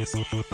Central.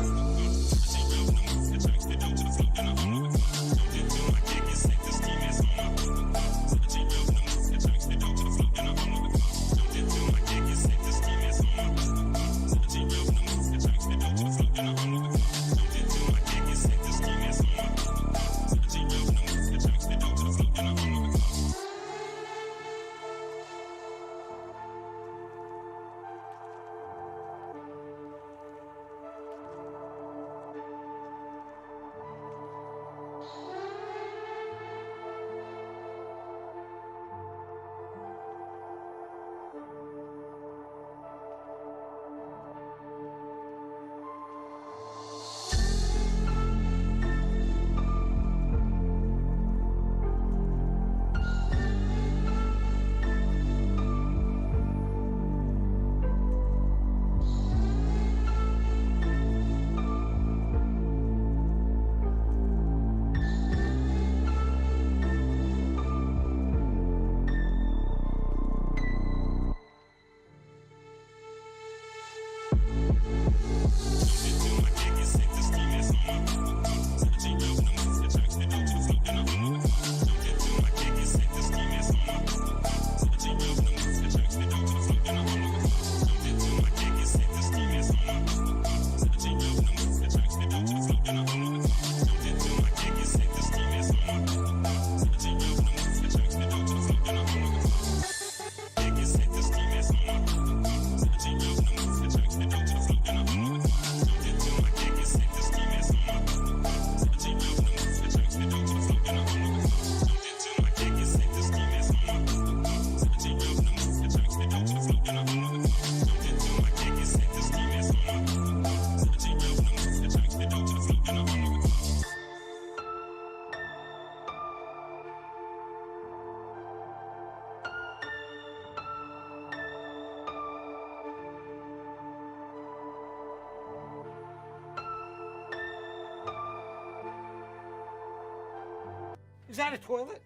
Is that a toilet?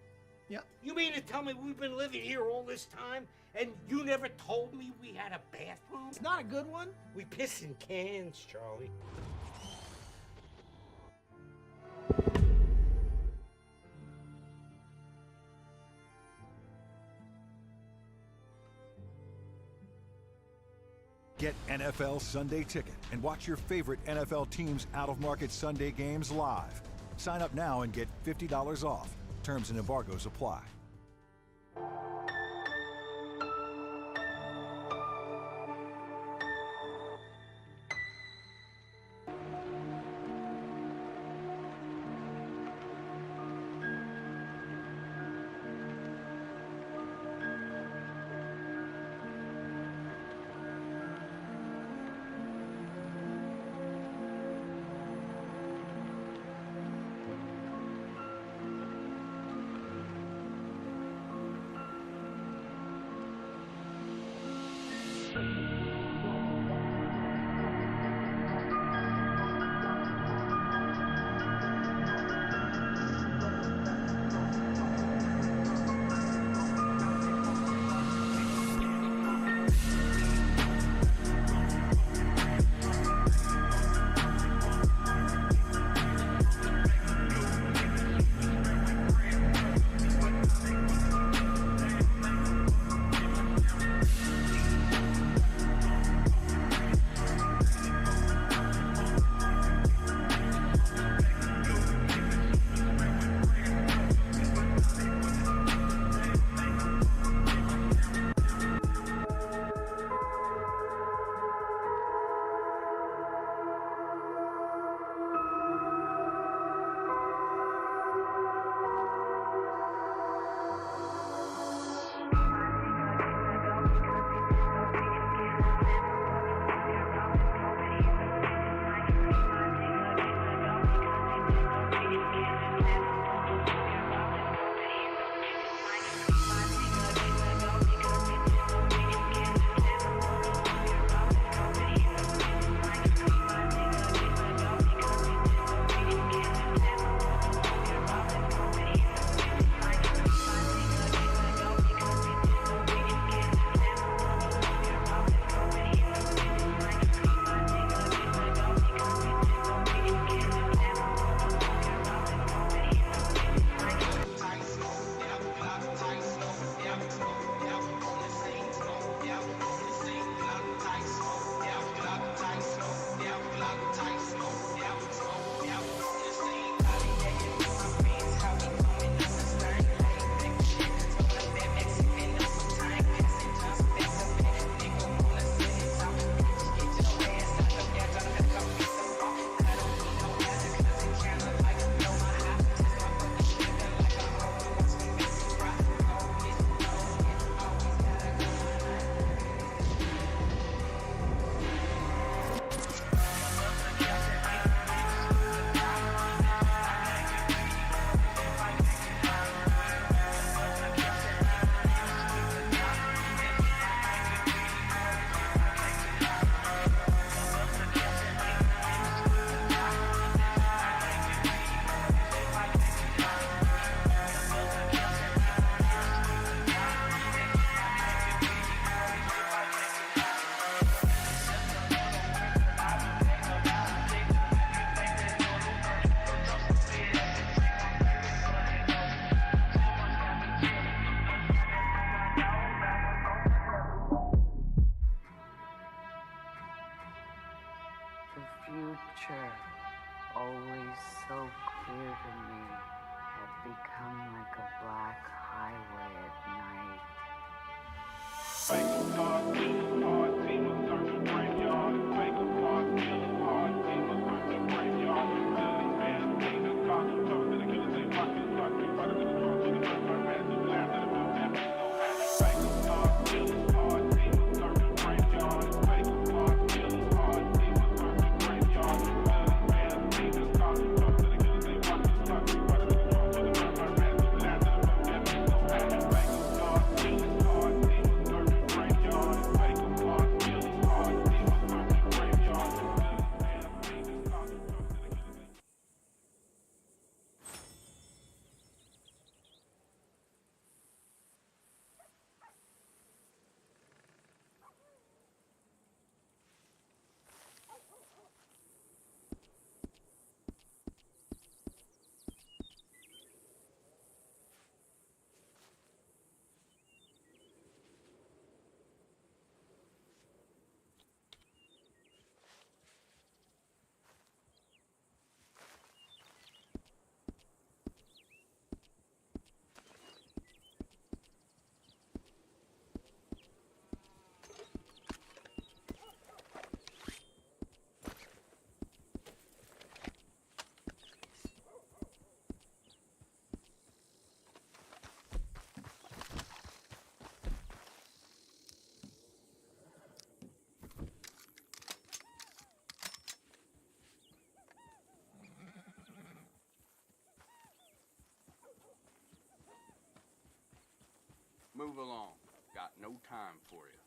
Yeah. You mean to tell me we've been living here all this time and you never told me we had a bathroom? It's not a good one. We piss in cans, Charlie. Get NFL Sunday Ticket and watch your favorite NFL teams' out-of-market Sunday games live. Sign up now and get $50 off. Terms and embargoes apply. future, always so clear to me, had become like a black highway at night. Fake apart, killing hard, demons searching graveyard. Fake apart, killing hard, demons searching graveyard. Billy man, demons caught, covered in the killers, they pockets, locked, they fight to the drums, to the first part, man, to the last, to the blue, man, so happy. Fake apart, killing hard, demons searching graveyard. Fake apart, killing hard, demons searching graveyard. Billy man, demons caught, covered in the killers, they pockets, locked, they fight to the drums, to the first part, man, to the last, to the blue, man, so happy. Fake apart, killing hard, demons searching graveyard. Fake time for you.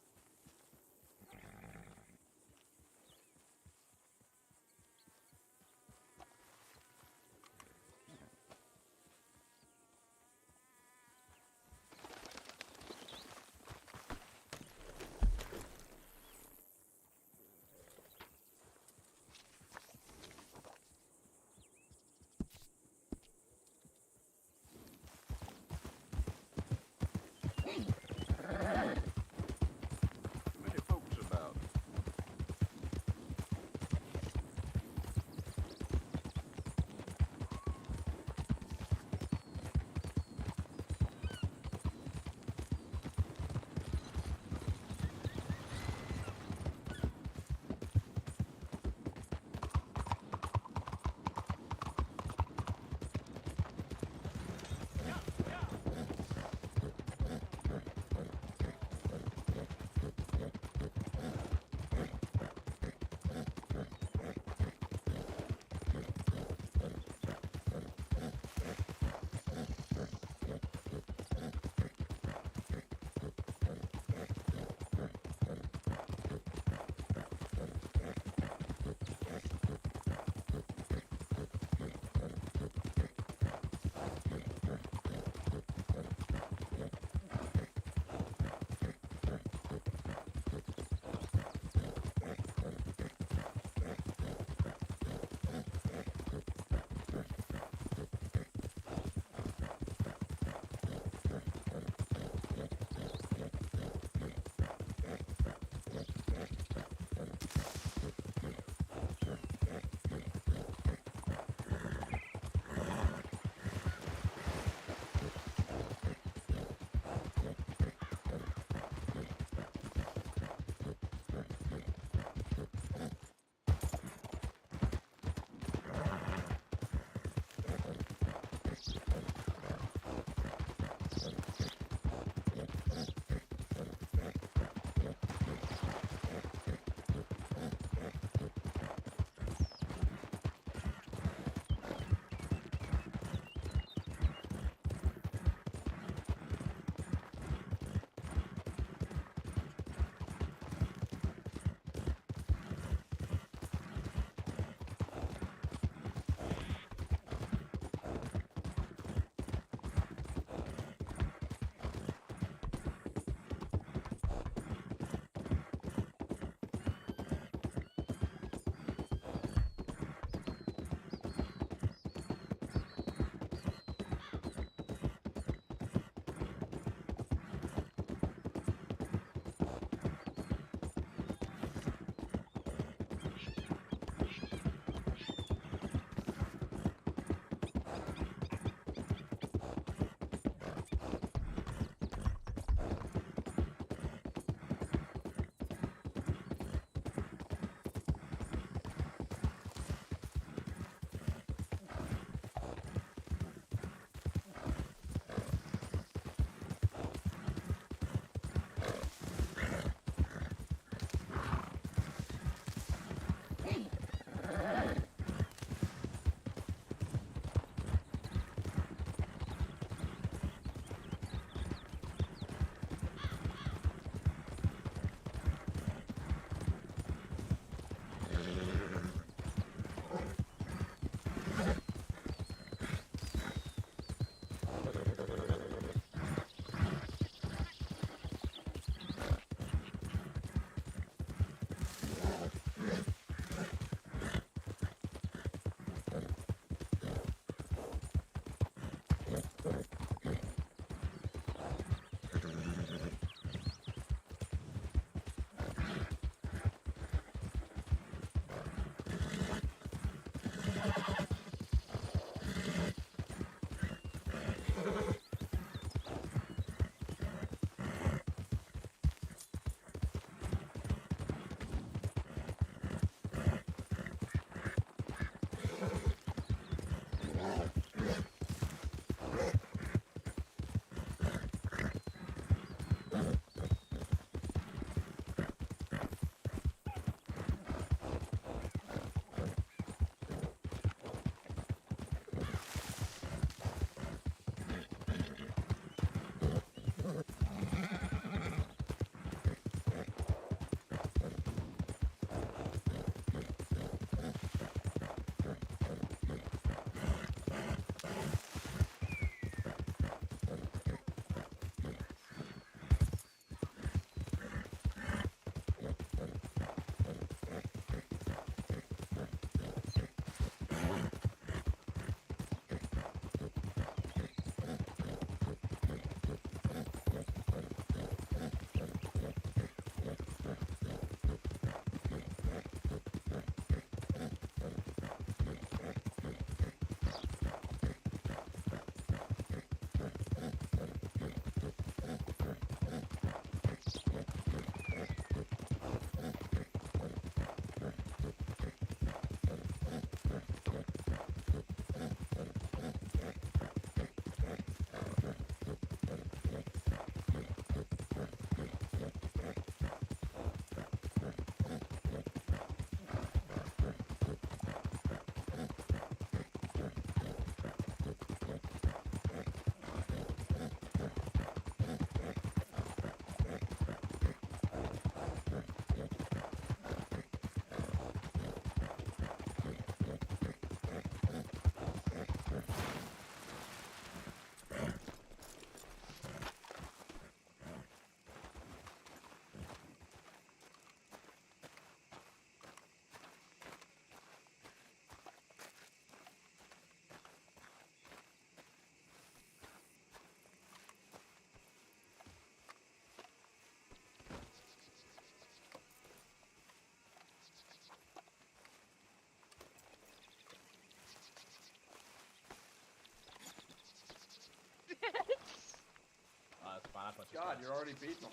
God, you're already beating him.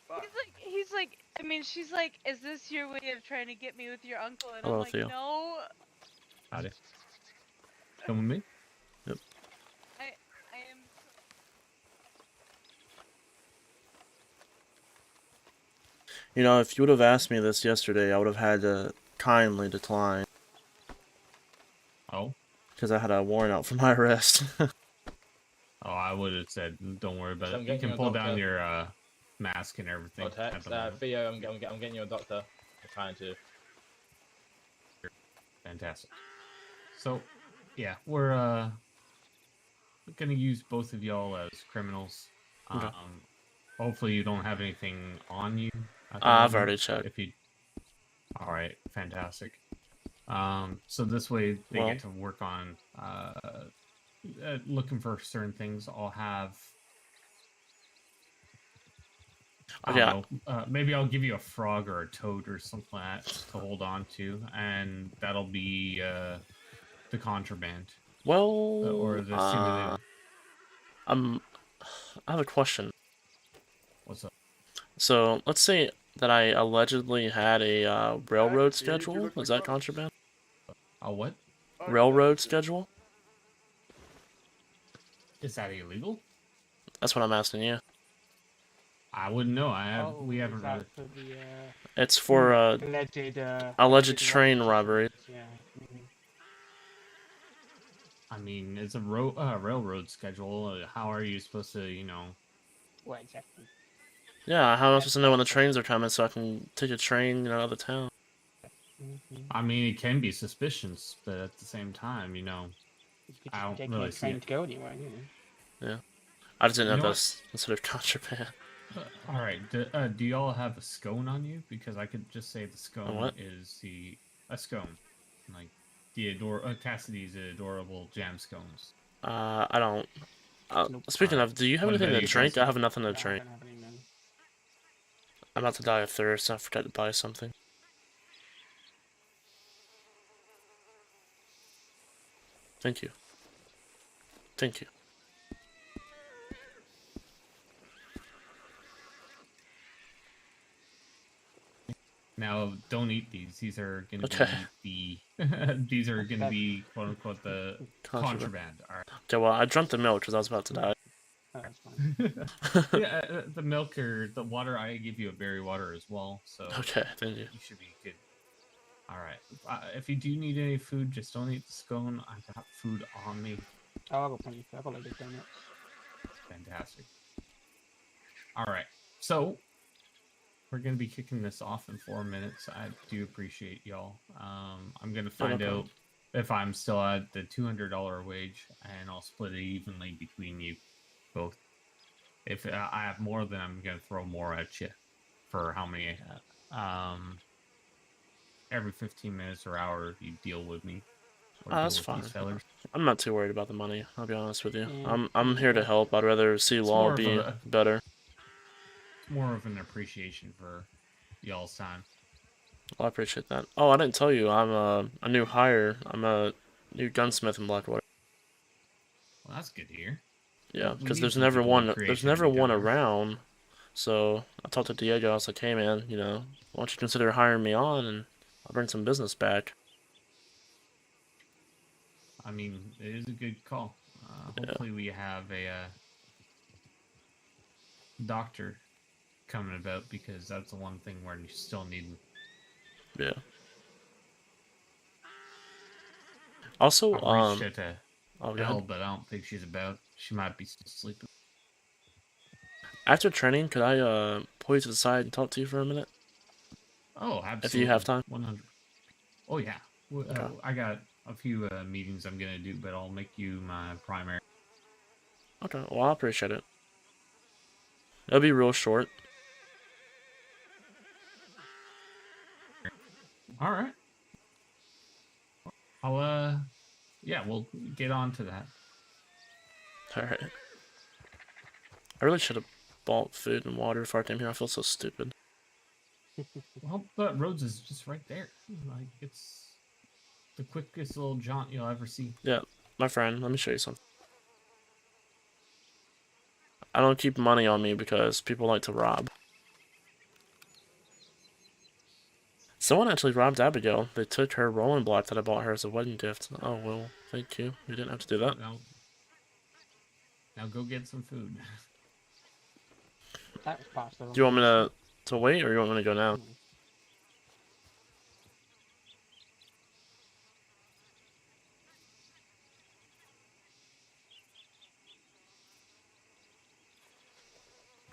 Fuck. He's like, I mean, she's like, is this your way of trying to get me with your uncle? And Hello, I'm like, Theo. no. Howdy. Come with me? Yep. I am. You know, if you would have asked me this yesterday, I would have had to kindly decline. Oh? Because I had a warrant out for my arrest. Oh, I would have said, don't worry about So I'm it. You getting can you a pull down doctor. your mask and everything. Or text. at the moment. Theo, I'm getting you a doctor. I'm trying to. Fantastic. So, yeah, we're gonna use both of y'all as criminals. Okay. Hopefully you don't have anything on you. I've already checked. If you, all right, fantastic. So this way they Well- get to work on looking for certain things. I'll have. I Okay. don't know, maybe I'll give you a frog or a toad or something like that to hold on to, and that'll be the contraband. Well, Or the simulator. I have a question. What's up? So, let's say that I allegedly had a railroad schedule. Is that contraband? Oh, what? Railroad schedule? Is that illegal? That's what I'm asking you. I wouldn't know. We is haven't that really. for the, It's for alleged train robbery. Yeah. Mhm. I mean, it's a railroad schedule. How are you supposed to, What exactly? Yeah, how am I supposed to know when the trains are coming so I can take a train, out of town? Mhm. I mean, it can be suspicious, but at the same time, You could I just don't take really your see train it. to go anywhere, I just didn't know You if know that's considered contraband. all right. Do y'all have a scone on you? Because I could just say the scone what? is a scone, like the Cassidy's adorable jam scones. I don't. Nope. Speaking of, do you have What anything about to you, drink? Jesse? I have nothing to Yeah, I drink. don't have any men. I'm about to die of thirst. I forgot to buy something. Thank you. Thank you. Now, don't eat these. These are going to Okay. be these are going to be quote unquote the contraband. All right. Okay, well, I drank the milk because I was about to die. Oh, that's fine. Yeah, the milk or the water. I give you a berry water as well, so Okay, thank you. you should be good. All right. If you do need any food, just don't eat the scone. I got food on me. Oh, I've got plenty. I've got loads of donuts. Fantastic. All right. So we're gonna be kicking this off in 4 minutes. I do appreciate y'all. I'm gonna find out if I'm still at the $200 wage, and I'll split it evenly between you both. If I have more, then I'm gonna throw more at you for how many. Every 15 minutes or hour, you deal with me. Or deal That's with fine. these fellers. I'm not too worried about the money. I'll be honest with you. Yeah. I'm here to help. I'd rather see It's law more of be a- better. It's more of an appreciation for y'all's time. Well, I appreciate that. Oh, I didn't tell you. I'm a new hire. I'm a new gunsmith in Blackwater. Well, that's good to hear. Yeah, We because need there's some never people one. with There's creativity never one down there. around. So I talked to Diego. I was like, "Hey, man, why don't you consider hiring me on, and I'll bring some business back." I mean, it is a good call. Hopefully, we have a doctor coming about, because that's the one thing where you still need. Yeah. Also, I'll reach out to oh, go Elle, ahead. but I don't think she's about. She might be still sleeping. After training, could I pull you to the side and talk to you for a minute? Oh, absolutely. If you have time. 100. Oh yeah. Okay. I got a few meetings I'm gonna do, but I'll make you my primary. Okay, well, I appreciate it. It'll be real short. All right. I'll yeah, we'll get on to that. Alright. I really should have bought food and water before I came here. I feel so stupid. Well, but Rhodes is just right there. Like, it's the quickest little jaunt you'll ever see. Yeah, my friend, let me show you something. I don't keep money on me because people like to rob. Someone actually robbed Abigail. They took her rolling block that I bought her as a wedding gift. Oh, well, thank you. You didn't have to do that. Now go get some food. That was pasta. Do you want me to wait, or you want me to go now?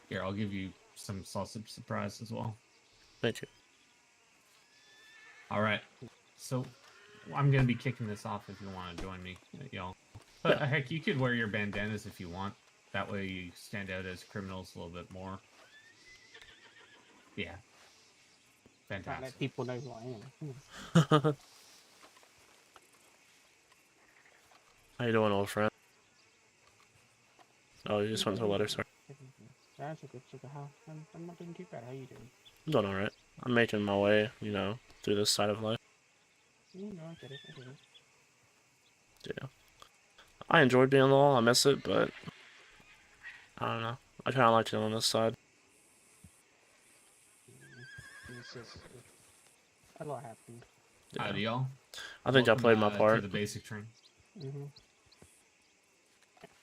Here, I'll give you some sausage surprise as well. Thank you. All right. So I'm going to be kicking this off if you want to join me, y'all. But Yeah. heck, you could wear your bandanas if you want. That way you stand out as criminals a little bit more. Yeah. Fantastic. Let people know who I am. How you doing, old friend? Oh, you just went to a letter, sorry. That's a good how. I'm not doing too bad. How you doing? I'm doing alright. I'm making my way, you know, through this side of life. No, I get it. I get it. Yeah. I enjoyed being law, I miss it, but I don't know. I kinda like it on this side. It's just a lot happened. Howdy, y'all. I think I played my To part. the basic train. And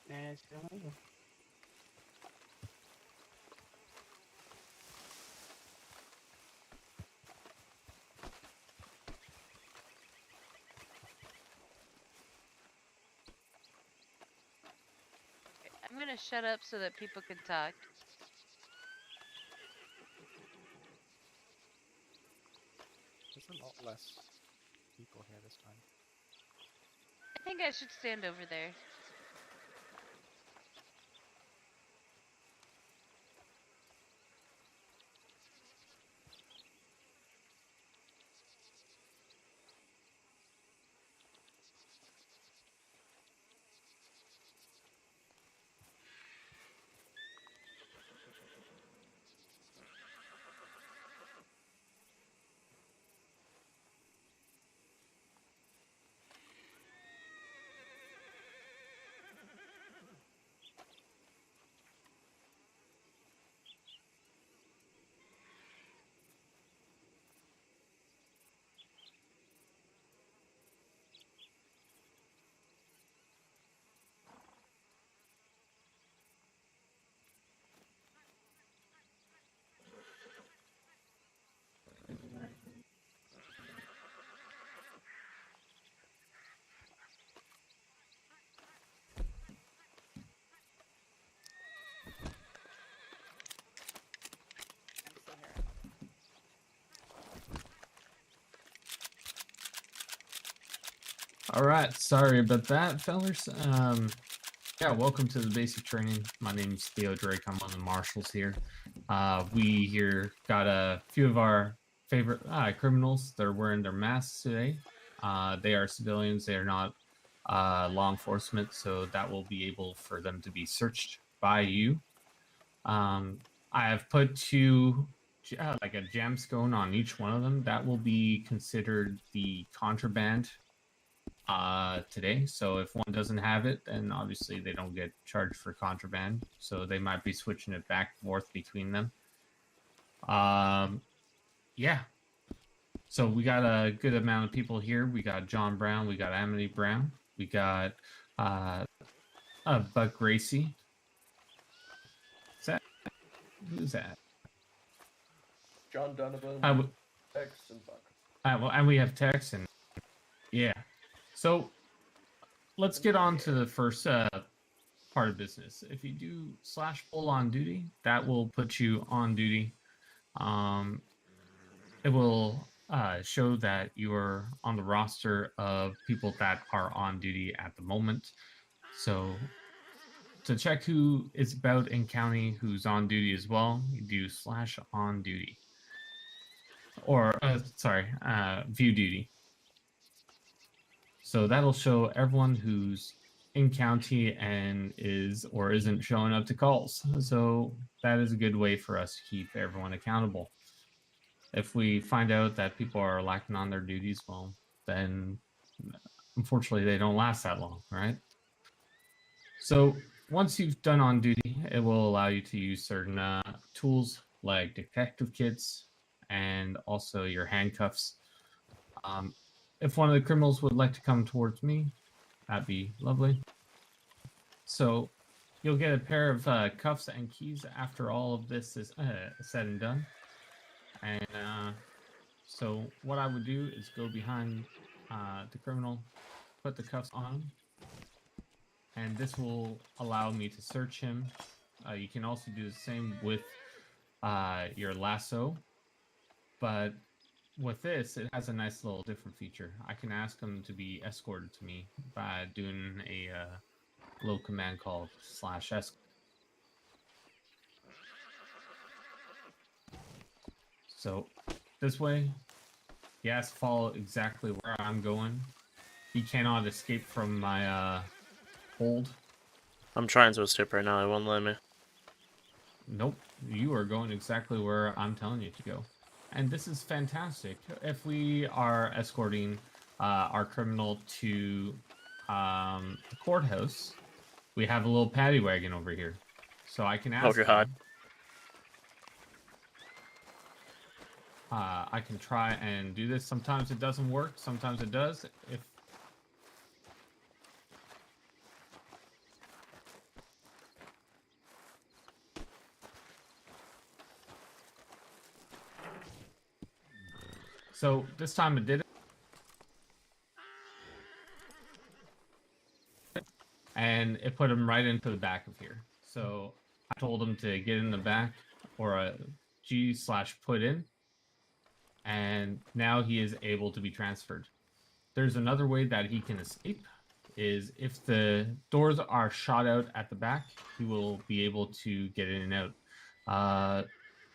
it's still over. I'm gonna shut up so that people can talk. There's a lot less people here this time. I think I should stand over there. All right, sorry about that, fellers. Yeah, welcome to the basic training. My name's Theo Drake. I'm one of the marshals here. We here got a few of our favorite criminals. They're wearing their masks today. They are civilians. They are not law enforcement, so that will be able for them to be searched by you. I have put two, like a jam scone on each one of them. That will be considered the contraband today. So if one doesn't have it, then obviously they don't get charged for contraband. So they might be switching it back and forth between them. Yeah. So we got a good amount of people here. We got John Brown, we got Amity Brown, we got Buck Gracie. Who's that? John Donovan, Tex, and Buck. Well, and we have Tex, and yeah. So let's get on to the first part of business. If you do /full on duty, that will put you on duty. It will show that you're on the roster of people that are on duty at the moment. So to check who is about in county who's on duty as well, you do /on duty. Or, view duty. So that'll show everyone who's in county and is or isn't showing up to calls. So that is a good way for us to keep everyone accountable. If we find out that people are lacking on their duties, well, then unfortunately they don't last that long, right? So once you've done on duty, it will allow you to use certain tools like detective kits and also your handcuffs. If one of the criminals would like to come towards me, that'd be lovely. So you'll get a pair of cuffs and keys after all of this is said and done. And so what I would do is go behind the criminal, put the cuffs on him, and this will allow me to search him. You can also do the same with your lasso, but with this, it has a nice little different feature. I can ask him to be escorted to me by doing a little command called /escort. So this way, he has to follow exactly where I'm going. He cannot escape from my hold. I'm trying to escape right now. It won't let me. Nope, you are going exactly where I'm telling you to go. And this is fantastic. If we are escorting our criminal to the courthouse, we have a little paddy wagon over here. So I can ask him. I can try and do this. Sometimes it doesn't work. Sometimes it does. So this time it did it. And it put him right into the back of here. So I told him to get in the back or a G/put in. And now he is able to be transferred. There's another way that he can escape, is if the doors are shot out at the back, he will be able to get in and out.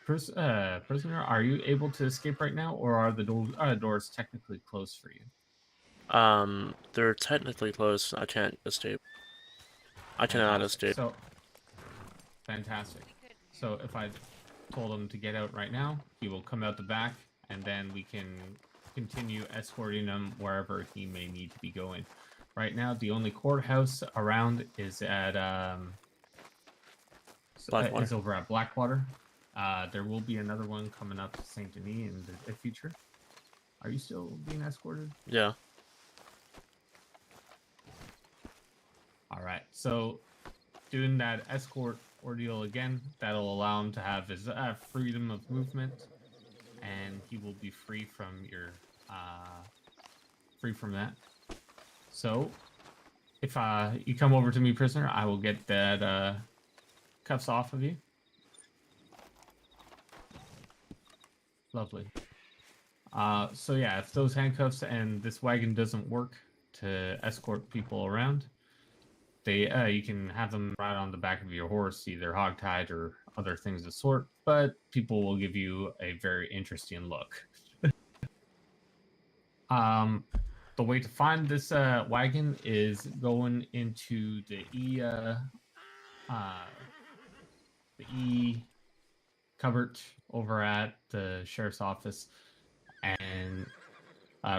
Prisoner, are you able to escape right now, or are the doors technically closed for you? They're technically closed. I can't escape. I cannot escape. So, fantastic. So if I told him to get out right now, he will come out the back, and then we can continue escorting him wherever he may need to be going. Right now, the only courthouse around is at is over at Blackwater. There will be another one coming up to Saint Denis in the future. Are you still being escorted? Yeah. All right. So, doing that escort ordeal again, that'll allow him to have his freedom of movement, and he will be free from your that. So, if you come over to me, prisoner, I will get that cuffs off of you. Lovely. So yeah, if those handcuffs and this wagon doesn't work to escort people around, you can have them ride on the back of your horse, either hogtied or other things of the sort, but people will give you a very interesting look. The way to find this wagon is going into the E cupboard over at the sheriff's office and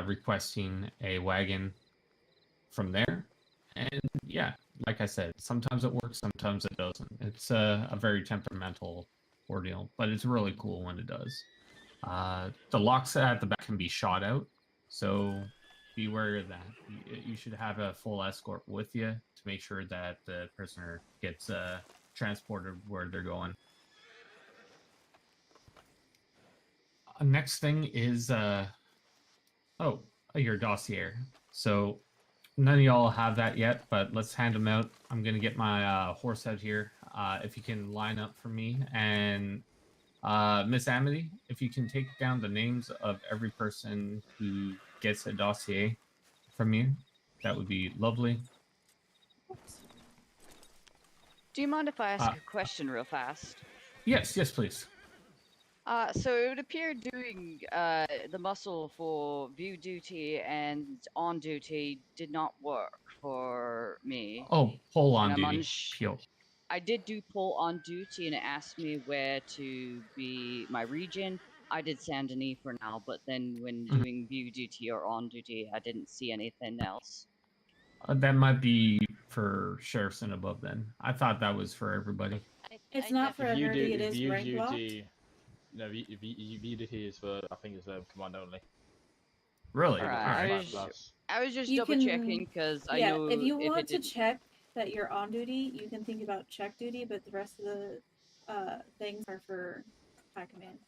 requesting a wagon from there. And yeah, like I said, sometimes it works, sometimes it doesn't. It's a very temperamental ordeal, but it's really cool when it does. The locks at the back can be shot out, so be wary of that. You should have a full escort with you to make sure that the prisoner gets transported where they're going. Next thing is your dossier. So none of y'all have that yet, but let's hand them out. I'm gonna get my horse out here. If you can line up for me, and Miss Amity, if you can take down the names of every person who gets a dossier from you, that would be lovely. Do you mind if I ask a question real fast? Yes, please. So it would appear doing the muscle for view duty and on duty did not work for me. Oh, pull on duty. Peel. I did do pull on duty, and it asked me where to be my region. I did Saint Denis for now, but then when doing view duty or on duty, I didn't see anything else. That might be for sheriffs and above. Then I thought that was for everybody. It's not for If you everybody. do, It is if you rank use locked. UG, no, VDT is for, I think it's command only. Really? Alright, Alright. I was just You double can- checking because I Yeah, know if you if want it to didn't. check that you're on duty, you can think about check duty, but the rest of the things are for high command.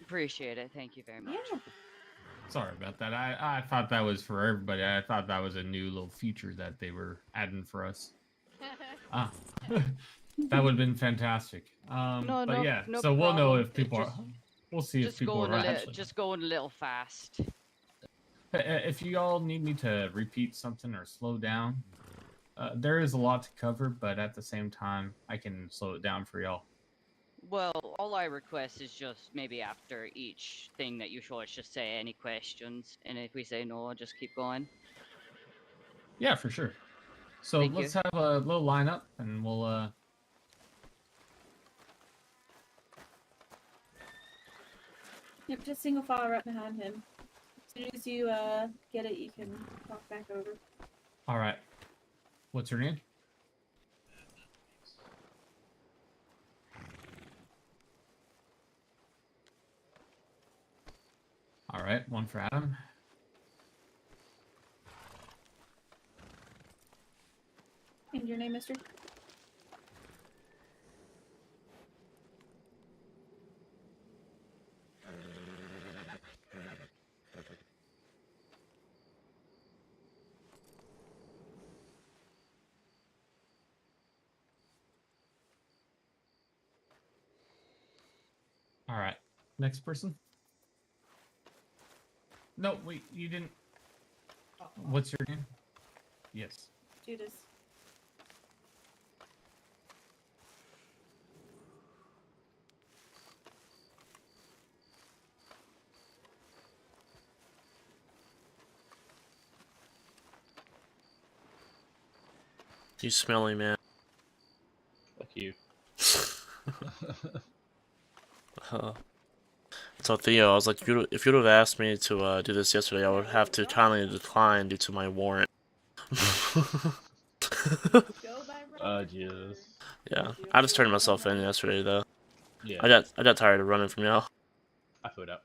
Appreciate it. Thank you very much. Yeah. Sorry about that. I thought that was for everybody. I thought that was a new little feature that they were adding for us. That would have been fantastic. But yeah, no so we'll know problem. if people are. We'll see if people are actually. Just going a little fast. If you all need me to repeat something or slow down, there is a lot to cover, but at the same time, I can slow it down for y'all. Well, all I request is just maybe after each thing that you show us, just say any questions, and if we say no, I'll just keep going. Yeah, for sure. So Thank let's you. have a little lineup, and we'll. Yep, just single file right behind him. As soon as you get it, you can walk back over. All right. What's her name? All right, one for Adam. And your name, mister? All right, next person. No, wait, you didn't. What's your name? Yes. Judas. You smelly man. Fuck you. So Theo, I was like, if you'd have asked me to do this yesterday, I would have to kindly decline due to my warrant. Oh Jesus. Yeah, I just turned myself in yesterday though. Yeah. I got tired of running from y'all. I feel that.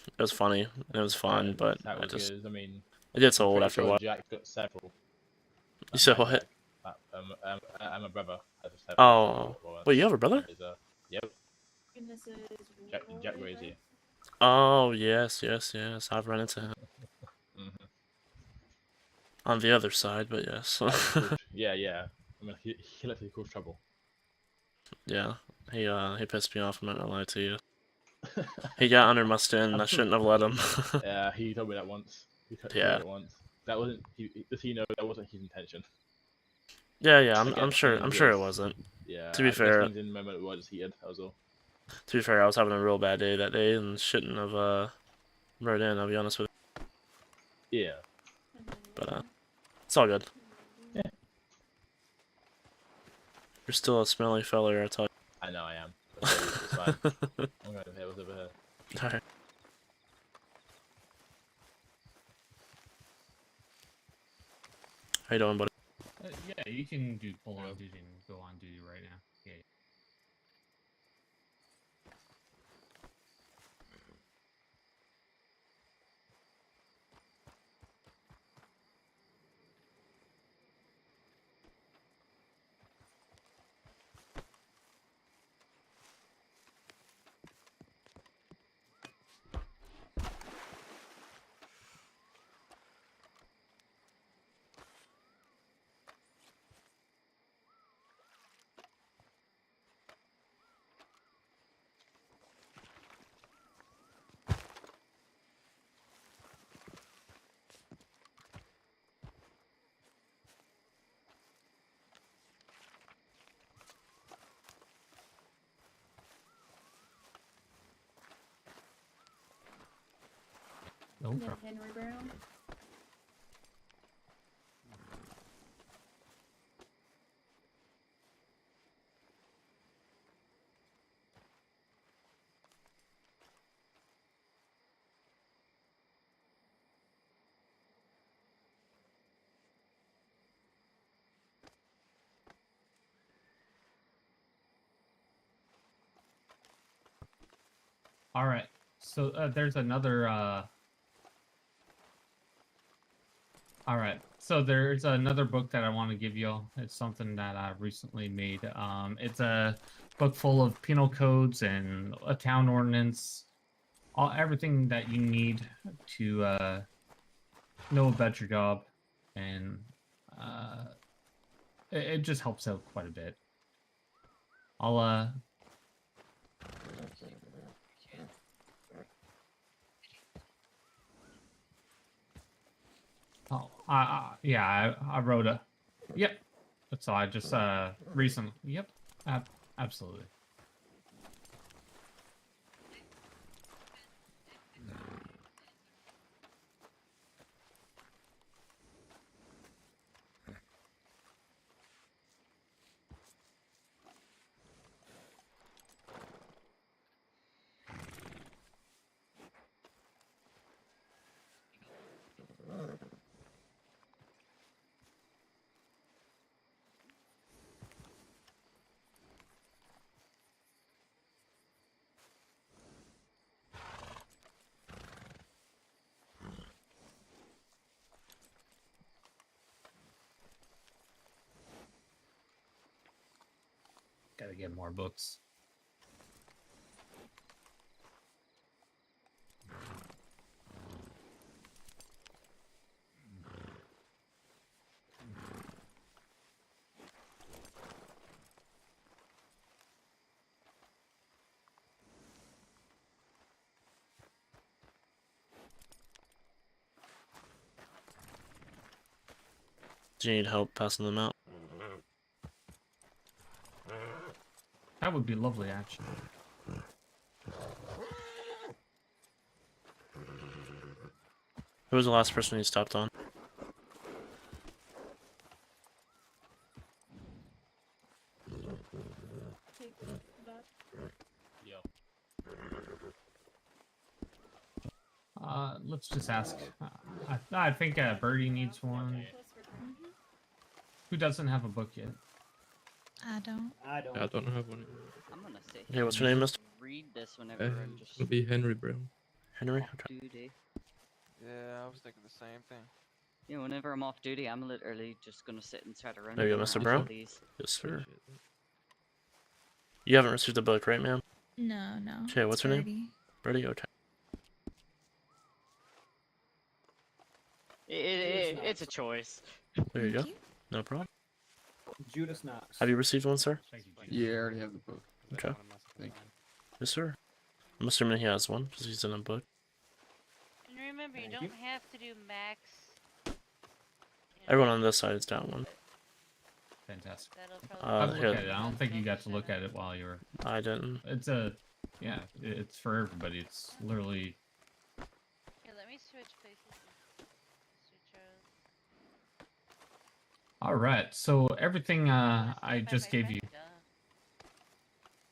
It was funny and it was fun, Yeah, but that I was just good. I mean, it gets I'm old pretty after a sure while. Jack got several. You said My what? Jack, I'm a brother. Has several Oh, warrants. wait, you have a brother? Yep. Goodness is Jack Gracie. Oh yes, I've run into him. On the other side, but yes. Yeah. I mean, he literally caused trouble. Yeah, he pissed me off. I'm not gonna lie to you. He got under my skin. I shouldn't have let him. Yeah, he told me that once. He told me that once. That wasn't. Does he know that wasn't his intention? Yeah. I'm sure it wasn't. Yeah. To be fair, in the moment it was heated. That was all. To be fair, I was having a real bad day that day and shouldn't have rode in. I'll be honest with you. Yeah. But it's all good. Yeah. You're still a smelly feller, I tell you. I know I am. It's fine. I'm going over here. Alright. How you doing, buddy? Yeah, you can do pull on duty and go on duty right now. Yeah. No problem. Henry Brown. All right. So there's another. All right. So there's another book that I want to give you. It's something that I recently made. It's a book full of penal codes and a town ordinance, everything that you need to know about your job, and it just helps out quite a bit. I'll Oh, yeah, I wrote a. Yep. So I just recently. Yep. Absolutely. Gotta get more books. Do you need help passing them out? That would be lovely, actually. Who was the last person you stopped on? Let's just ask. I think Birdie needs one. Who doesn't have a book yet? I don't. I don't. I don't have one. I'm gonna say. Hey, what's your name, Mister? Read this whenever I'm just. It'll be Henry Brown. Henry? off duty. Yeah, I was thinking the same thing. Yeah, whenever I'm off duty, I'm literally just gonna sit and chat around. There you go, Mr. Brown. Please. Yes, sir. You haven't received the book, right, ma'am? No. Okay, what's her name? Birdie? Okay. It's a choice. There you go. No problem. Judas Knox. Have you received one, sir? Yeah, I already have the book. Okay. Thank Yes, sir. I'm assuming he has one, because he's in a book. And remember, you don't have to do max. Everyone on this side is down one. Fantastic. Uh, look here. at it. I don't think you got to look at it while you were. I didn't. It's a, yeah, it's for everybody. It's literally. Here, let me switch places. All right. So everything I just gave you.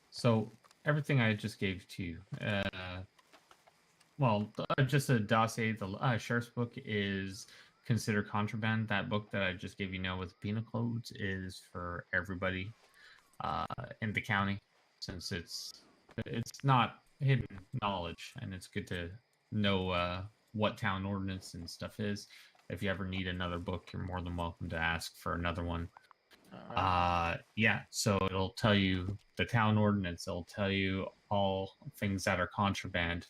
So everything I just gave to you. Well, just a dossier. The sheriff's book is considered contraband. That book that I just gave you now with penal codes is for everybody in the county, since it's not hidden knowledge, and it's good to know what town ordinance and stuff is. If you ever need another book, you're more than welcome to ask for another one. Yeah, so it'll tell you the town ordinance. It'll tell you all things that are contraband,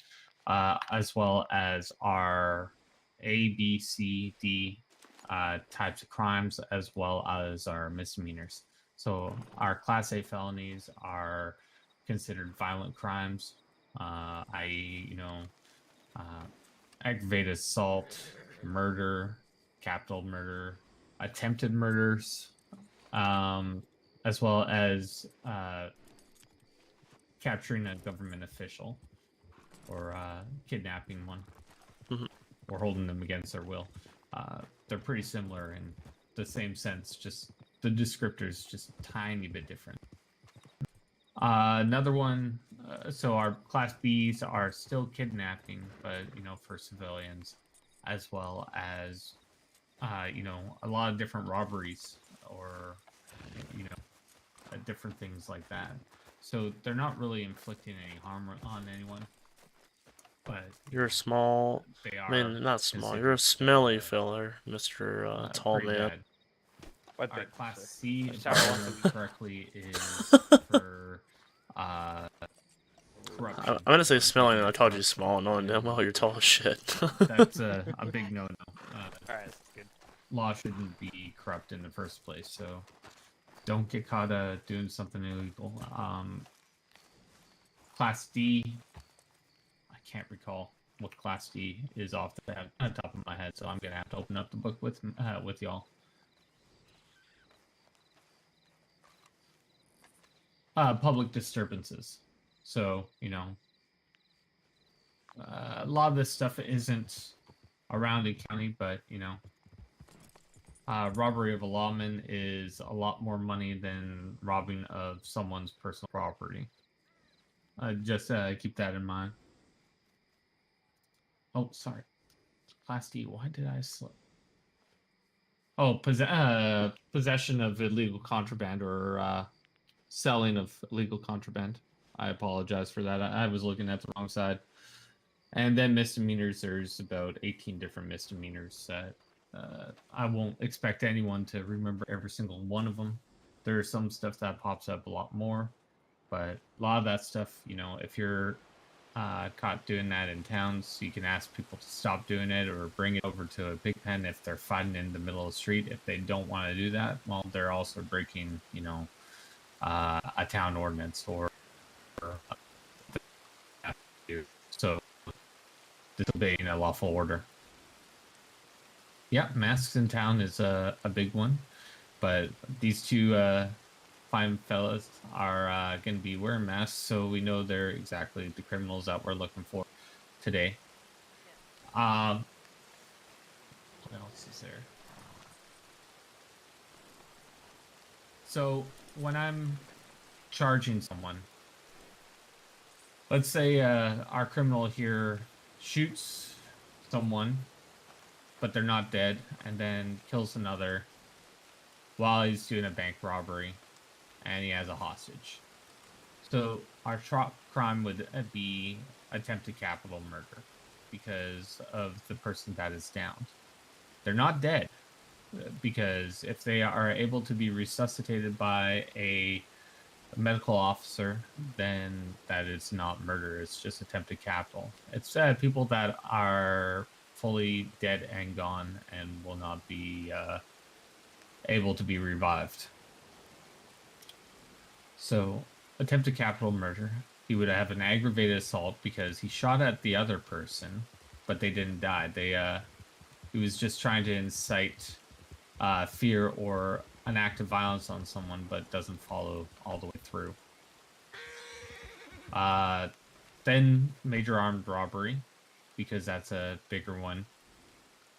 as well as our A, B, C, D types of crimes, as well as our misdemeanors. So our Class A felonies are considered violent crimes, i.e., aggravated assault, murder, capital murder, attempted murders, as well as capturing a government official or kidnapping one or holding them against their will. They're pretty similar in the same sense, just the descriptors just a tiny bit different. Another one, so our Class Bs are still kidnapping, but for civilians, as well as a lot of different robberies or different things like that. So they're not really inflicting any harm on anyone. but You're a small. they I are mean, not small. You're a considered smelly filler, Mister Tall pretty Man. bad. What Our bit, class sir? C, I'm if sorry. I remember correctly, is for corruption. I'm gonna say smelly, and I called you small, knowing damn well you're tall as shit. That's a big no-no. Alright, that's good. Law shouldn't be corrupt in the first place, so don't get caught doing something illegal. Class D, I can't recall what Class D is off the top of my head, so I'm gonna have to open up the book with y'all. Public disturbances. So, you know, a lot of this stuff isn't around in county, but, you know, robbery of a lawman is a lot more money than robbing of someone's personal property. Just keep that in mind. Oh, sorry. Class D, why did I slip? Oh, possession of illegal contraband or selling of illegal contraband. I apologize for that. I was looking at the wrong side. And then misdemeanors, there's about 18 different misdemeanors that I won't expect anyone to remember every single one of them. There's some stuff that pops up a lot more, but a lot of that stuff, you know, if you're caught doing that in towns, you can ask people to stop doing it or bring it over to a pig pen if they're fighting in the middle of the street. If they don't want to do that, well, they're also breaking, you know, a town ordinance or so disobeying a lawful order. Yeah, masks in town is a big one, but these two fine fellas are going to be wearing masks, so we know they're exactly the criminals that we're looking for today. What else is there? So when I'm charging someone, let's say our criminal here shoots someone, but they're not dead, and then kills another while he's doing a bank robbery, and he has a hostage. So our top crime would be attempted capital murder because of the person that is downed. They're not dead, because if they are able to be resuscitated by a medical officer, then that is not murder. It's just attempted capital. It's people that are fully dead and gone and will not be able to be revived. So, attempted capital murder. He would have an aggravated assault because he shot at the other person, but they didn't die. He was just trying to incite fear or an act of violence on someone, but doesn't follow all the way through. Then major armed robbery, because that's a bigger one,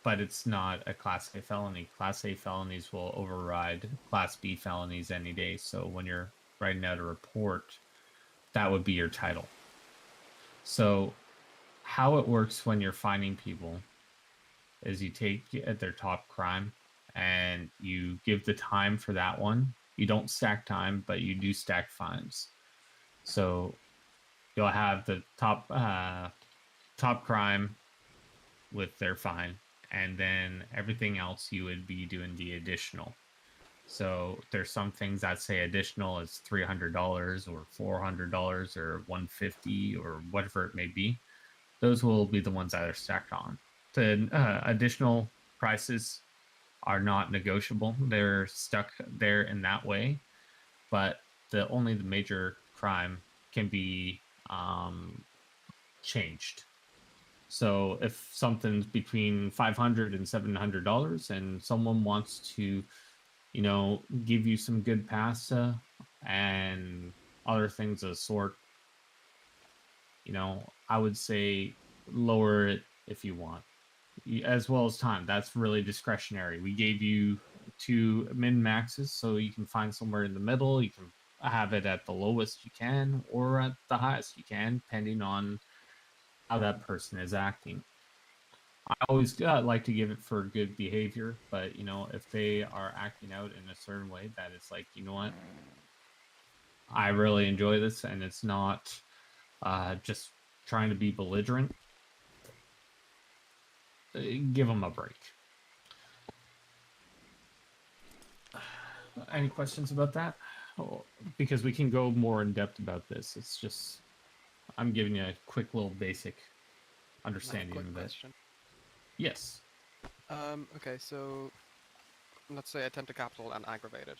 but it's not a Class A felony. Class A felonies will override Class B felonies any day, so when you're writing out a report, that would be your title. So how it works when you're finding people is you take their top crime and you give the time for that one. You don't stack time, but you do stack fines. So you'll have the top crime with their fine, and then everything else you would be doing the additional. So there's some things that say additional is $300 or $400 or $150 or whatever it may be. Those will be the ones that are stacked on. The additional prices are not negotiable. They're stuck there in that way, but only the major crime can be changed. So if something's between $500 and $700 and someone wants to, you know, give you some good pasta and other things of the sort, you know, I would say lower it if you want, as well as time. That's really discretionary. We gave you 2 min maxes, so you can find somewhere in the middle. You can have it at the lowest you can or at the highest you can, depending on how that person is acting. I always like to give it for good behavior, but, you know, if they are acting out in a certain way that it's like, you know what, I really enjoy this and it's not just trying to be belligerent, give them a break. Any questions about that? Oh, because we can go more in depth about this. It's just I'm giving you a quick little basic understanding quick of it. question. Yes. Okay, so let's say attempt to capital and aggravated.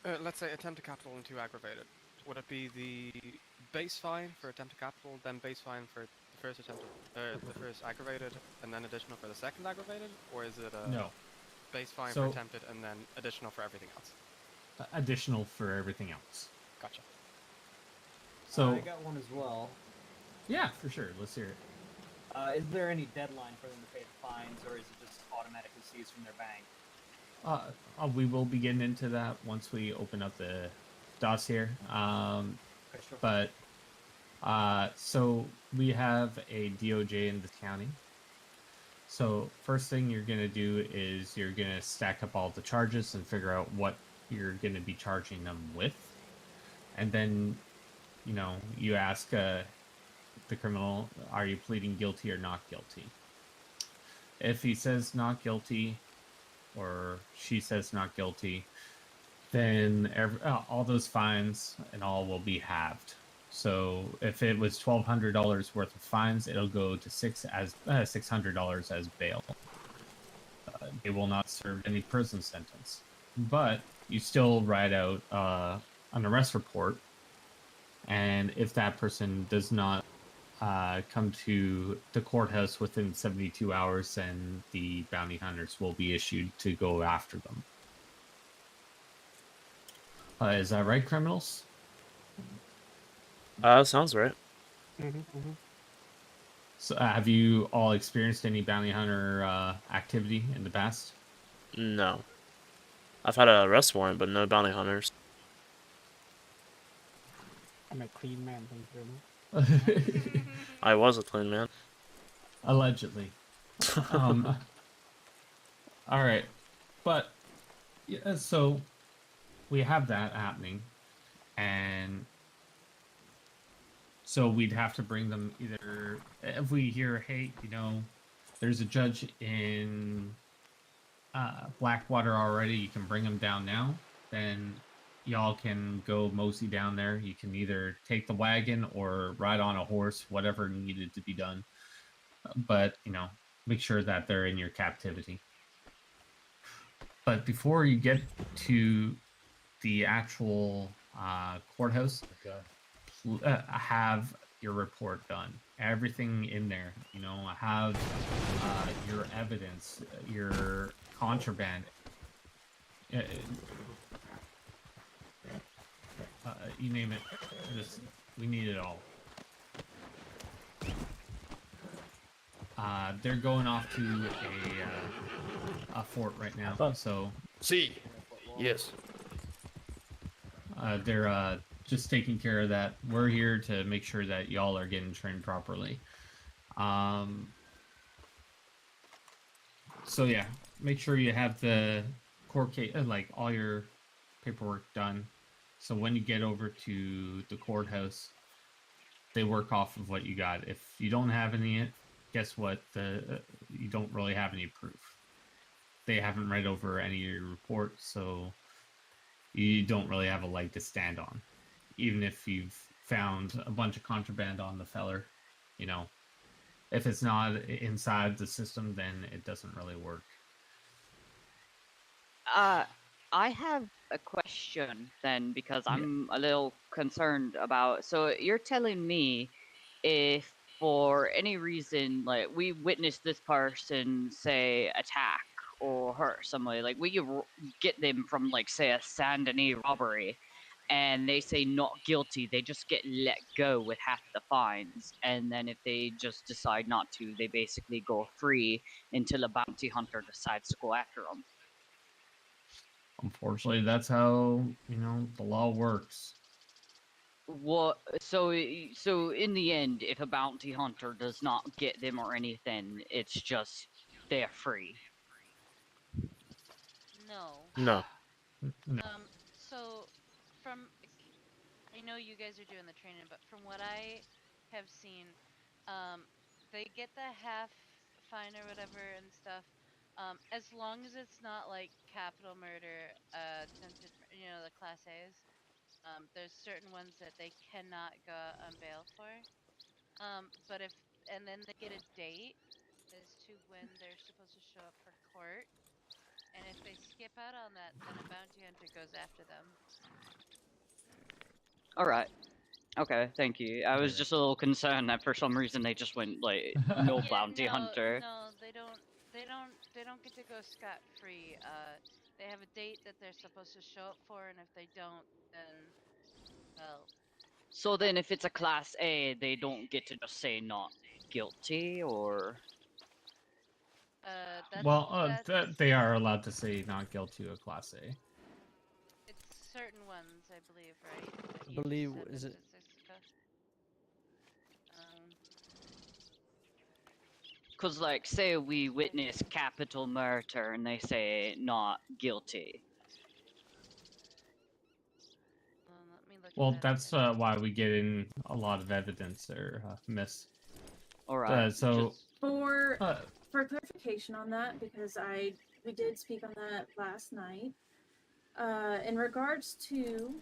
Let's say attempt to capital and 2 aggravated. Would it be the base fine for attempt to capital, then base fine for the first attempt, the first aggravated, and then additional for the second aggravated, or is it a No. base fine So- for attempted and then additional for everything else? Additional for everything else. Gotcha. So I got one as well. yeah, for sure. Let's hear it. Is there any deadline for them to pay the fines, or is it just automatically seized from their bank? We will be getting into that once we open up the dossier. But so we have a DOJ in the county. So first thing you're gonna do is you're gonna stack up all the charges and figure out what you're gonna be charging them with, and then you ask the criminal, are you pleading guilty or not guilty? If he says not guilty, or she says not guilty, then all those fines and all will be halved. So if it was $1,200 worth of fines, it'll go to $600 as bail. They will not serve any prison sentence, but you still write out an arrest report, and if that person does not come to the courthouse within 72 hours, then the bounty hunters will be issued to go after them. Is that right, criminals? Sounds right. So, have you all experienced any bounty hunter activity in the past? No. I've had an arrest warrant, but no bounty hunters. I'm a clean man, thank you very much. I was a clean man. Allegedly. All right, but yeah, so we have that happening, and so we'd have to bring them either if we hear, hey, there's a judge in Blackwater already. You can bring them down now. Then y'all can go mosey down there. You can either take the wagon or ride on a horse, whatever needed to be done. But, make sure that they're in your captivity. But before you get to the actual courthouse, have your report done. Everything in there, have your evidence, your contraband. You name it. We need it all. They're going off to a fort right now. So. See. Yes. They're just taking care of that. We're here to make sure that y'all are getting trained properly. So yeah, make sure you have the court case, all your paperwork done. So when you get over to the courthouse, they work off of what you got. If you don't have any, guess what? You don't really have any proof. They haven't read over any of your reports, so you don't really have a leg to stand on. Even if you've found a bunch of contraband on the feller, if it's not inside the system, then it doesn't really work. I have a question then, because I'm a little concerned about. So you're telling me if for any reason, we witnessed this person, say, attack or hurt somebody, we could get them from, say, a Saint Denis robbery, and they say not guilty, they just get let go with half the fines, and then if they just decide not to, they basically go free until a bounty hunter decides to go after them. Unfortunately, that's how, the law works. What? So in the end, if a bounty hunter does not get them or anything, it's just they're free. No. No. So I know you guys are doing the training, but from what I have seen, they get the half fine or whatever and stuff. As long as it's not like capital murder, attempted, the class A's. There's certain ones that they cannot go out on bail for. But and then they get a date as to when they're supposed to show up for court. And if they skip out on that, then a bounty hunter goes after them. All right. Okay, thank you. I was just a little concerned that for some reason they just went like no bounty hunter. No, they don't. They don't get to go scot free. They have a date that they're supposed to show up for, and if they don't, then well. So then, if it's a class A, they don't get to just say not guilty, or. They are allowed to say not guilty to a class A. It's certain ones, I believe, right? I believe, is it? Because, like, say we witness capital murder and they say not guilty. Well, that's why we get in a lot of evidence there, Miss. Alright. For clarification on that, because we did speak on that last night. In regards to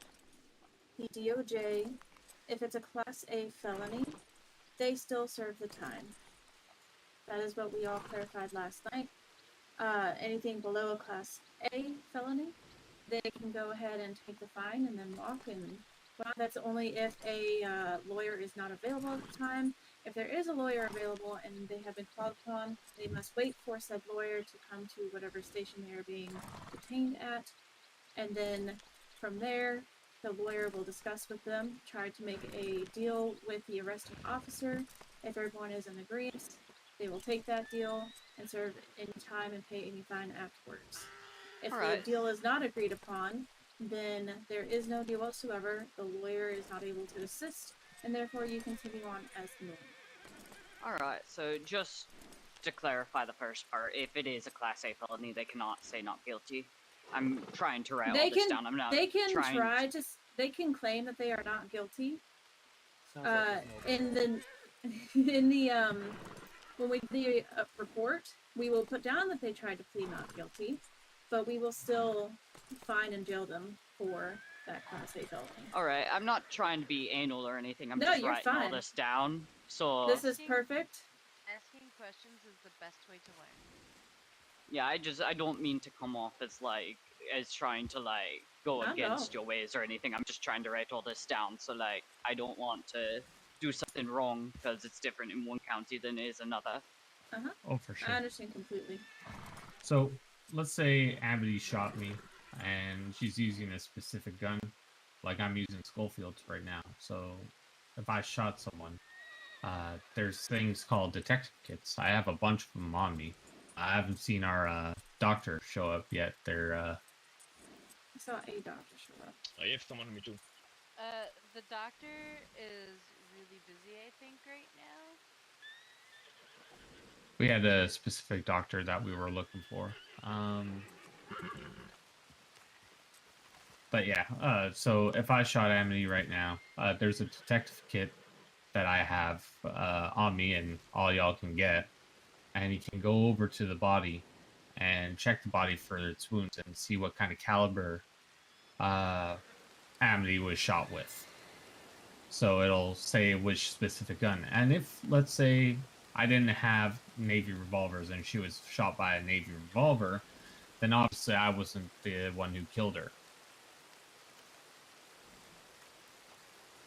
the DOJ, if it's a Class A felony, they still serve the time. That is what we all clarified last night. Anything below a Class A felony, they can go ahead and take the fine and then walk. And well, that's only if a lawyer is not available at the time. If there is a lawyer available and they have been called upon, they must wait for said lawyer to come to whatever station they are being detained at. And then from there, the lawyer will discuss with them, try to make a deal with the arresting officer. If everyone is in agreement, they will take that deal and serve any time and pay any fine afterwards. If the deal is not agreed upon, then there is no deal whatsoever. The lawyer is not able to assist, and therefore you continue on as normal. Alright, so just to clarify the first part, if it is a Class A felony, they cannot say not guilty. I'm trying to write all this down. I'm not They can trying they can claim that they are not guilty. Like in the when we do the report, we will put down that they tried to plead not guilty, but we will still fine and jail them for that Class A felony. Alright, I'm not trying to be anal or anything. I'm No, just you're writing all fine. this down. So This is perfect. Asking questions is the best way to learn. yeah, I don't mean to come off as trying to go against your ways or anything. I'm just trying to write all this down. So I don't want to do something wrong because it's different in one county than it is another. Oh, for sure. I understand completely. So let's say Amity shot me and she's using a specific gun, like I'm using Schofield's right now. So if I shot someone, there's things called detective kits. I have a bunch of them on me. I haven't seen our doctor show up yet. I saw a doctor show up. I have someone on me too. The doctor is really busy, I think, right now. We had a specific doctor that we were looking for. But yeah, so if I shot Amity right now, there's a detective kit that I have on me and all y'all can get. And you can go over to the body and check the body for its wounds and see what kind of caliber Amity was shot with. So it'll say which specific gun. And if, let's say, I didn't have Navy revolvers and she was shot by a Navy revolver, then obviously I wasn't the one who killed her.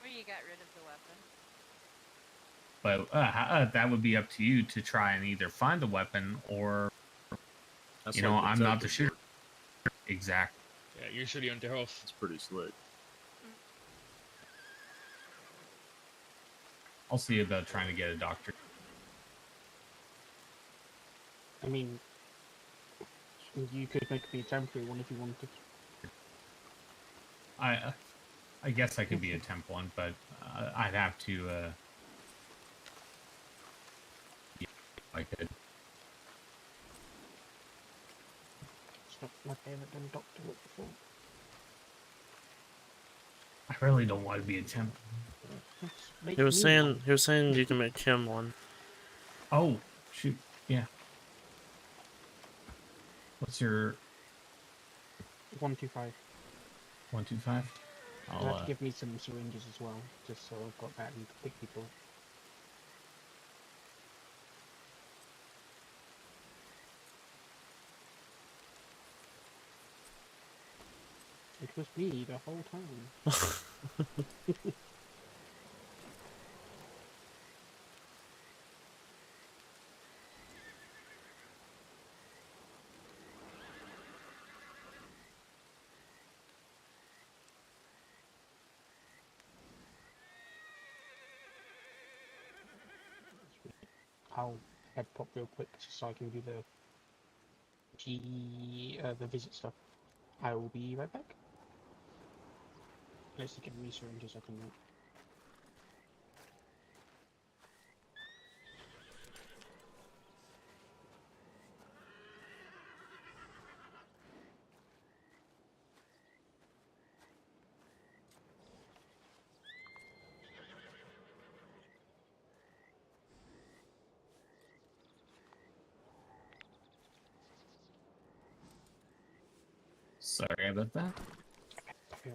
Or you got rid of the weapon. But that would be up to you to try and either find the weapon or, I'm not the shooter. Exactly. Yeah, usually on the house. It's pretty slick. I'll see about trying to get a doctor. I mean, you could make me a temporary one if you wanted. I guess I could be a temp one, but I'd have to. I could. It's not like I haven't done doctor work before. I really don't want to be a temp. He was saying you can make him one. Oh, shoot. Yeah. What's your 125? 125? You'll have I'll to give me some syringes as well, just so I've got that and pick people. It was me the whole time. I'll head pop real quick just so I can do the visit stuff. I will be right back. Unless you give me syringes, I can wait. Sorry about that. Yeah.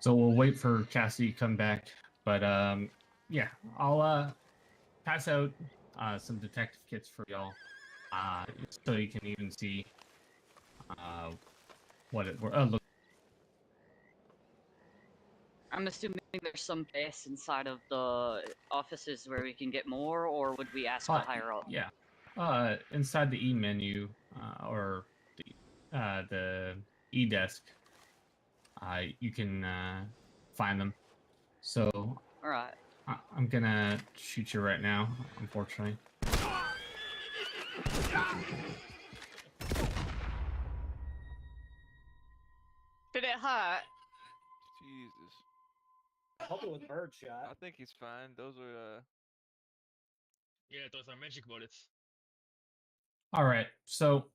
So we'll wait for Cassie to come back. But yeah, I'll pass out some detective kits for y'all, so you can even see what it look. I'm assuming there's some base inside of the offices where we can get more, or would we ask the higher up? Yeah, inside the E menu or the E desk, you can find them. So, all right, I'm gonna shoot you right now, unfortunately. Did it hurt? Jesus. Help it with birdshot. I think he's fine. Those are Yeah, those are magic bullets. All right, so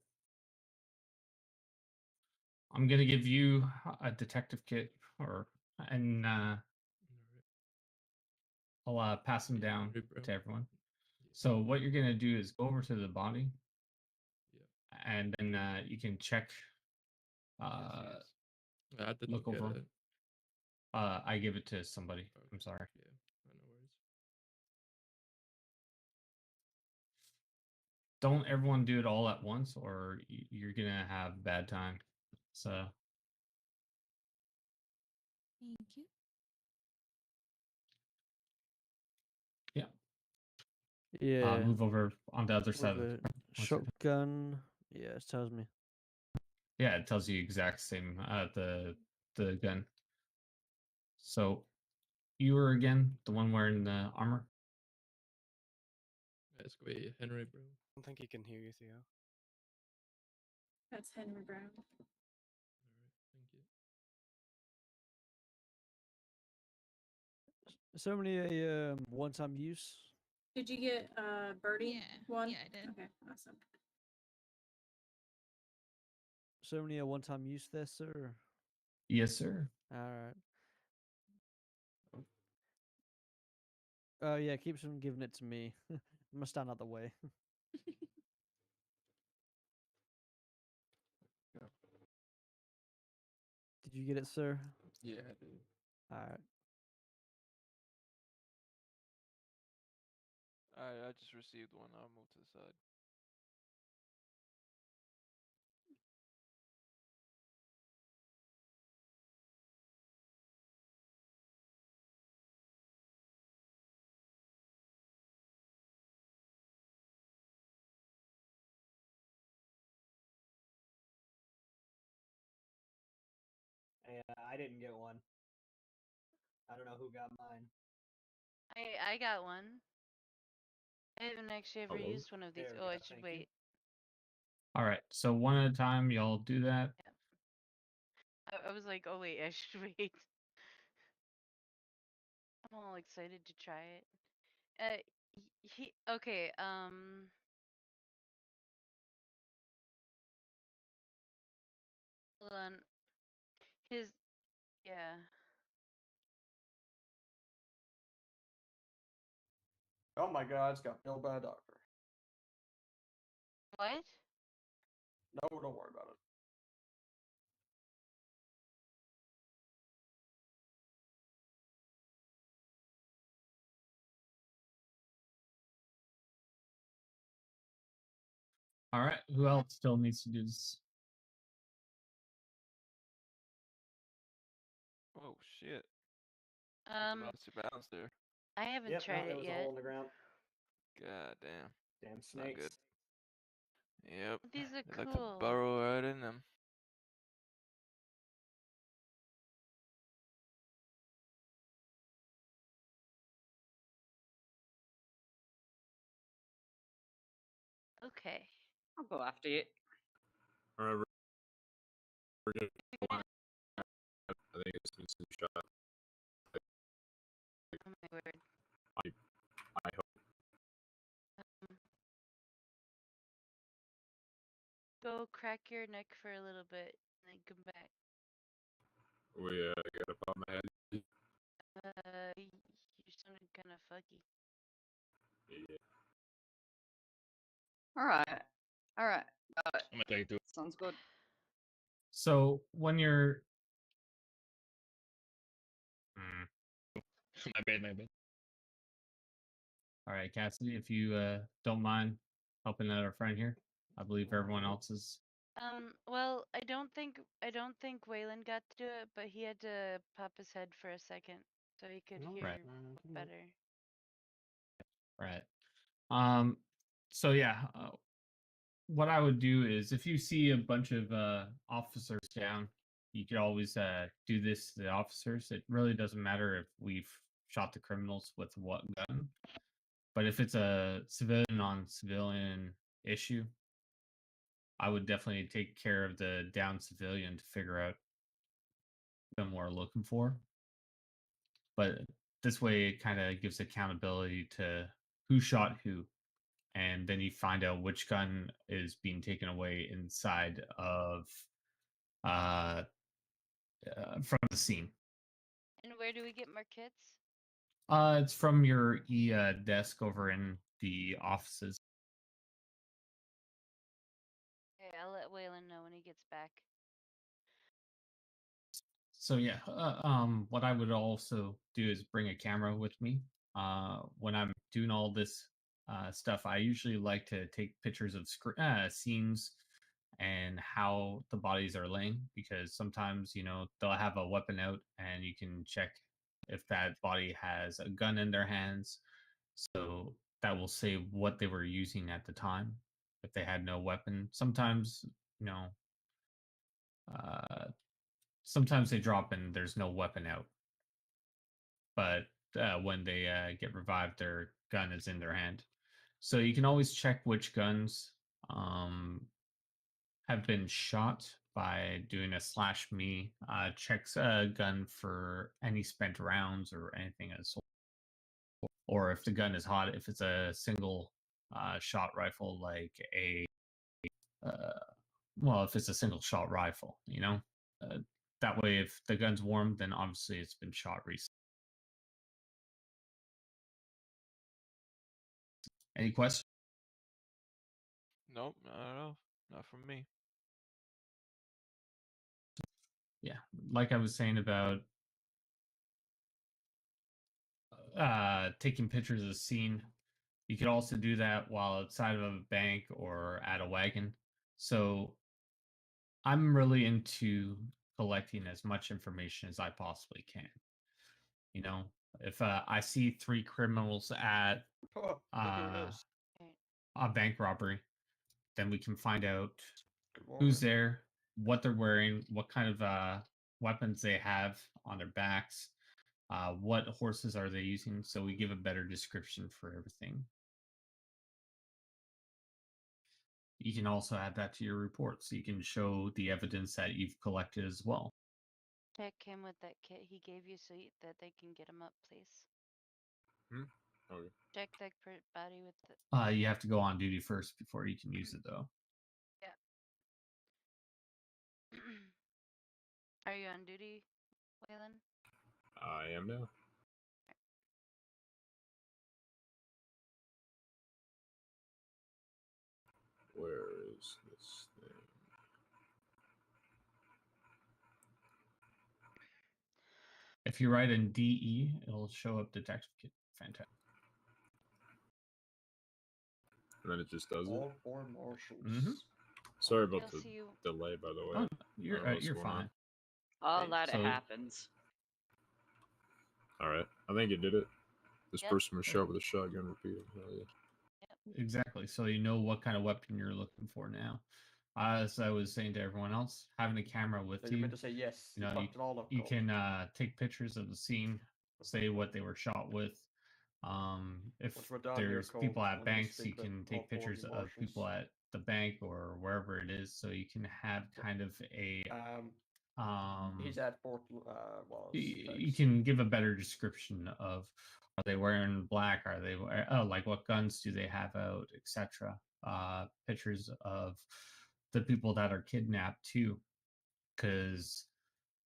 I'm gonna give you a detective kit, and I'll pass them down to everyone. So what you're gonna do is go over to the body, and then you can check. Look over. I give it to somebody. I'm sorry. Don't everyone do it all at once, or you're gonna have a bad time. So. Thank you. Yeah. Yeah. Move over on the other side of With the a shotgun. Yeah, it tells me. Yeah, it tells you exact same the gun. So you were again the one wearing the armor? Det ska vi Henry bro. I don't think he can hear you, Theo. That's Henry Brown. Thank you. Is there only a one-time use? Did you get Birdie one? Yeah, I did. Okay, awesome. Is there only a one-time use there, sir? Yes, sir. Alright. Yeah, keeps from giving it to me. I'm gonna stand out the way. Did you get it, sir? Yeah, I did. Alright. I just received one. I'll move to the side. Yeah, I didn't get one. I don't know who got mine. I got one. I haven't actually ever Hello? used one of these. There we Oh, go, I should thank you. wait. All right. So one at a time, y'all do that. I was like, oh wait, I should wait. I'm all excited to try it. Okay, hold on. Yeah. Oh my god, it's got killed by a doctor. What? No, don't worry about it. All right, who else still needs to do this? Oh shit. Bouncy bounce there. I haven't Yep, tried there it was a yet. hole in the ground. God damn. Damn Not snakes. good. Yep. These are They like to cool. burrow right in them. Okay. I'll go after you. Alright, we're good. I think it's been some shot. Oh my word. I hope. Go crack your neck for a little bit and then come back. We got a on my head. You sounded kind of fuggy. Yeah. Alright. Alright. I'm gonna take it too. Sounds good. So when you're My bad, my bad. all right, Cassidy, if you don't mind helping out our friend here, I believe everyone else is. Well, I don't think Waylon got to do it, but he had to pop his head for a second so he could hear Right. better. Right. So yeah, what I would do is if you see a bunch of officers down, you could always do this to the officers. It really doesn't matter if we've shot the criminals with what gun, but if it's a civilian on civilian issue, I would definitely take care of the down civilian to figure out what we're looking for. But this way, it kind of gives accountability to who shot who, and then you find out which gun is being taken away inside of from the scene. And where do we get more kits? It's from your desk over in the offices. Okay, I'll let Waylon know when he gets back. So yeah, what I would also do is bring a camera with me. When I'm doing all this stuff, I usually like to take pictures of scenes and how the bodies are laying, because sometimes they'll have a weapon out and you can check if that body has a gun in their hands. So that will say what they were using at the time. If they had no weapon, sometimes sometimes they drop and there's no weapon out. But when they get revived, their gun is in their hand. So you can always check which guns have been shot by doing a /me. Checks a gun for any spent rounds or anything as well. Or if the gun is hot, if it's a single shot rifle, like if it's a single shot rifle, that way if the gun's warm, then obviously it's been shot recently. Any questions? Nope, not at all. Not from me. Yeah, like I was saying about taking pictures of the scene, you could also do that while outside of a bank or at a wagon. So I'm really into collecting as much information as I possibly can. If I see 3 criminals at Oh, look who it is. a bank robbery, then we can find out Good who's morning. there, what they're wearing, what kind of weapons they have on their backs, what horses are they using, so we give a better description for everything. You can also add that to your report, so you can show the evidence that you've collected as well. Check him with that kit he gave you so that they can get him up, please. Okay. Check that body with the... You have to go on duty first before you can use it, though. Yeah. Are you on duty, Waylon? I am now. If you write in DE, it'll show up detective kit. Fantastic. And then it just does it. All four marshals. Mm-hmm. Sorry about You'll the see you. delay, by the way. Oh, I don't know what's you're going on. fine. All Right, that so- happens. All right, I think it did it. This Yep. person was shot with a shotgun repeated. Hell yeah. Exactly. So you know what kind of weapon you're looking for now. As I was saying to everyone else, having a camera with So you you, meant to say yes. you know, fucked it all up, you Cole. can take pictures of the scene, say what they were shot with. If Once we're done here, there's Cole, people I at want you to banks, you speak with can all take four of pictures the of people marshals. at the bank or wherever it is, so you can have kind of a He's at Fort Wallace. you can give a better description of, are they wearing black, are they like what guns do they have out, etc. Pictures of the people that are kidnapped too, because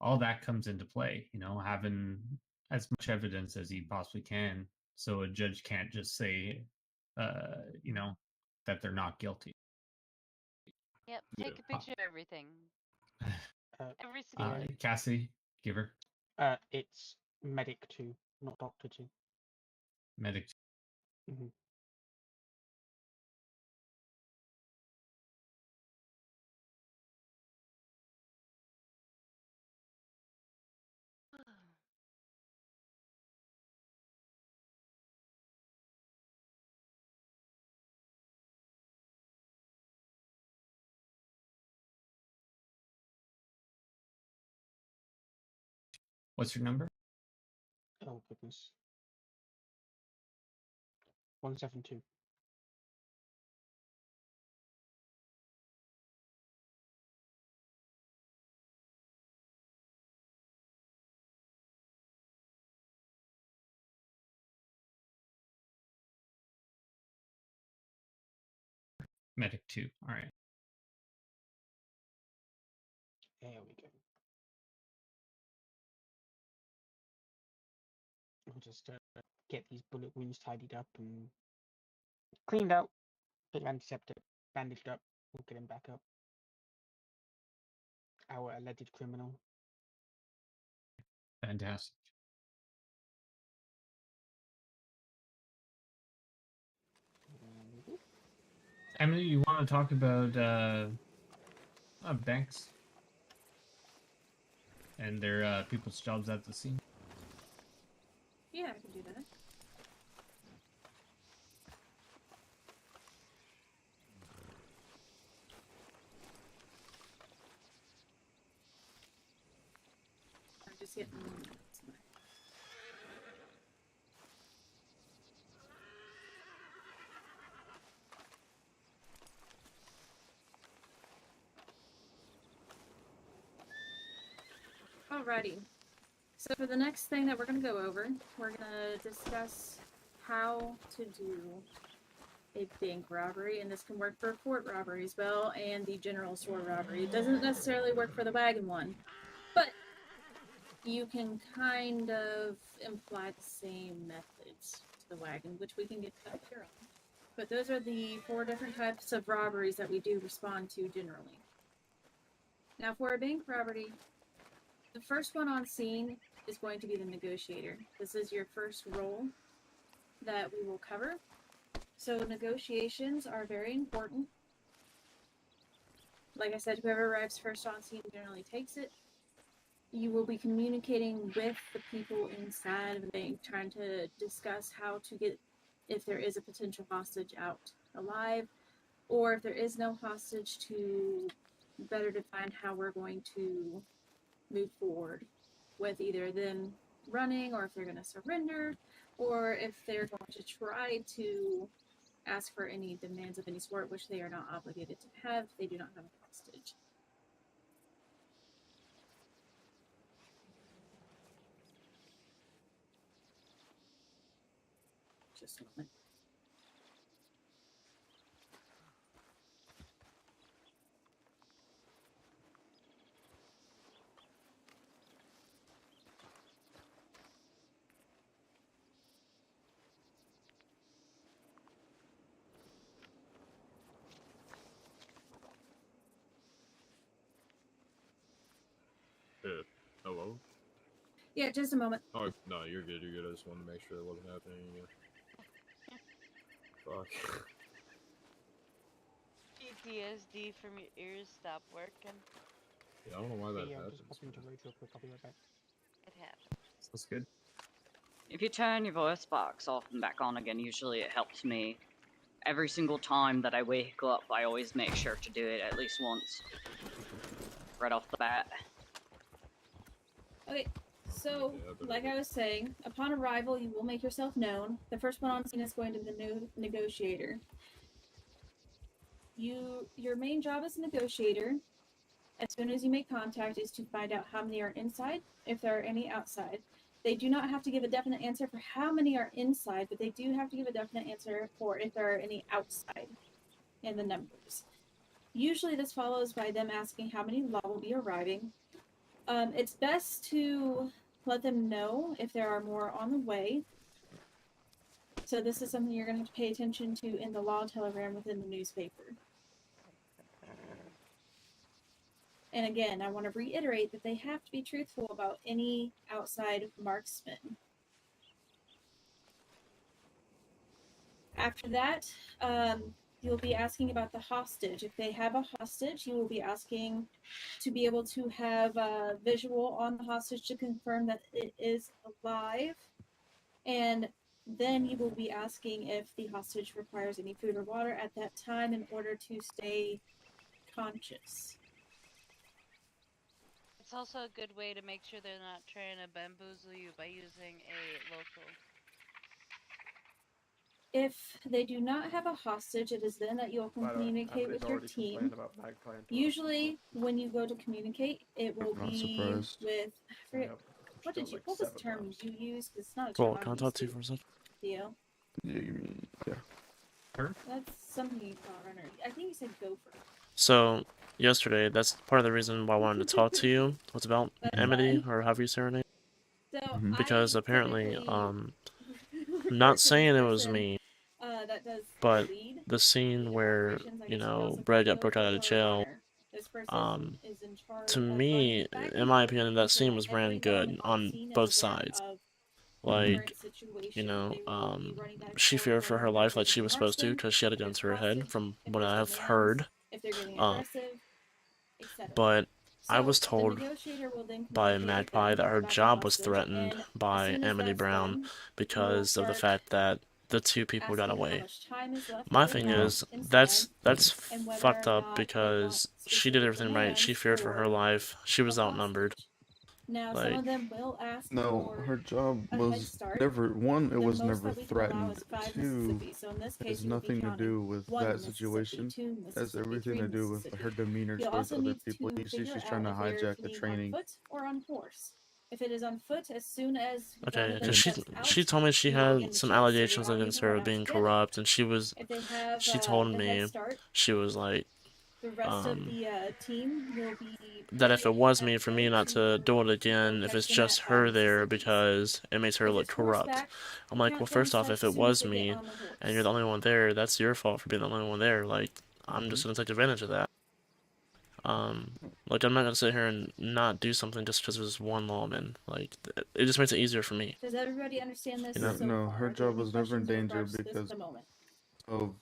all that comes into play, you know, having as much evidence as you possibly can, so a judge can't just say you know, that they're not guilty. Yep. Take a picture of everything. Every single thing. Cassie, give her It's Medic 2, not Doctor 2. medic. Mm-hmm. What's your number? Oh goodness. 172. Medic 2. All right. There we go. I'll just get these bullet wounds tidied up and cleaned out, bit of antiseptic, bandaged up. We'll get him back up. Our alleged criminal. Fantastic. Emily, you want to talk about banks and their people's jobs at the scene? Yeah, I can do that. I'm just getting. Alrighty. So for the next thing that we're going to go over, we're going to discuss how to do a bank robbery, and this can work for a fort robbery as well, and the general store robbery. It doesn't necessarily work for the wagon one, but you can kind of imply the same methods to the wagon, which we can get to later on. But those are the 4 different types of robberies that we do respond to generally. Now for a bank robbery, the first one on scene is going to be the negotiator. This is your first role that we will cover. So negotiations are very important. Like I said, whoever arrives first on scene generally takes it. You will be communicating with the people inside of the bank, trying to discuss how to get, if there is a potential hostage, out alive, or if there is no hostage, to better define how we're going to move forward with either them running, or if they're going to surrender, or if they're going to try to ask for any demands of any sort, which they are not obligated to have if they do not have a hostage. Just a moment. Hello? Yeah, just a moment. Oh no, you're good. You're good. I just wanted to make sure that wasn't happening again. Fuck. PTSD from your ears stop working. Yeah, I don't know why that Yeah, happens. just pop into Rage real quick. I'll be right back. It happens. That's good. If you turn your voice box off and back on again, usually it helps me. Every single time that I wake up, I always make sure to do it at least once. Right off the bat. Okay, so, like I was saying, upon arrival, you will make yourself known. The first one on scene is going to be the new negotiator. Your main job as a negotiator, as soon as you make contact, is to find out how many are inside, if there are any outside. They do not have to give a definite answer for how many are inside, but they do have to give a definite answer for if there are any outside in the numbers. Usually this follows by them asking how many law will be arriving. It's best to let them know if there are more on the way. So this is something you're going to have to pay attention to in the law telegram within the newspaper. And again, I want to reiterate that they have to be truthful about any outside marksmen. After that, you'll be asking about the hostage. If they have a hostage, you will be asking to be able to have a visual on the hostage to confirm that it is alive. And then you will be asking if the hostage requires any food or water at that time in order to stay conscious. It's also a good way to make sure they're not trying to bamboozle you by using a local. If they do not have a hostage, it is then that you'll communicate with your team. Usually, when you go to communicate, it will be with. What was the term you use? Because it's not a term Well, I'm can I talk used to you for a second? Theo. Yeah, you mean, yeah. That's something you call a runner. I think you said gopher. So, yesterday, that's part of the reason why I wanted to talk to you, was about Amity, or however you say her name. So Because I apparently, typically I'm not saying it was me, that does but lead the scene where, operations. I you guess you could know, also Brad call got broke out of gopher or jail, runner. This person is in charge to of me, running back in and my forth opinion, that scene ensuring was ran everyone good on scene is both aware sides. of the Like, current situation. you know, They will be running back and she forth, feared for letting her them know life if like there's she any was supposed to, marksmen, because she had a if gun there's to her head, hostage, from if what there's I've demands, heard. if they're getting aggressive, etc. But I So was the told negotiator will then by communicate with Magpie them that her about the job was hostage, threatened and as by soon as Amity that's Brown done, because of the start fact that the two people got asking how away. much time is left My for thing them is, inside, that's and whether fucked or up not they want because she did specific everything right. She demands feared for her for life. She was the outnumbered. hostage. Now, some Like, of them will ask No, for her job a head was start. never one. It The was most never that we can allow threatened. is 5 Two, Mississippi. So in this case, has you would be nothing to counting do with 1 that Mississippi, situation. 2 It has Mississippi, everything 3 to do with Mississippi. her demeanor You'll towards also other need people. to You see, figure she's trying out to if they're hijack the fleeing on training. foot or on horse. If it is on foot, as soon as one okay, of them because steps she out, told me she you will begin had to some chase. So the allegations armies against will her run of out being together. corrupt, and If they have she told the head me, start, she was like, the rest of the team will be that if it planning was a me, for me way not to do it go again, if catch it's them at just 5 her there Mississippis. because it makes her If look it's corrupt. horseback, I'm like, well, count them first off, steps if it as soon as was they get me on the horse. and you're the only one there, that's your fault for being the only one there. Like, I'm just gonna take advantage of that. Like, I'm not gonna sit here and not do something just because there's one lawman. Like, it just makes it easier for me. Does everybody understand this? You know? So No, far? her Are there job any was never in questions in danger regards to this at because the moment? of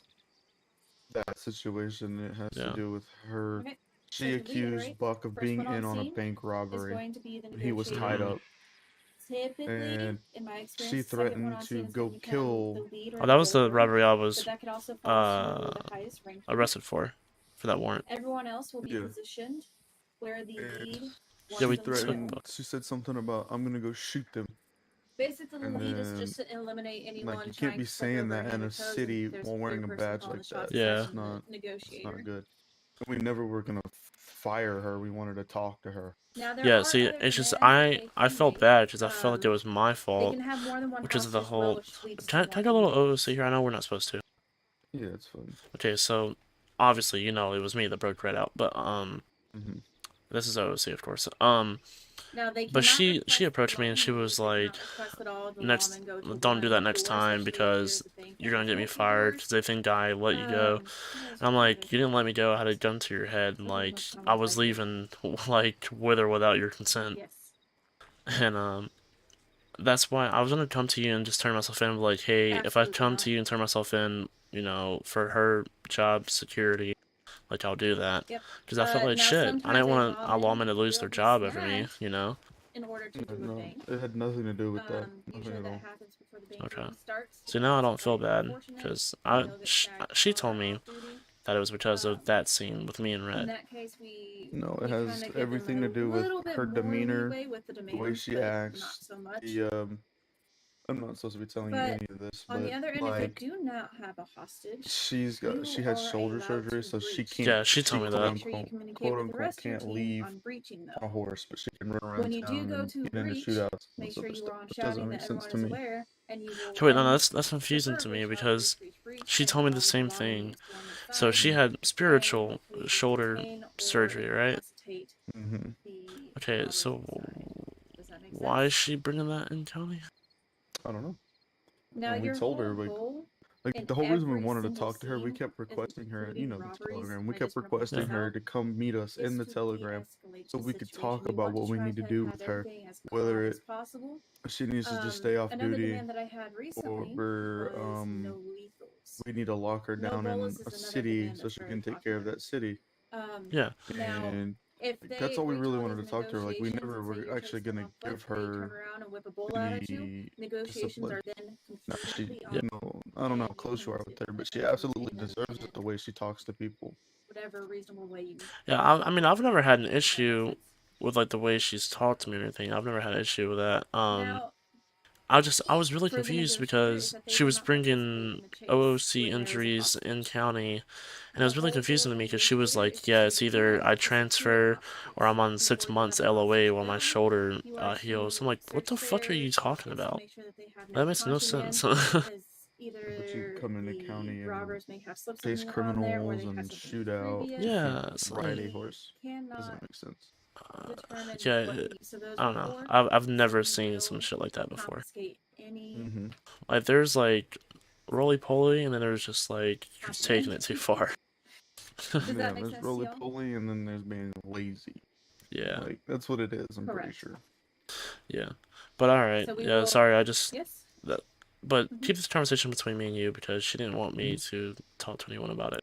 that situation. It has to Yeah. do with her. Okay. She So to accused reiterate, Buck of first being one on in on a scene bank is robbery. going to be the He was tied negotiator. up, Typically, and in my she experience, the second one threatened on scene to is going go to become kill. the lead or Oh, the that was the gopher, robbery I but was that could also fall to the highest ranking. arrested for that warrant. Everyone else will be Yeah. positioned where the lead Yeah, wants we them took to Threatened. go. She said something about I'm gonna go shoot them. Basically, the And lead is then, just to eliminate anyone like, you trying can't be to step saying over that any in of a the toes, and city there's while a wearing a third person badge calling like the shots that. Yeah. aside It's from the not. It's negotiator. not good. We never were gonna fire her. We wanted to talk to her. Now, there Yeah, are see, other it's just demands that I they felt can bad make. because I felt like it was my They fault, can have more than one which is the hostage, well, whole. which leads to Can I more get a little demands. OOC here? I know we're not supposed to. Yeah, it's fun. Okay, so obviously you know it was me that broke Red out, but this is OOC of course. Now, they But cannot she request approached me long and she leave. was They like, cannot request that all of the next, lawmen go to don't do that one next door, time especially if because there's a bank you're that gonna has get me multiple fired doors. because they think I let you go. And I'm like, you didn't let me go. I had a gun to your head, and like I was leaving like with or without your consent. Yes. And that's why I was gonna come to you and just turn myself in. Like, hey, if I Absolutely come not. to you and turn myself in, you know, for her job security, like I'll do that. Yep. Because I felt like Now shit. I sometimes didn't a want a lawman lawman to lose will their be job over me, snatched you know. in order to do a No, bank. it had nothing to do with that. Nothing Usually at that all. happens before the bank Okay. really starts. So now I don't It's feel quite bad unfortunate. because You know, get sacked she on told or me off duty. that it was because of that scene with me and In Red. that case, we No, we it has kind of give them everything to a do with little bit her more demeanor, leeway with the the way demands, she but acts. not so much. I'm not supposed to be telling you But any of this, on the but other end, if like they do not have a hostage, she had you are shoulder allowed surgery, to so she breach. can't. Yeah, she She told me So that. make sure you communicate quote with the unquote rest of your can't team leave on breaching on a though. horse, but she can run around When you do town go and to get into breach, shootouts and make other sure you stuff. are on It doesn't shouting make that sense everyone to is me. aware, and you will Okay, wait, no, end that's the confusing to verbal me charges, because breach, she and told me the all same the lawman thing. needs to So sign, she had and spiritual hopefully shoulder detain or surgery, right? incapacitate Mm-hmm. the Okay, robbers so inside. Does that make why is sense? she bringing that in county? I don't know. Now And we your told whole her goal in the whole reason we every wanted to single talk to her, we scene kept is requesting her. You including know the robberies. Telegram. We I kept just want to point requesting this her out. to come meet us Is in the to Telegram de-escalate so the we could situation. talk You about want what to we try need to to do have with her. everything as Whether calm as possible. she needs to just stay off Another duty, demand that I had recently or was no lethals. we need to lock her No down in bolas a is another city demand so that's she very can take care of popular. that city. Yeah. Now, And if that's they all we breach really all wanted these to talk to her. Like we negotiations never and say were you're actually chasing them gonna on foot, give they turn her around and whip a bola out at you. any Negotiations discipline. are then No, she, completely you on know, I don't know how and close you are you're with her, but she able to absolutely retain them deserves it in the way she talks to people. whatever reasonable way you. Yeah, I mean, I've never had an issue with like the way she's talked to me or anything. I've never had an issue with that. Now, I was really for the confused negotiator is because that they she do was not participate bringing in the chase OOC where there is a injuries in hostage. county, and it The was really whole goal confusing of to the me because she was negotiator is like, to "Yeah, save it's your either life I to secure the transfer or I'm on hostages. 6 Before you months have a LOA hostage while my build, shoulder you are heals." to I'm like, "What search the fuck are you their talking pockets to about?" make sure that they have no That makes no sense. contraband, as But you either come into the county and robbers may have slips chase on there or criminals they have and something shoot out previous. Yeah, and it's ride a like, horse. Cannot Doesn't make sense. determine yeah, what the use of those I are don't know. for. I've So never you seen some will shit like that before. confiscate any Like there's like roly poly, and then there's just like you're just taking it too far. Does that Yeah, make there's sense to roly y'all? poly and then there's being lazy. Yeah. Like that's what it is, I'm pretty Correct. sure. Yeah, but all right. So we Yeah, will. sorry. I just Yes. that. But keep this conversation between me and you because she didn't want me Mm-hmm. to talk to anyone about it.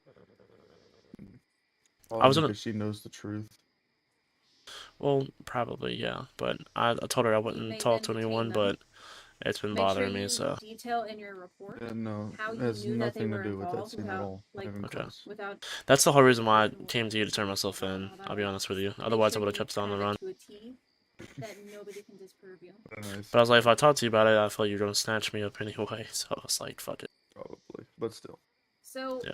I Probably was gonna. because she knows the truth. Well, probably yeah. But I told her I You wouldn't may talk then to detain anyone, them. but it's been Make sure bothering me. you So detail in your report Yeah, no, how it you has knew that they nothing to were do with that involved scene at without, all. Not like, even okay. close. without. That's the whole reason why I came to you to turn myself in. all that I'll be honest with you. Make Otherwise, I sure would have you kept it on the have it run. to a T that nobody can disprove you. Nice. But I was like, if I talk to you about it, I feel like you're gonna snatch me up anyway. So I was like, fuck it. Probably, but still. So Yeah.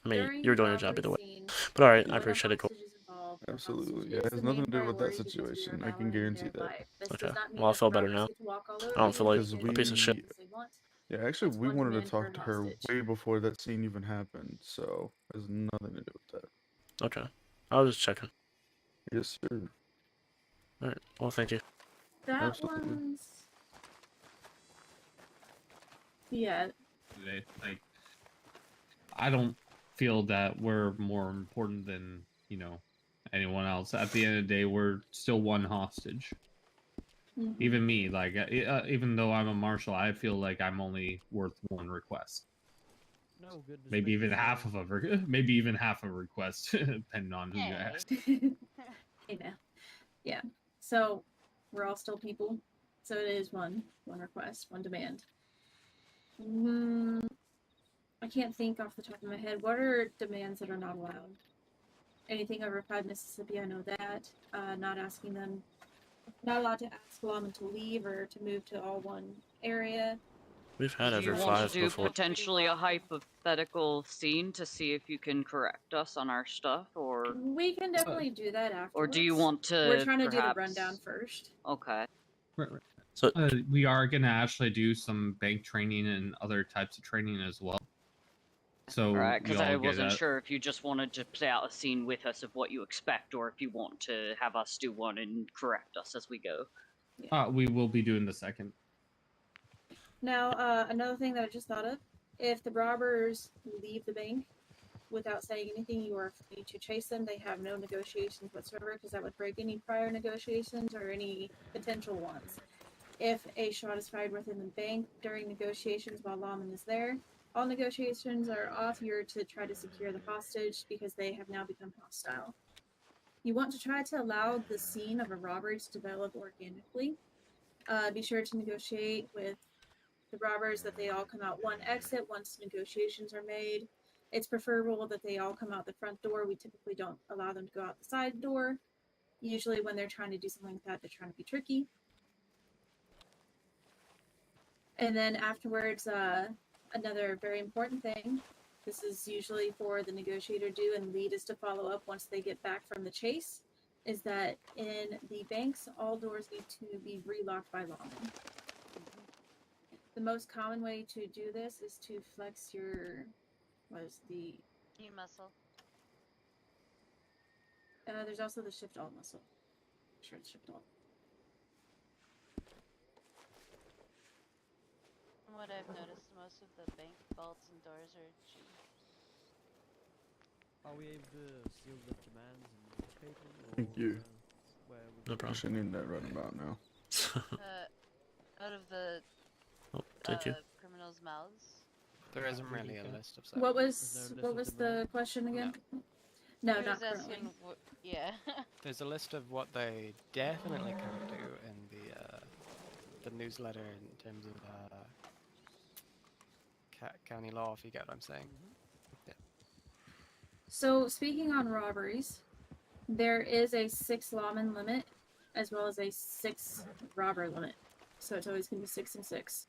I mean, during you're the doing your job robbery either way. scene, But all right, I when a appreciate it. Cool. hostage is involved, the Absolutely, hostage yeah. is It the has main nothing to do with that priority because we are situation. I can valuing guarantee their that. life. This Okay. does not mean Well, I that feel the better robbers now. get to walk all I over don't you feel like Because and a piece of take shit. as they want. yeah, actually, That's we one wanted to demand talk per to her hostage. way before that scene even happened. So it has nothing to do with that. Okay. I was just checking. Yes, sir. All right. Well, thank you. That Absolutely. one's. Yeah. Like, I don't feel that we're more important than, anyone else. At the end of the day, we're still one hostage. Even me, like, even though I'm a marshal, I feel like I'm only worth one request. No, goodness Maybe even gracious, half of a request, depending on who you ask. Hey now. Yeah. So we're all still people. So it is one request, one demand. I can't think off the top of my head. What are demands that are not allowed? Anything over 5 Mississippi, I know that. Not asking them, not allowed to ask lawmen to leave or to move to all one area. We've had Do over you want 5 to do before. potentially a hypothetical scene to see if you can correct us on our stuff, or We can definitely do that afterwards. or do you want to? We're trying to do the perhaps- rundown first. Okay. Right. So we are gonna actually do some bank training and other types of training as well. So Alright, because we I all get wasn't that. sure if you just wanted to play out a scene with us of what you expect, or if you want to have us do one and correct us as we go. We will be doing the second. Now, another thing that I just thought of, if the robbers leave the bank without saying anything, you are free to chase them. They have no negotiations whatsoever, because that would break any prior negotiations or any potential ones. if a shot is fired within the bank during negotiations while lawman is there, all negotiations are off. You're to try to secure the hostage because they have now become hostile. You want to try to allow the scene of a robbery to develop organically. Be sure to negotiate with the robbers that they all come out one exit once negotiations are made. It's preferable that they all come out the front door. We typically don't allow them to go out the side door. Usually when they're trying to do something like that, they're trying to be tricky. And then afterwards, another very important thing, this is usually for the negotiator to do, and lead is to follow up once they get back from the chase, is that in the banks, all doors need to be relocked by lawmen. The most common way to do this is to flex your, what is the... E muscle. There's also the shift alt muscle. Sure, it's shift alt. From what I've noticed, most of the bank vaults and doors are G. Are we able to seal the commands and paper? Thank you. Where No problem. Actually, I need that right about now. Out of the thank you. criminals' mouths. There isn't really a list of that. What was the question again? No, He not was asking currently. yeah. There's a list of what they definitely can't do in the newsletter in terms of county law, if you get what I'm saying. Yeah. So, speaking on robberies, there is a 6 lawman limit as well as a 6 robber limit. So it's always going to be 6 and 6.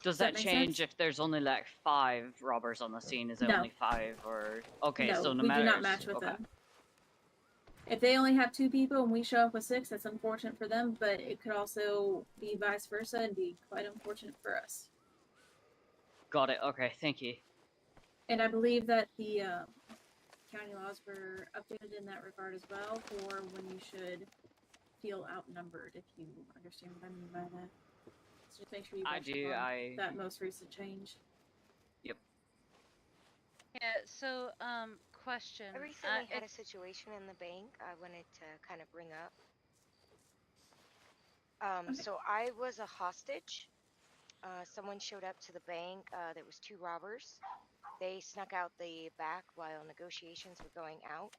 Does that change if there's only like 5 robbers on the scene? Is it No. only 5 or okay? No, So no we matter. do not match with them. If they only have 2 people and we show up with 6, that's unfortunate for them, but it could also be vice versa and be quite unfortunate for us. Got it. Okay, thank you. And I believe that the county laws were updated in that regard as well for when you should feel outnumbered, if you understand what I mean by that. So just make sure you watch that most recent change. Yep. Yeah, so, question. I recently had a situation in the bank I wanted to kind of bring up. So I was a hostage. Someone showed up to the bank. There was 2 robbers. They snuck out the back while negotiations were going out.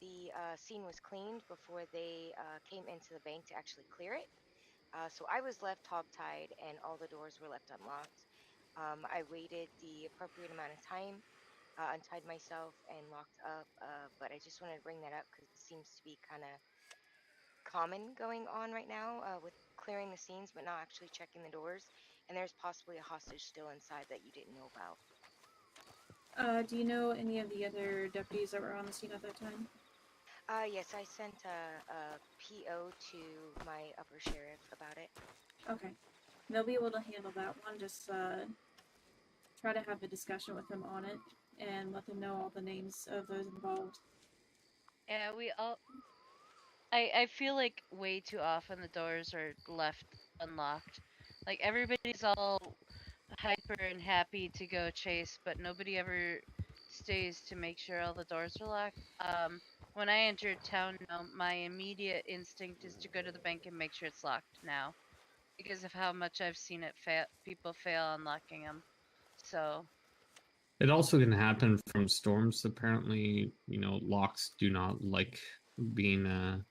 The scene was cleaned before they came into the bank to actually clear it. So I was left hogtied and all the doors were left unlocked. I waited the appropriate amount of time, untied myself and locked up, but I just wanted to bring that up because it seems to be kind of common going on right now with clearing the scenes but not actually checking the doors, and there's possibly a hostage still inside that you didn't know about. Do you know any of the other deputies that were on the scene at that time? Yes, I sent a PO to my upper sheriff about it. Okay. They'll be able to handle that one. Just try to have a discussion with them on it and let them know all the names of those involved. Yeah, we all... I feel like way too often the doors are left unlocked. Like, everybody's all hyper and happy to go chase, but nobody ever stays to make sure all the doors are locked. When I entered town now, my immediate instinct is to go to the bank and make sure it's locked now, because of how much I've seen it people fail unlocking them. So It also can happen from storms. Apparently, locks do not like being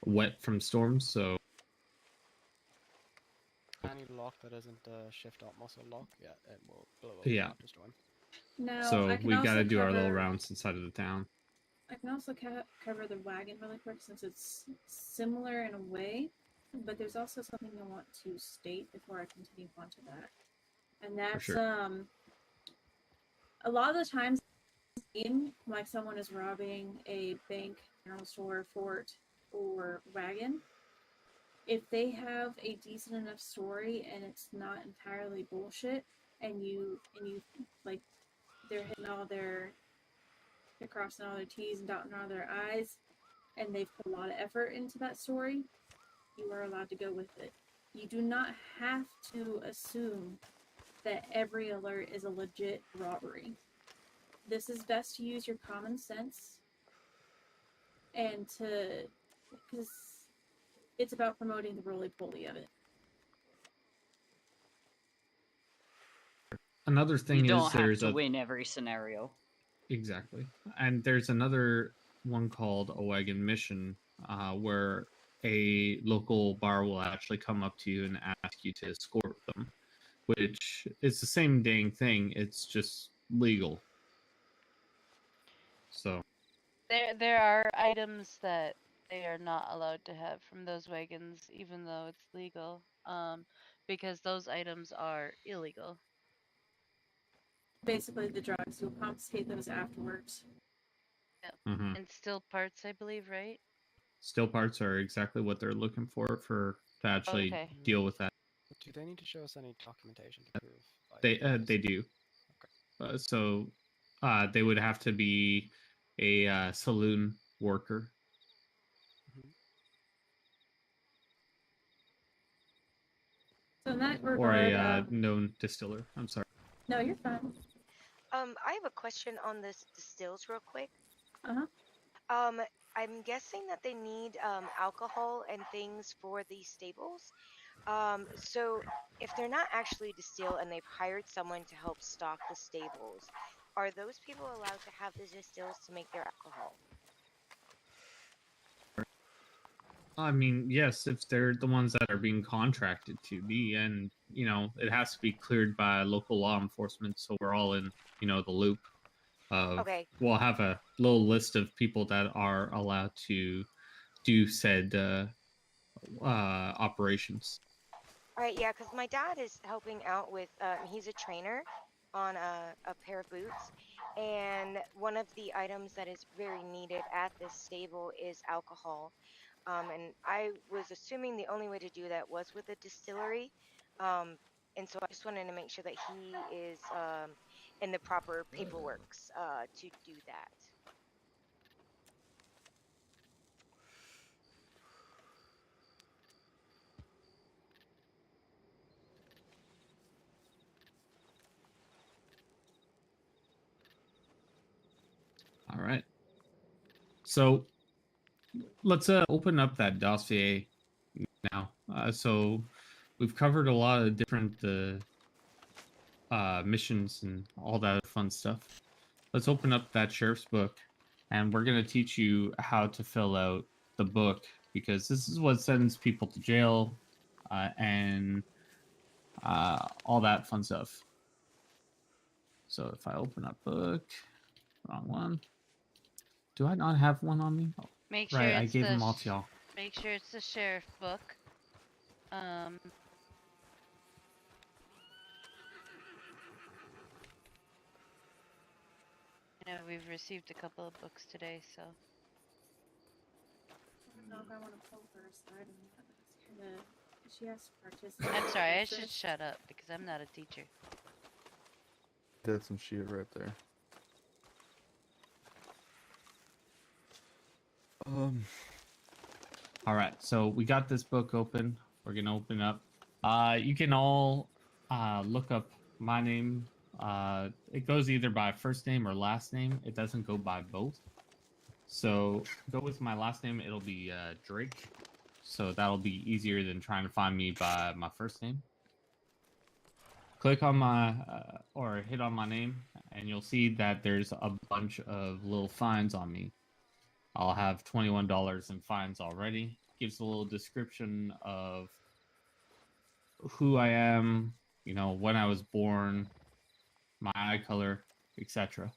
wet from storms, so Any lock that isn't a shift alt muscle lock, yeah, it will blow up. yeah. Just one. Now, So I can we got also to do our little cover- rounds inside of the town. I can also cover the wagon really quick since it's similar in a way, but there's also something I want to state before I continue on to that. And that's, sure. A lot of the times, like someone is robbing a bank, general store, fort, or wagon, if they have a decent enough story and it's not entirely bullshit, and you like, they're hitting all they're crossing all their T's and dotting all their I's, and they've put a lot of effort into that story, you are allowed to go with it. You do not have to assume that every alert is a legit robbery. This is best to use your common sense and because it's about promoting the roly-poly of it. Another thing you don't is have there's to a win every scenario. exactly, and there's another one called a wagon mission, where a local bar will actually come up to you and ask you to escort them, which is the same dang thing. It's just legal. So There are items that they are not allowed to have from those wagons, even though it's legal. Because those items are illegal. Basically, the drugs, you'll confiscate those afterwards. Yep. Mhm. And still parts, I believe, right? still parts are exactly what they're looking for to actually Okay. deal with that. Do they need to show us any documentation to prove? Like, They do. So they would have to be a saloon worker. So in that Or regard, a known distiller. I'm sorry. no, you're fine. I have a question on this distills real quick. Uh-huh. I'm guessing that they need alcohol and things for these stables. So if they're not actually distilled and they've hired someone to help stock the stables, are those people allowed to have the distills to make their alcohol? I mean, yes, if they're the ones that are being contracted to be, and it has to be cleared by local law enforcement, so we're all in, the loop. Okay. We'll have a little list of people that are allowed to do said operations. All right, yeah, because my dad is helping out with, he's a trainer on a pair of boots, and one of the items that is very needed at this stable is alcohol. And I was assuming the only way to do that was with a distillery. And so I just wanted to make sure that he is in the proper paperworks to do that. All right. So let's open up that dossier now. So we've covered a lot of different missions and all that fun stuff. Let's open up that sheriff's book, and we're going to teach you how to fill out the book, because this is what sends people to jail and all that fun stuff. So if I open up book, wrong one. Do I not have one on me? Oh, Make sure right, I it's gave them all to y'all. Make sure it's the sheriff book. We've received a couple of books today, so. I don't know if I want to pull her aside or not. It's kinda, she has to participate. I'm sorry, I should shut up because I'm not a teacher. That's some shit right there. All right, so we got this book open. We're gonna open up. You can all look up my name. It goes either by first name or last name. It doesn't go by both. So go with my last name. It'll be Drake. So that'll be easier than trying to find me by my first name. Click on my or hit on my name, and you'll see that there's a bunch of little fines on me. I'll have $21 in fines already. Gives a little description of who I am, when I was born, my eye color, etc.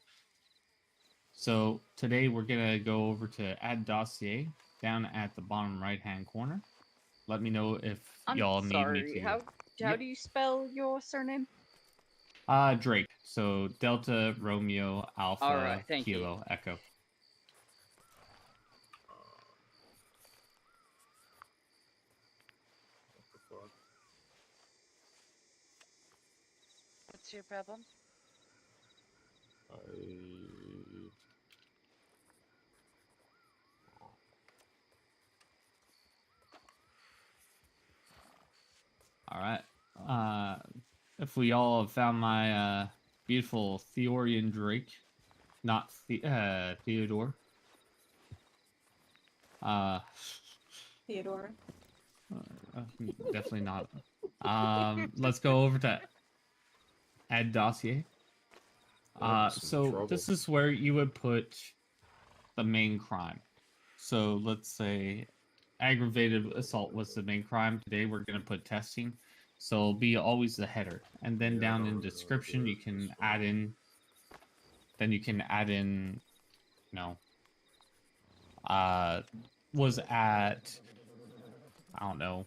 So today we're gonna go over to Add Dossier down at the bottom right-hand corner. Let me know if y'all need me to. How do you spell your surname? Drake. So Delta Romeo Alpha All right, thank Kilo you. Echo. What's your problem? All right. If we all have found my beautiful Theorian Drake, not Theodore. Theodore. Definitely not. Let's go over to add dossier. So this is where you would put the main crime. So let's say aggravated assault was the main crime. Today we're going to put testing. So it'll be always the header. And then down in description, you can add in, was at, I don't know,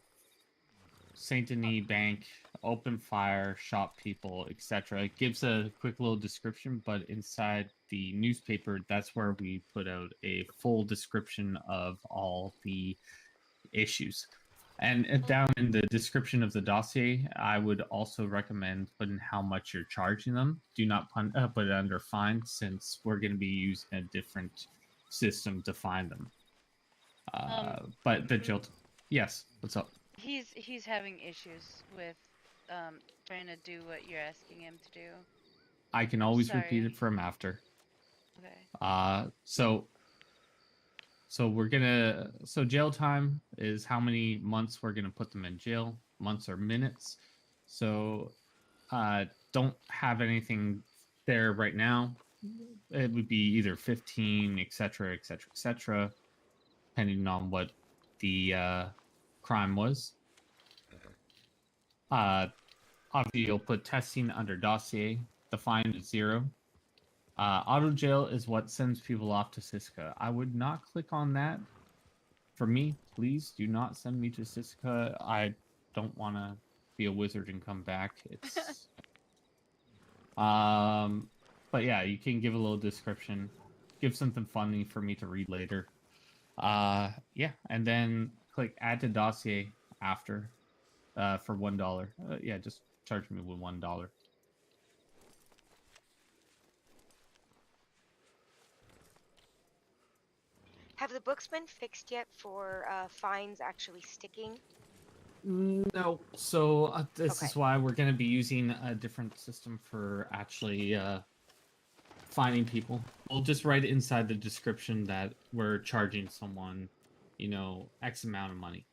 Saint Denis Bank, open fire, shot people, etc. It gives a quick little description, but inside the newspaper, that's where we put out a full description of all the issues. And down in the description of the dossier, I would also recommend putting how much you're charging them. Do not put it under fine, since we're going to be using a different system to find them. But the jilt, yes, what's up? He's having issues with trying to do what you're asking him to do. I can always repeat it from after. Okay. So we're gonna, so jail time is how many months we're gonna put them in jail. Months or minutes. So don't have anything there right now. It would be either 15, etc., etc., etc., depending on what the crime was. Obviously, you'll put testing under dossier. The fine is 0. Auto jail is what sends people off to Siska. I would not click on that. For me, please do not send me to Siska. I don't want to be a wizard and come back. It's but yeah, you can give a little description, give something funny for me to read later. Yeah, and then click add to dossier after for $1. Yeah, just charge me with $1. Have the books been fixed yet for fines actually sticking? No. So this is why we're going to be using a different system for actually finding people. We'll just write inside the description that we're charging someone, X amount of money.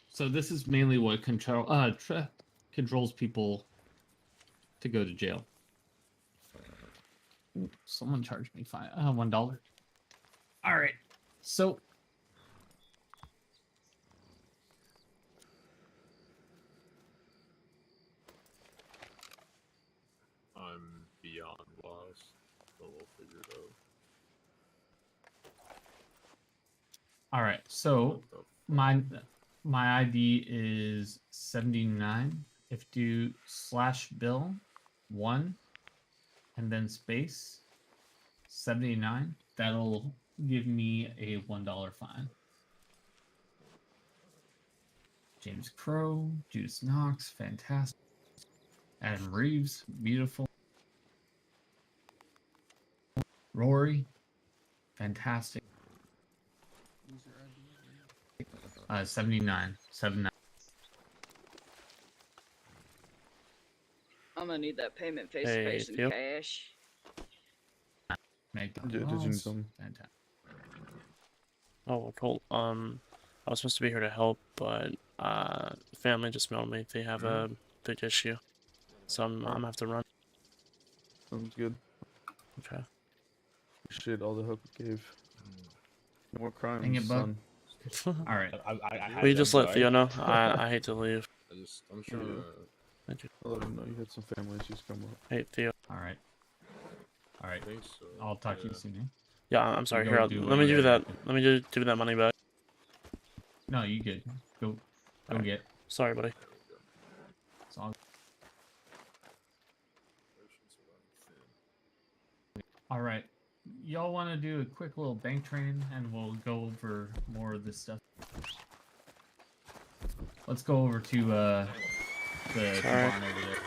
So this is mainly what controls people to go to jail. Ooh, someone charged me $1. All right, so I'm beyond lost, but we'll figure it out. all right, so my ID is 79. If you do /bill 1 and then space 79, that'll give me a $1 fine. James Crow, Judas Knox, fantastic. Adam Reeves, beautiful. Rory, fantastic. 79. I'm gonna need that payment face-to-face in cash. Did you need some? Fantastic. Oh, cool. I was supposed to be here to help, but family just mailed me. They have a big issue, so I'm gonna have to run. Sounds good. Okay. Appreciate all the help you gave. More crimes, Dang it, bud. son. All right. Will you just let Theo know? I hate to leave. I'm sure. Thank you. I'll let him know you had some family issues come up. Hey, Theo. All right. Thanks, I'll talk to you soon. Yeah, I'm sorry. Go Here, do let what me you give you gotta that. Let me give you that money back. No, you good. Go Alright. get. Sorry, buddy. It's all. All right. Y'all want to do a quick little bank training, and we'll go over more of this stuff. Let's go over to the barn over there.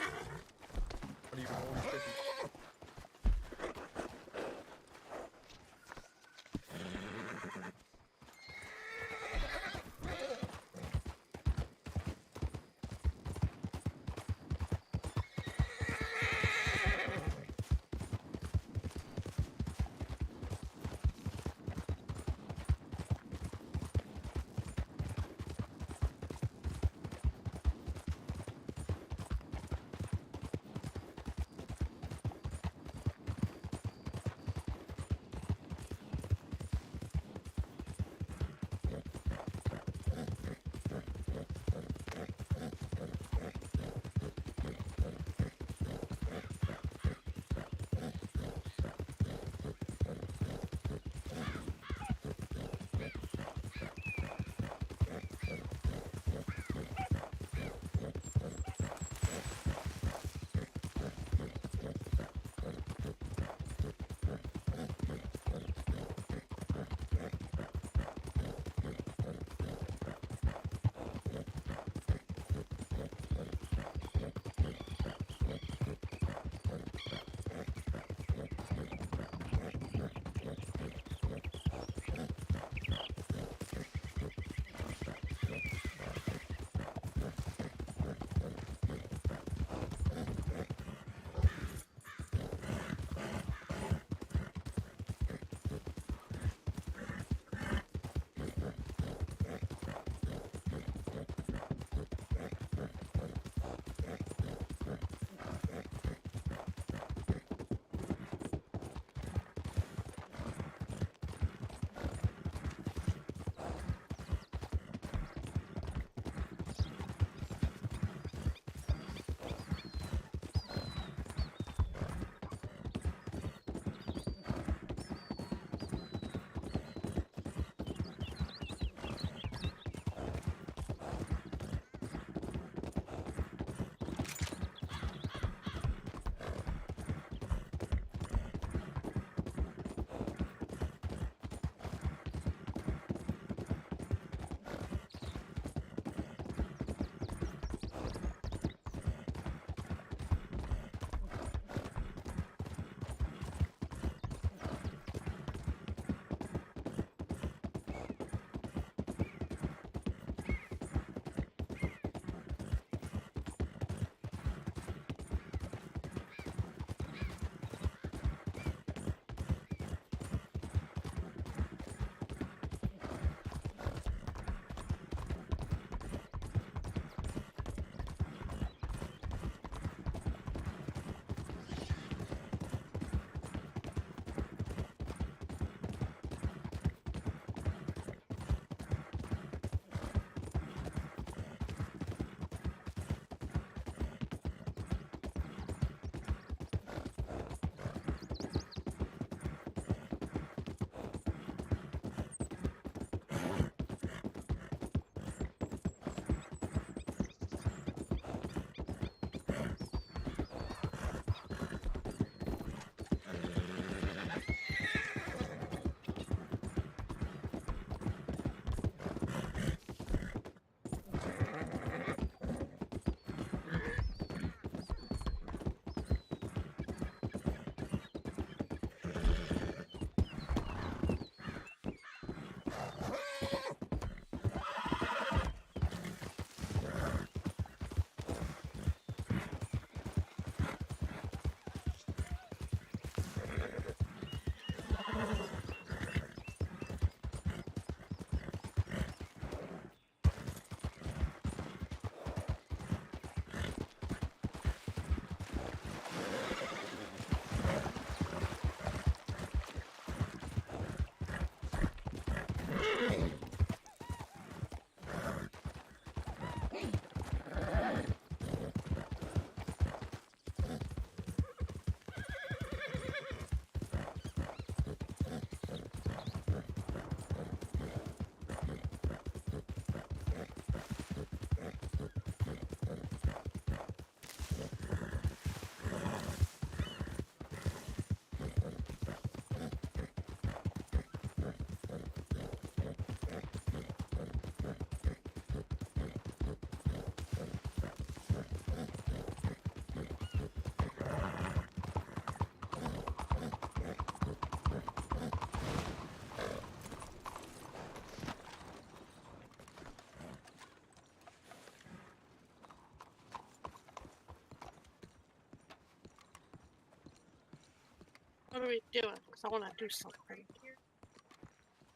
were we doing? Because I want to do something.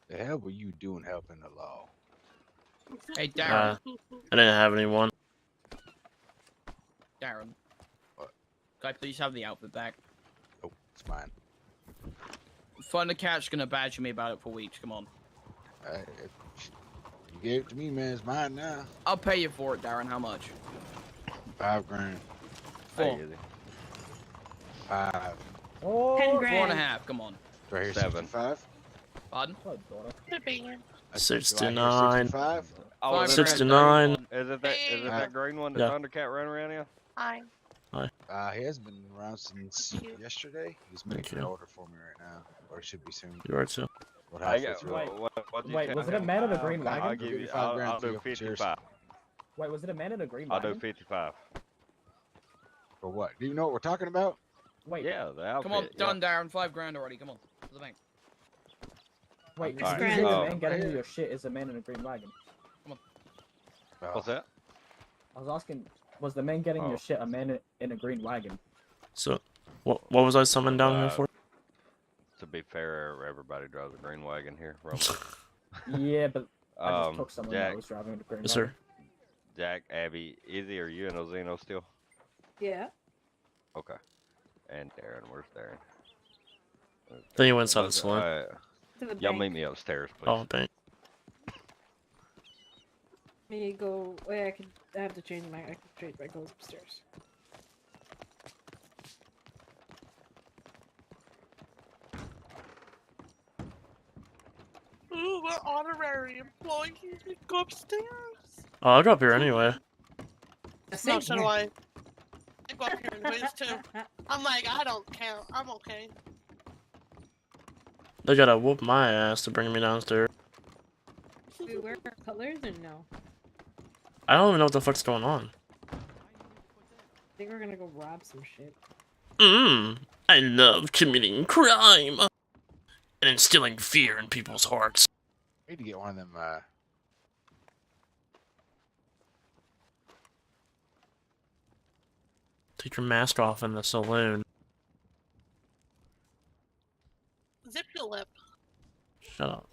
The hell were you doing helping the law? Hey, Darren. I didn't have anyone. Darren. What? Can I please have the outfit back? Oh, it's mine. Thundercat's gonna badger me about it for weeks. Come on. You gave it to me, man. It's mine now. I'll pay you for it, Darren. How much? $5 grand. 4. 5. Oh, 10 4 grand. and a half. Come on. Right here, 7. 65. Pardon? 69. 69. Is it that green one that Yeah. Thundercat ran around here? Hi. Hi. He hasn't been around since yesterday. He's making an order for me right now, or it should be soon. You are too. What I halfway got, through? Wait, was it a man in a green wagon? I'll give you. I'll do 55. Wait, was it a man in a green I'll wagon? do 55. For what? Do you know what we're talking about? Wait. Yeah, the outfit. Come on, yeah. done, Darren. 5 grand already. Come on. To the bank. Wait, Alright, excuse me, the man right getting here. you your shit is a man in a green wagon. Come on. What's that? I was asking, was the man getting your shit a man in a green wagon? So, what was I summoned down here for? To be fair, everybody drives a green wagon here. Rumble. Yeah, but I just took someone Jack, that was driving a green Yes, wagon. sir. Jack, Abby, Izzy, are you and Ozino still? Yeah. Okay. And Darren, where's Darren? Then you went inside the saloon. To the Y'all bank. meet me upstairs, please. Oh, thank. Me go. Wait, I have to change my. I can change my clothes upstairs. Ooh, we're honorary employees. We go upstairs. Oh, I'll go up here anyway. No, so do I. I go up here anyways too. I'm like, I don't count. I'm okay. They gotta whoop my ass to bring me downstairs. Do we wear our colors or no? I don't even know what the fuck's going on. I think we're gonna go rob some shit. I love committing crime and instilling fear in people's hearts. We need to get one of them. Take your mask off in the saloon. Zip your lip. Shut up.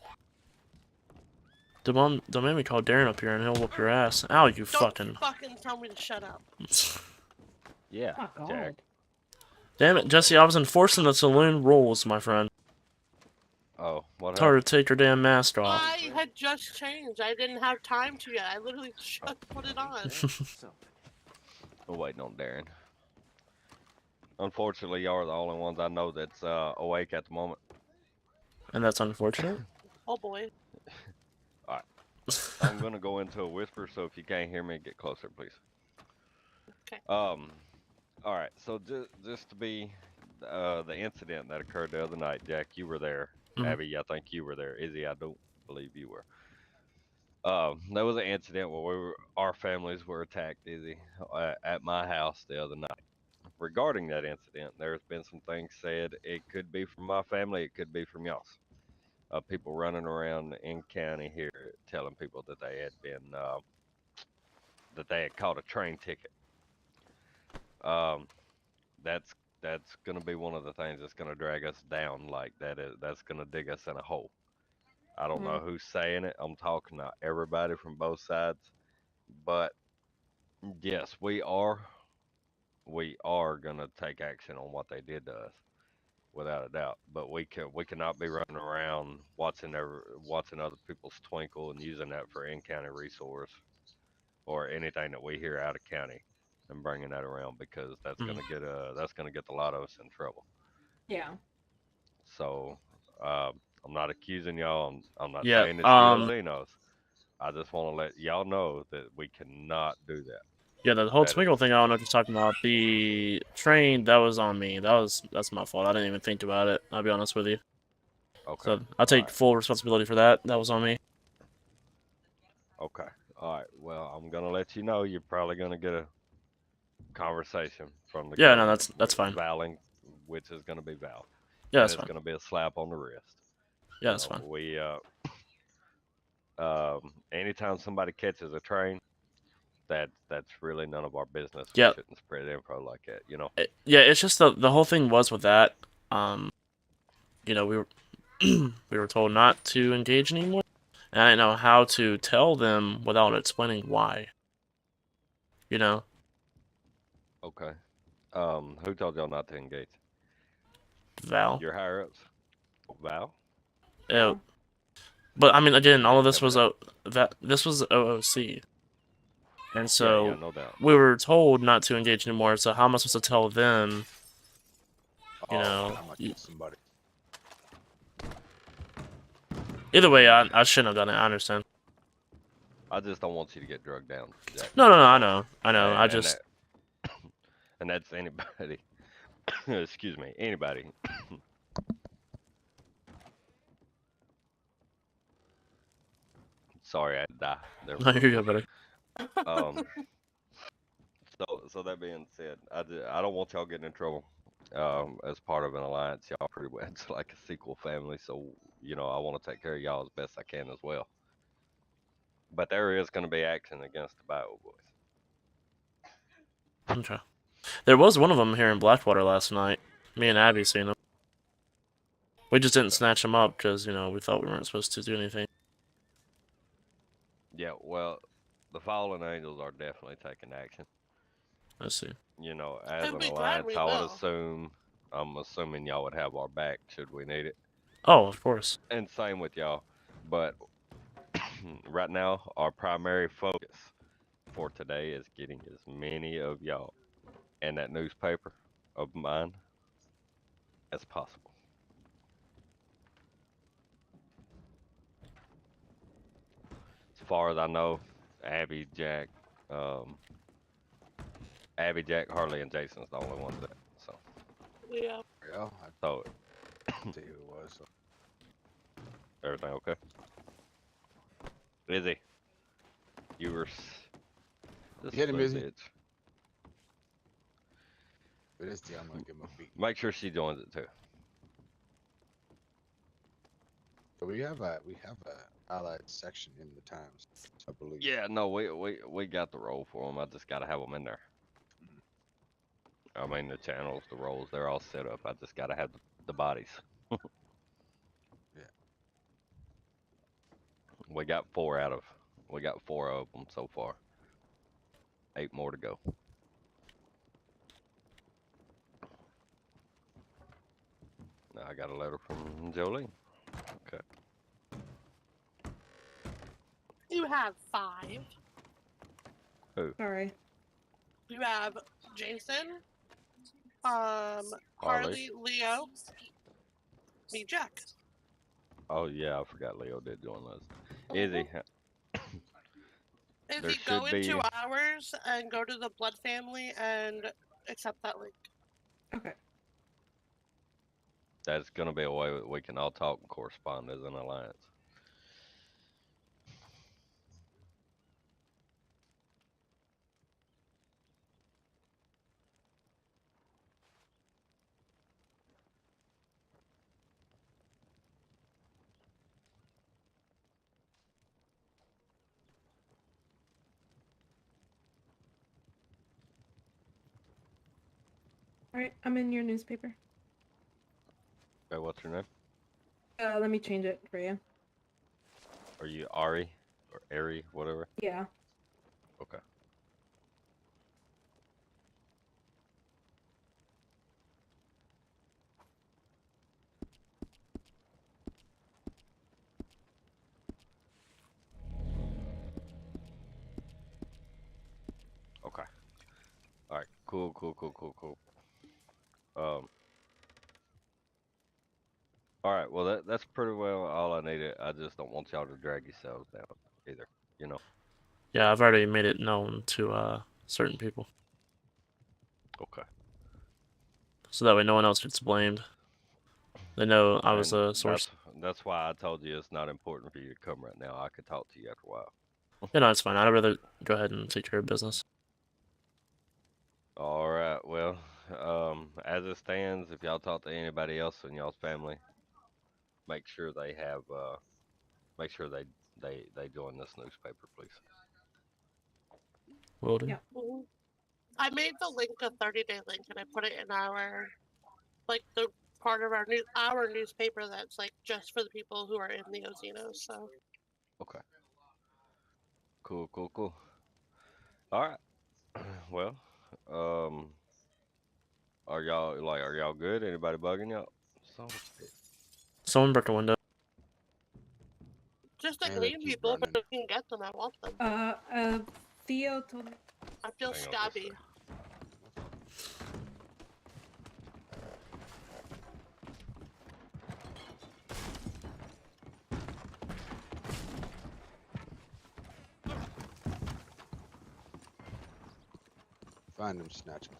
Don't make me call Darren up here and he'll whoop your ass. Ow, you Don't fucking. fucking tell me to shut up. Yeah, Fuck Jack. off. Damn it, Jesse, I was enforcing the saloon rules, my friend. Oh, what Tell her to take your damn mask off. I had just changed. I didn't have time to yet. I literally just put it on. We're waiting on Darren. Unfortunately, y'all are the only ones I know that's awake at the moment. And that's unfortunate. Oh boy. Alright. I'm gonna go into a whisper, so if you can't hear me, get closer, please. Okay. Alright, so just to be the incident that occurred the other night, Jack, you were there. Mhm. Abby, I think you were there. Izzy, I don't believe you were. There was an incident where our families were attacked, Izzy, at my house the other night. Regarding that incident, there's been some things said. It could be from my family, it could be from y'all's. People running around in county here telling people that they had been that they had caught a train ticket. That's gonna be one of the things that's gonna drag us down like that. That's gonna dig us in a hole. I don't know who's saying it. I'm talking to everybody from both sides, but yes, we are gonna take action on what they did to us, without a doubt. But we cannot be running around watching other people's twinkle and using that for in-county resource or anything that we hear out of county and bringing that around, because that's gonna get a lot of us in trouble. Yeah. So I'm not accusing y'all. I'm not Yeah, saying it's Ozino's. I just want to let y'all know that we cannot do that. Yeah, the whole That twinkle thing, I don't know what you're talking about. The train, that was on me. That's my fault. I didn't even think about it, I'll be honest with you. Okay. So I'll take full responsibility for that. That was on me. Okay. All right. Well, I'm gonna let you know. You're probably gonna get a conversation from the Yeah, no, government that's fine. Valing, which is gonna be Val. Yeah, And that's it's fine. gonna be a slap on the wrist. Yeah, that's fine. We anytime somebody catches a train, that's really none of our business. Yeah. We shouldn't spread info like that, you know. Yeah, it's just the whole thing was with that. you know, we were told not to engage anymore, and I didn't know how to tell them without explaining why. You know. Okay. Who told y'all not to engage? Val. Your higher ups. Val. Yeah. But I mean, again, all of this Never was heard. this was OOC, and Yeah, so no doubt. we were told not to engage anymore. So how am I supposed to tell them? You know. I'm gonna kill somebody. Either way, I shouldn't have done it. I understand. I just don't want you to get drugged down, Jack. No, I know. I And just. and that's anybody. Excuse me, anybody. Sorry, I had to die. There No, for a you're good, minute. buddy. So that being said, I don't want y'all getting in trouble. As part of an alliance, y'all pretty much it's like a sequel family. So you know, I want to take care of y'all as best I can as well. But there is going to be action against the Bio Boys. Okay. There was one of them here in Blackwater last night. Me and Abby seen him. We just didn't snatch him up because, you know, we thought we weren't supposed to do anything. Yeah, well, the Fallen Angels are definitely taking action. I see. You know, as And an be glad alliance, we I would will. assume, I'm assuming y'all would have our back should we need it. Oh, of course. And same with y'all. But right now, our primary focus for today is getting as many of y'all in that newspaper of mine as possible. As far as I know, Abby, Jack, Harley, and Jason's the only ones that. So. Yeah. Yeah, I So. see who it was. So. Everything okay? Izzy, you were. This Hit him, little Izzy. bitch. But it's the I'm gonna give him a beat. Make sure she joins it too. But we have a allied section in the Times, I believe. Yeah, no, we got the role for them. I just gotta have them in there. I mean, the channels, the roles, they're all set up. I just gotta have the bodies. Yeah. We got four of them so far. 8 more to go. Now I got a letter from Jolene. Okay. You have 5. Who? Sorry. You have Jason, Harley, Leo, me, Jack. Oh yeah, I forgot Leo did join us. Izzy. If There you go should in be. 2 hours and go to the Blood Family and accept that link. Okay. That's gonna be a way that we can all talk and correspond as an alliance. All right, I'm in your newspaper. Okay, what's your name? Let me change it for you. Are you Ari or Ari, whatever? Yeah. Okay. Okay. All right. Cool. All right. Well, that's pretty well all I needed. I just don't want y'all to drag yourselves down either. You know. Yeah, I've already made it known to certain people. Okay. So that way no one else gets blamed. They know I was And the source. That's why I told you it's not important for you to come right now. I could talk to you after a while. Yeah, no, it's fine. I'd rather go ahead and take care of business. All right. Well, as it stands, if y'all talk to anybody else in y'all's family, make sure they have make sure they join this newspaper, please. Will do. Yeah. I made the link a 30-day link and I put it in our, like, the part of our newspaper that's like just for the people who are in the Ozinos. So. Okay. Cool, cool, cool. All right. Well, are y'all good? Anybody bugging y'all? Someone broke a window. Just like Man, they need keep people, but running. if you can get them, I want them. Theo told me. I feel Hang on for a stabby. Find him, snatch him.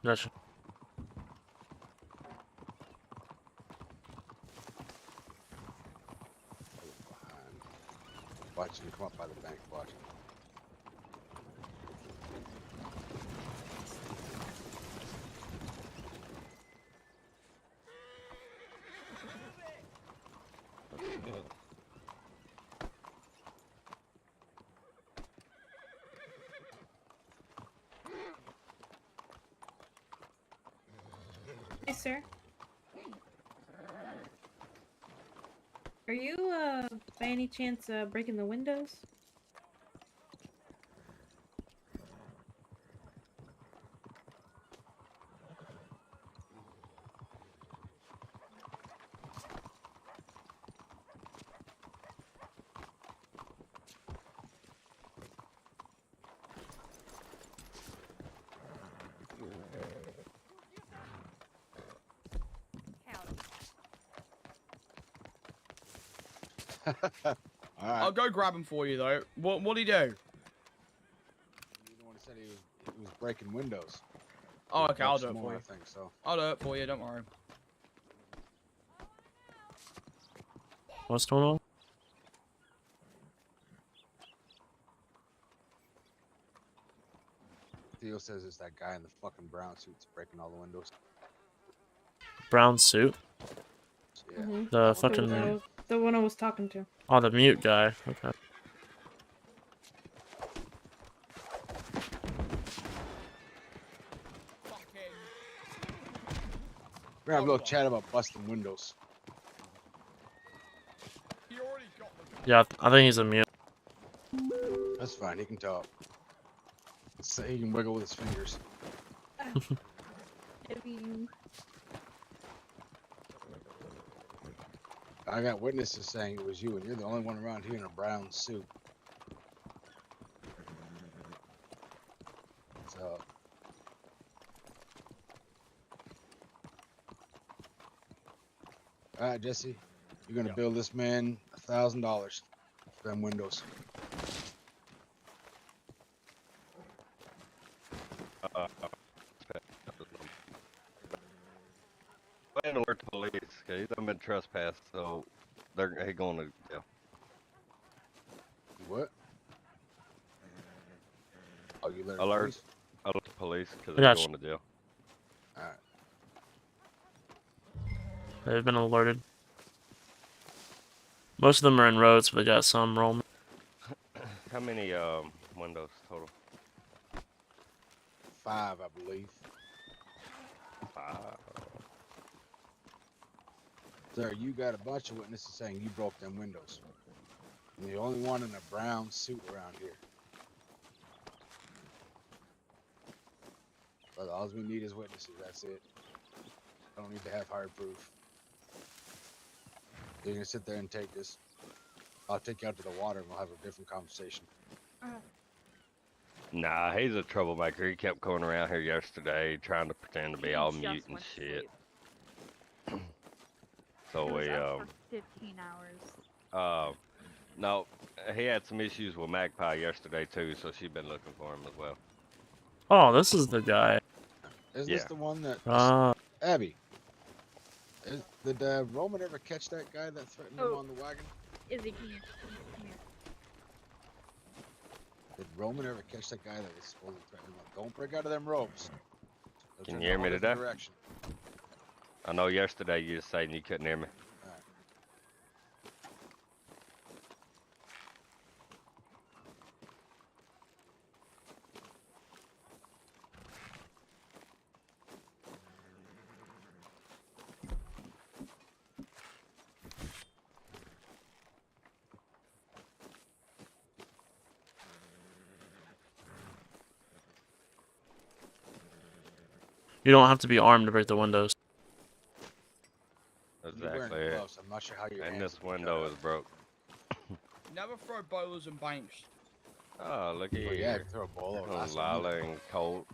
Gotcha. Behind. Watch him come up by the bank. Watch him. Hey, sir. Are you, by any chance, breaking the windows? I'll go grab him for you though. What'd he do? You're the one who said he was breaking windows. Oh, okay, I'll do Some it more, for you. I think so. I'll do it for you, don't worry. What's going on? Theo says it's that guy in the fucking brown suit's breaking all the windows. Brown suit. Yeah. The fucking. The one I was talking to. Oh, the mute guy. Okay. We're gonna have a little chat about busting windows. Yeah, I think he's a mute. That's fine. He can talk. So he can wiggle with his fingers. I got witnesses saying it was you, and you're the only one around here in a brown suit. So. All right, Jesse, you're gonna bill this man $1,000 for them windows. Plan to alert the police. Okay, he's done been trespassed, so they're going to jail. What? Oh, you alert Alert the police because I they're got going to jail. All right. They've been alerted. Most of them are in roads, but they got some roaming. How many windows total? 5, I believe. 5. Sir, you got a bunch of witnesses saying you broke them windows. You're the only one in a brown suit around here. But all we need is witnesses, that's it. I don't need to have hard proof. You're gonna sit there and take this. I'll take you out to the water and we'll have a different conversation. Nah, he's a troublemaker. He kept coming around here yesterday trying to pretend to be all mute and shit. So It was we up for 15 hours. no, he had some issues with Magpie yesterday too, so she's been looking for him as well. Oh, this is the guy. Is Yeah. this the one that... Abby. Did Roman ever catch that guy that threatened him on the wagon? Izzy, come here. Did Roman ever catch that guy that was supposed to threaten him? Don't break out of them ropes. They'll Can turn you hear a me whole different today? direction. I know yesterday you were saying you couldn't hear me. You don't have to be armed to break the windows. Exactly. It. Gloves. I'm not sure how your And hands this window is broke. Never throw boilers and banks. Oh, look at Well, you. yeah, throw a ball over. Oh, Lila and Colt.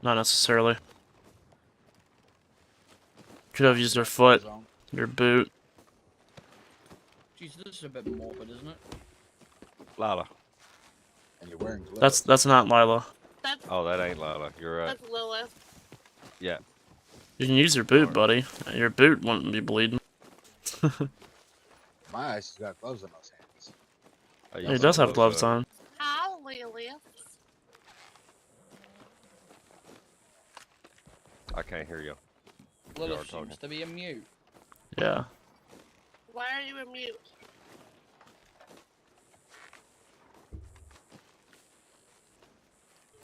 Not necessarily. Could have used your foot, your boot. Jeez, this is a bit morbid, isn't it? Lila. And you're wearing gloves. That's not Lila. That's, Oh, that ain't Lila. You're right. that's Lilith. Yeah. You can use your boot, buddy. Your boot wouldn't be bleeding. My eyes has got gloves on those hands. He does have gloves on. Hi, Lilith. I can't hear you. Lilith seems to be a mute. Yeah. Why are you in mute?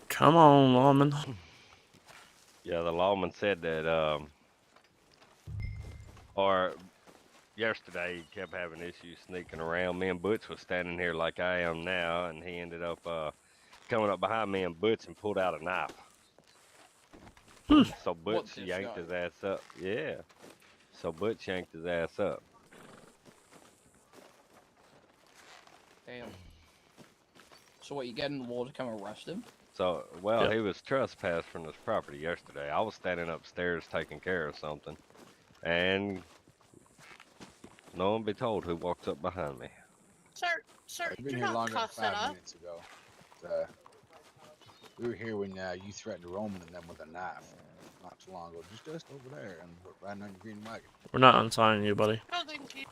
Come on, lawman. Yeah, the lawman said that, or yesterday he kept having issues sneaking around. Me and Butch was standing here like I am now, and he ended up coming up behind me and Butch and pulled out a knife. So Butch yanked his ass up. Yeah. So Butch yanked his ass up. Damn. So what, you get in the wall to come arrest him? So, well, he was trespassed from this property yesterday. I was standing upstairs taking care of something, and no one be told who walked up behind me. Sir, I've been you're here not longer than cussing 5 up. minutes ago. We were here when you threatened Roman and them with a knife not too long ago. Just over there and riding on your green wagon. We're not untying you, buddy. Oh, thank you.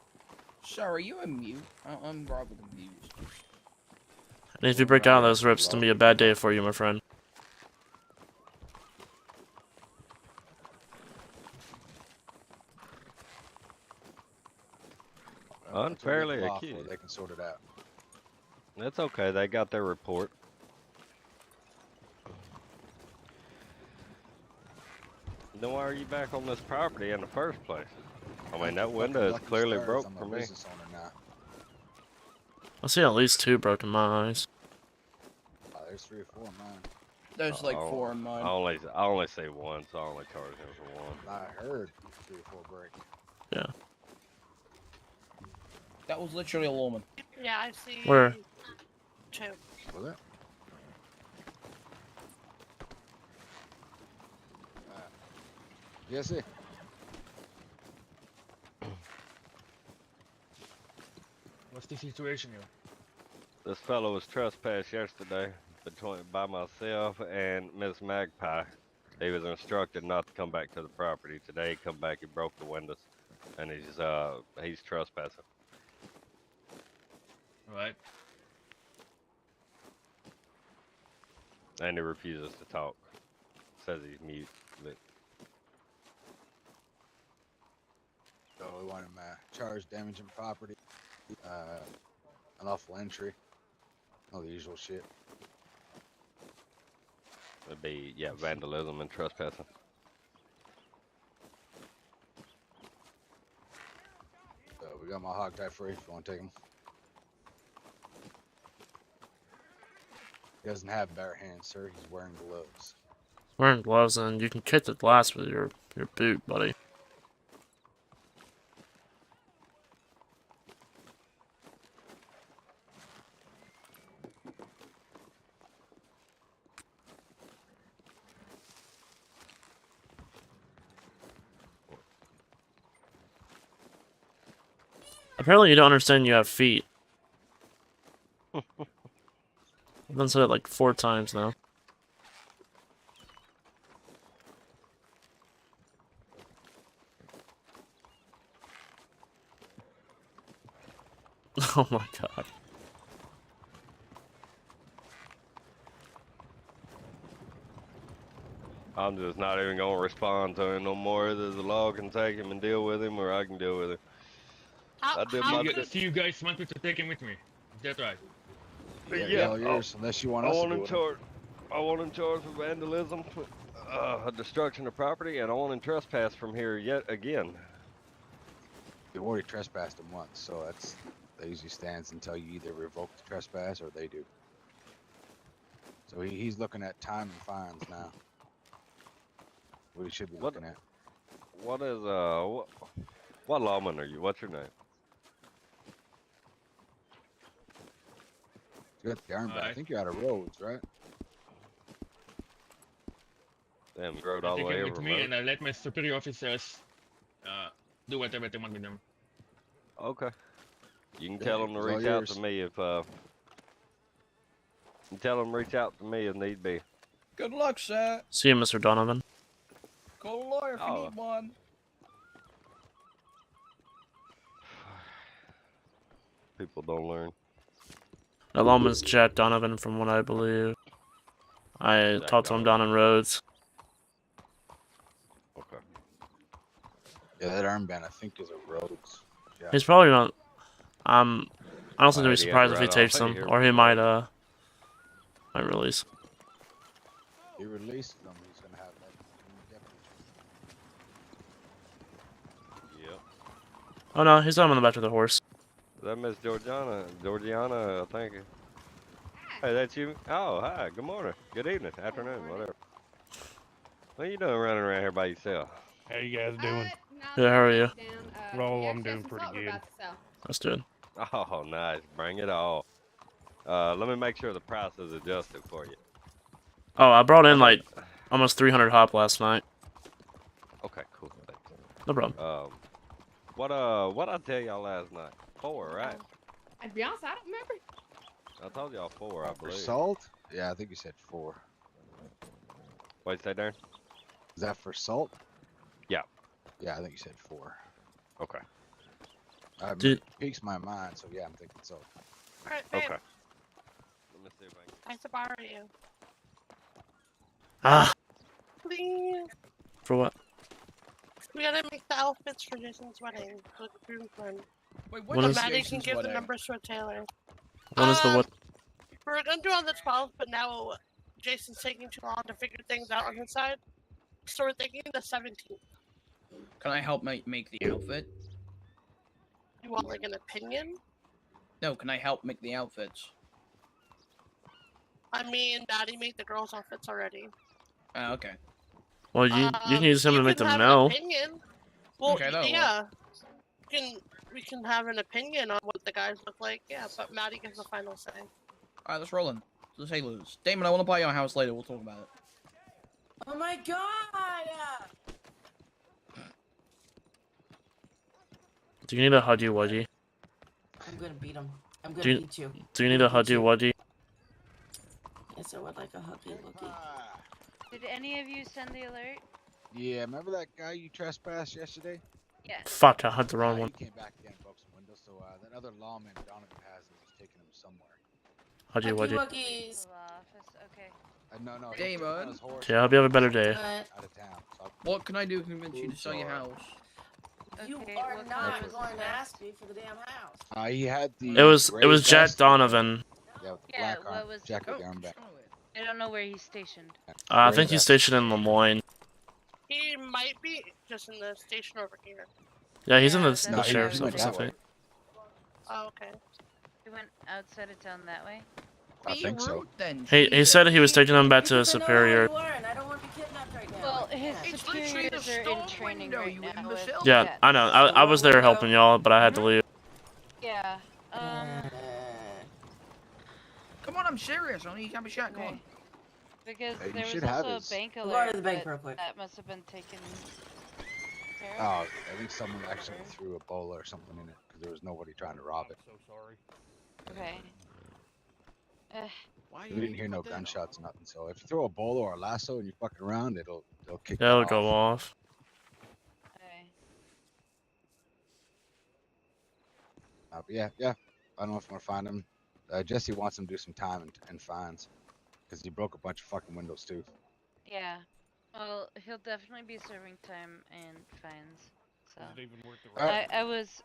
Sir, are you a mute? I'm rather confused. And if you break out of those rips, it's gonna be a bad day for you, my friend. Unfairly Law accused. for it, they can sort it out. That's okay. They got their report. Then why are you back on this property in the first place? I mean, that window is clearly broke for me. I see at least 2 broken my eyes. There's 3 or 4 in mine. There's like 4 in mine. I only say 1, so I only charge him for 1. I heard 3 or 4 break. Yeah. That was literally a lawman. Yeah, I see. Where? 2. Was it? Yes, sir. What's the situation here? This fellow was trespassed yesterday by myself and Miss Magpie. He was instructed not to come back to the property. Today he come back, he broke the windows, and he's trespassing. Right. And he refuses to talk. Says he's mute. But So we want him charged damaging property, unlawful entry, all the usual shit. it'd be, yeah, vandalism and trespassing. So we got my hog tie free if you want to take him. He doesn't have bare hands, sir. He's wearing gloves. Wearing gloves, and you can kick the glass with your boot, buddy. Apparently you don't understand you have feet. I've done said it like 4 times now. Oh my god. I'm just not even gonna respond to him no more. Either the law can take him and deal with him, or I can deal with him. I did my Do you guys want me to take him with me? Is that right? Yeah, all yours, unless you want us to do it. I want him charged with vandalism, destruction of property, and I want him trespass from here yet again. You've already trespassed him once, so that usually stands until you either revoke the trespass or they do. So he's looking at time and fines now. What he should be looking at. What is what lawman are you? What's your name? You got the armband. I think you're out of roads, right? Damn, you rode all the Take way it over. with me, and I let my superior officers do whatever they want with them. Okay. You can tell them to it's all reach out yours. to me if you tell them to reach out to me if need be. Good luck, sir. See you, Mr. Donovan. Call a lawyer if you need one. People don't learn. The lawman's Jack Donovan, from what I believe. I talked to him down in Rhodes. Okay. Yeah, that armband I think is a Rhodes. Yeah. He's probably not. I don't think I'd be Might surprised if he right takes off them, here. or he might release. He released them. He's gonna have that. Yep. Oh no, he's on the back of the horse. Is that Miss Georgiana, thank you. Hey, that's you? Oh, hi. Good morning. Good evening. Afternoon. Whatever. What are you doing running around here by yourself? How you guys doing? Yeah, how are you? Oh, I'm doing pretty good. That's good. Oh, nice. Bring it all. Let me make sure the price is adjusted for you. Oh, I brought in like almost 300 hop last night. Okay, cool. Thanks. No problem. What I tell y'all last night? 4, right? To be honest, I don't remember. I told y'all 4, I For believe. salt? Yeah, I think you said 4. Wait, say Darren? Is that for salt? Yeah. Yeah, I think you said 4. Okay. Dude. Piques my mind, so yeah, I'm thinking salt. Alright, babe. Okay. Let me see if I can... Nice to borrow you. Ah. Please. For what? We gotta make the outfits for Jason's wedding. For the groomsmen. Wait, When so is Maddie can Jason's give wedding? the numbers to a tailor. When is the what? We're gonna do it on the 12th, but now Jason's taking too long to figure things out on his side. So we're thinking the 17th. Can I help make the outfit? You want like an opinion? No, can I help make the outfits? I mean, Maddie made the girls' outfits already. Ah, okay. Well, you can use him you to make can them have know. An opinion. Well, Okay, that'll yeah. We can have an opinion on what the guys look like. Yeah, but Maddie gets the final say. Alright, let's roll in. Let's say lose. Damon, I want to buy your house later. We'll talk about it. Oh my god! Do you need a Hudgy Wudgy? I'm gonna beat him. I'm gonna Do you, beat you. do you need a Hudgy Wudgy? Yes, I would like a huggy wuggy. Did any of you send the alert? Yeah, remember that guy you trespassed yesterday? Yes. Fuck, I had the wrong one. He came back again, broke some windows, so that other lawman Donovan has is taking him somewhere. Hudgy Wudgy. Wuggies. Okay. No, he's Damon. on his horse. Yeah, I hope you have a better day. Out of town. So What can I do to convince you to sell your house? You Okay, are what not color is going the to house? ask me for the damn house. He had the. It was gray Jack vest. Donovan. Yeah, with the Yeah, black what arm, was- jacket Oh, armband. I don't know where he's stationed. I Gray think he's vest. stationed in Lemoyne. He might be just in the station over here. Yeah, he's in Yeah, the, that's the what I sheriff's was office, I thinking. think. Oh, okay. He went outside of town that way. I think so. Then He said he was taking them back to Because I know Superior. where you are and I don't want to be kidnapped right now. Well, I his can't. It's literally the superiors are in stone training window, right you now with imbecile. Yeah, cadets. I know. I was there helping y'all, but I had to leave. Yeah. Come on, I'm serious. I need to have a shot. Come on. Okay. Because Hey, you there should was have also his- a bank We'll go alert to the bank but real quick. that must have been taken care of. Oh, I think someone actually threw a bola or something in it because there was nobody trying to rob it. So sorry. Okay. We didn't hear no gunshots or nothing. So if you throw a bola or a lasso and you're fucking around, it'll kick. That'll that go off. off. Okay. But yeah. I don't know if I'm gonna find him. Jesse wants him to do some time and fines because he broke a bunch of fucking windows too. Yeah. Well, he'll definitely be serving time and fines. So Is it even worth the risk?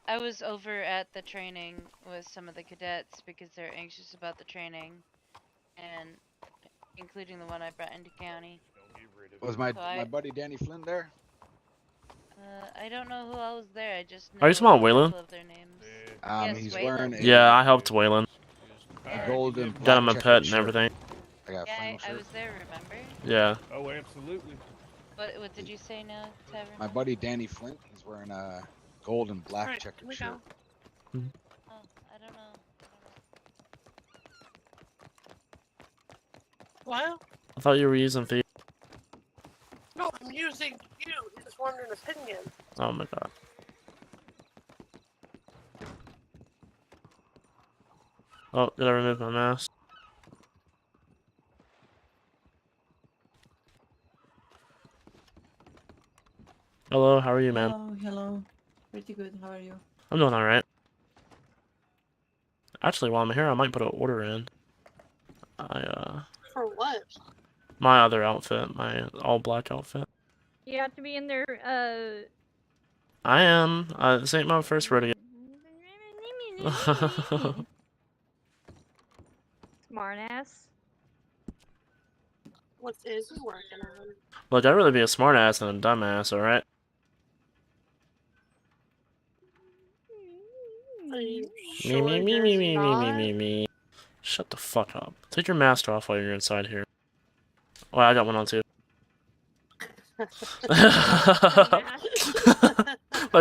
I was over at the training with some of the cadets because they're anxious about the training, and including the one I brought into county. Was my So my buddy Danny Flynn there? I don't know who else was there. I just know Are you talking about a Waylon? couple of their names. Yes, He's Waylon. wearing Yeah, I helped Waylon. a golden Got black him a checkered pet and shirt. everything. I got a Yeah, flannel I shirt. was there. Remember? Yeah. Oh, absolutely. What did you say now, Tavern? My buddy Danny Flint, he's wearing a gold and black Alright, checkered here we shirt. go. Oh, I don't know. Well, I thought you were using Thief. no, I'm using you. You just wanted an opinion. Oh my god. Oh, did I remove my mask? Hello, how are you, man? Hello, hello. Pretty good. How are you? I'm doing alright. Actually, while I'm here, I might put an order in. For what? My other outfit, my all-black outfit. You have to be in there, I am. This ain't my first rodeo. smart ass. What is he working on? Look, I'd rather be a smartass than a dumbass, alright? Are you Me, sure me, me, you're me, me, me, me, not? me, me. Shut the fuck up. Take your mask off while you're inside here. Oh, I got one on too. Look,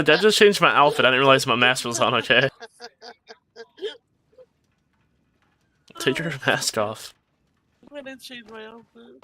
that just changed my outfit. I didn't realize my mask was on, okay? Take your mask off. I didn't change my outfit.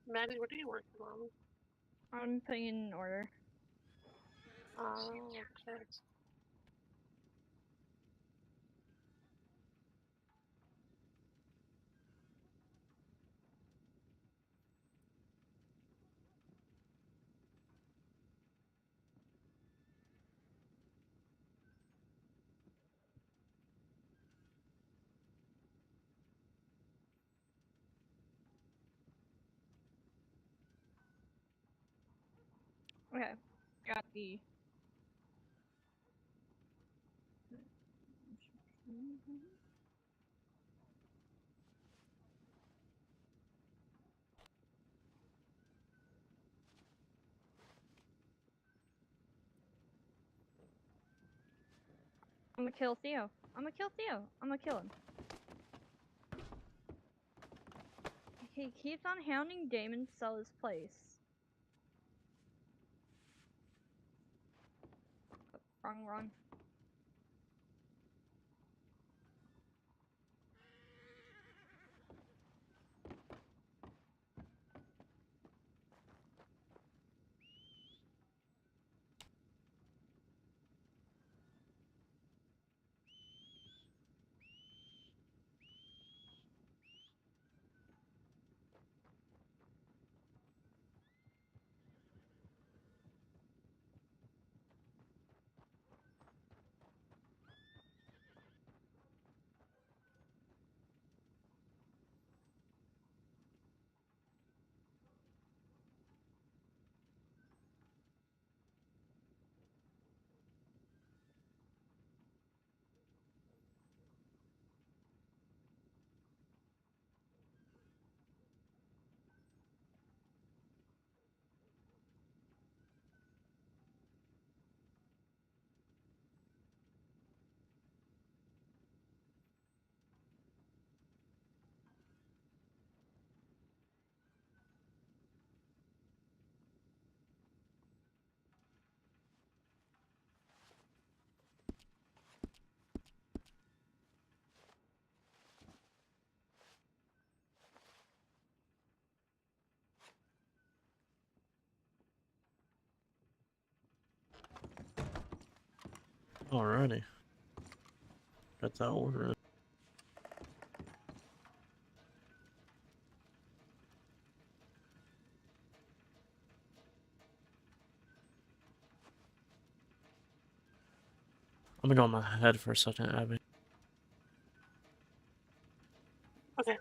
Maddie, what are you working on? I'm putting in an order. Oh, okay. Okay, got the. I'm gonna kill Theo. I'm gonna kill Theo. I'm gonna kill him. He keeps on hounding Damon to sell his place. Wrong. Alrighty. Got that order in. I'm gonna go on my head for a second, Abby. Okay.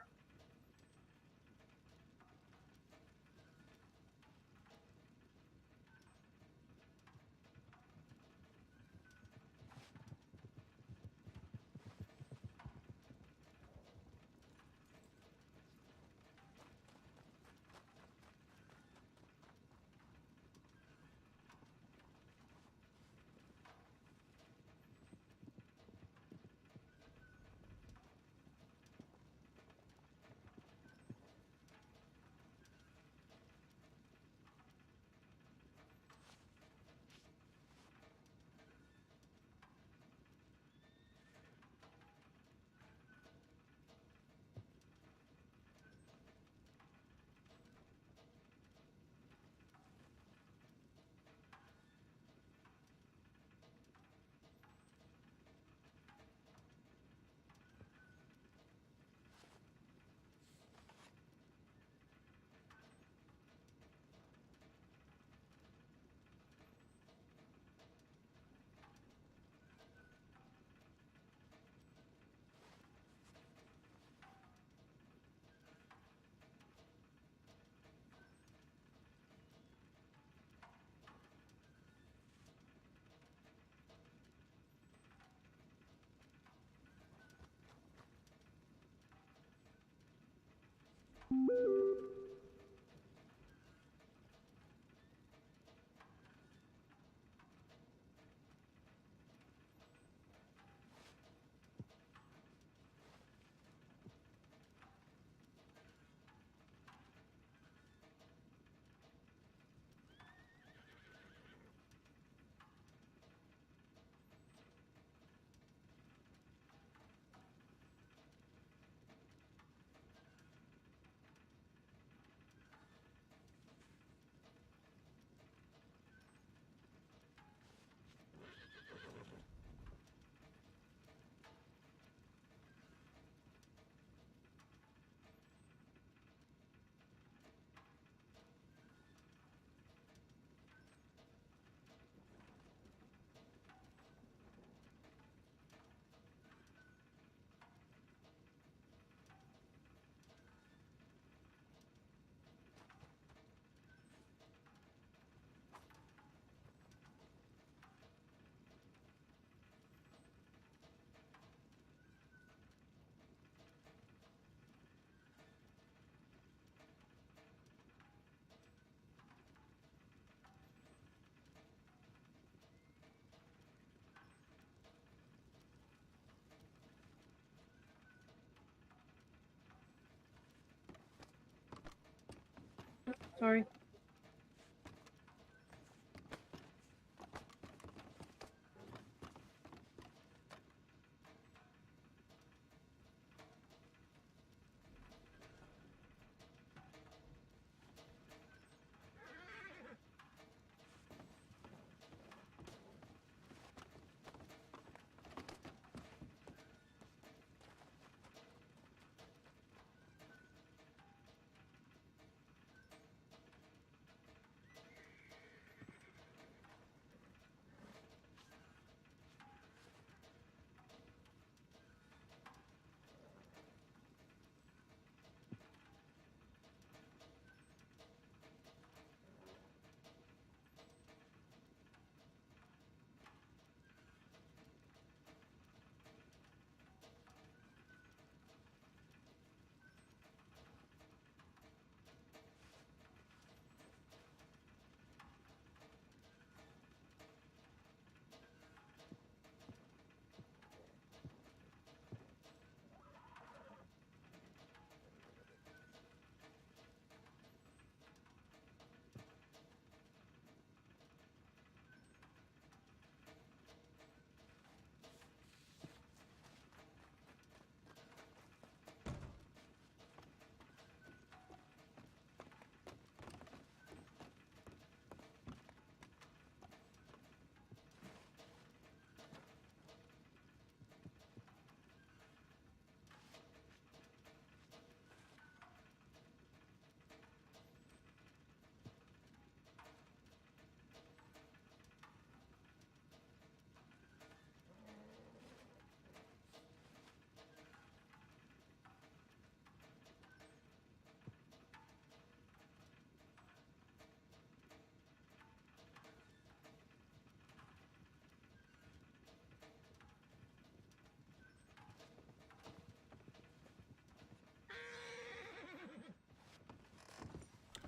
Sorry.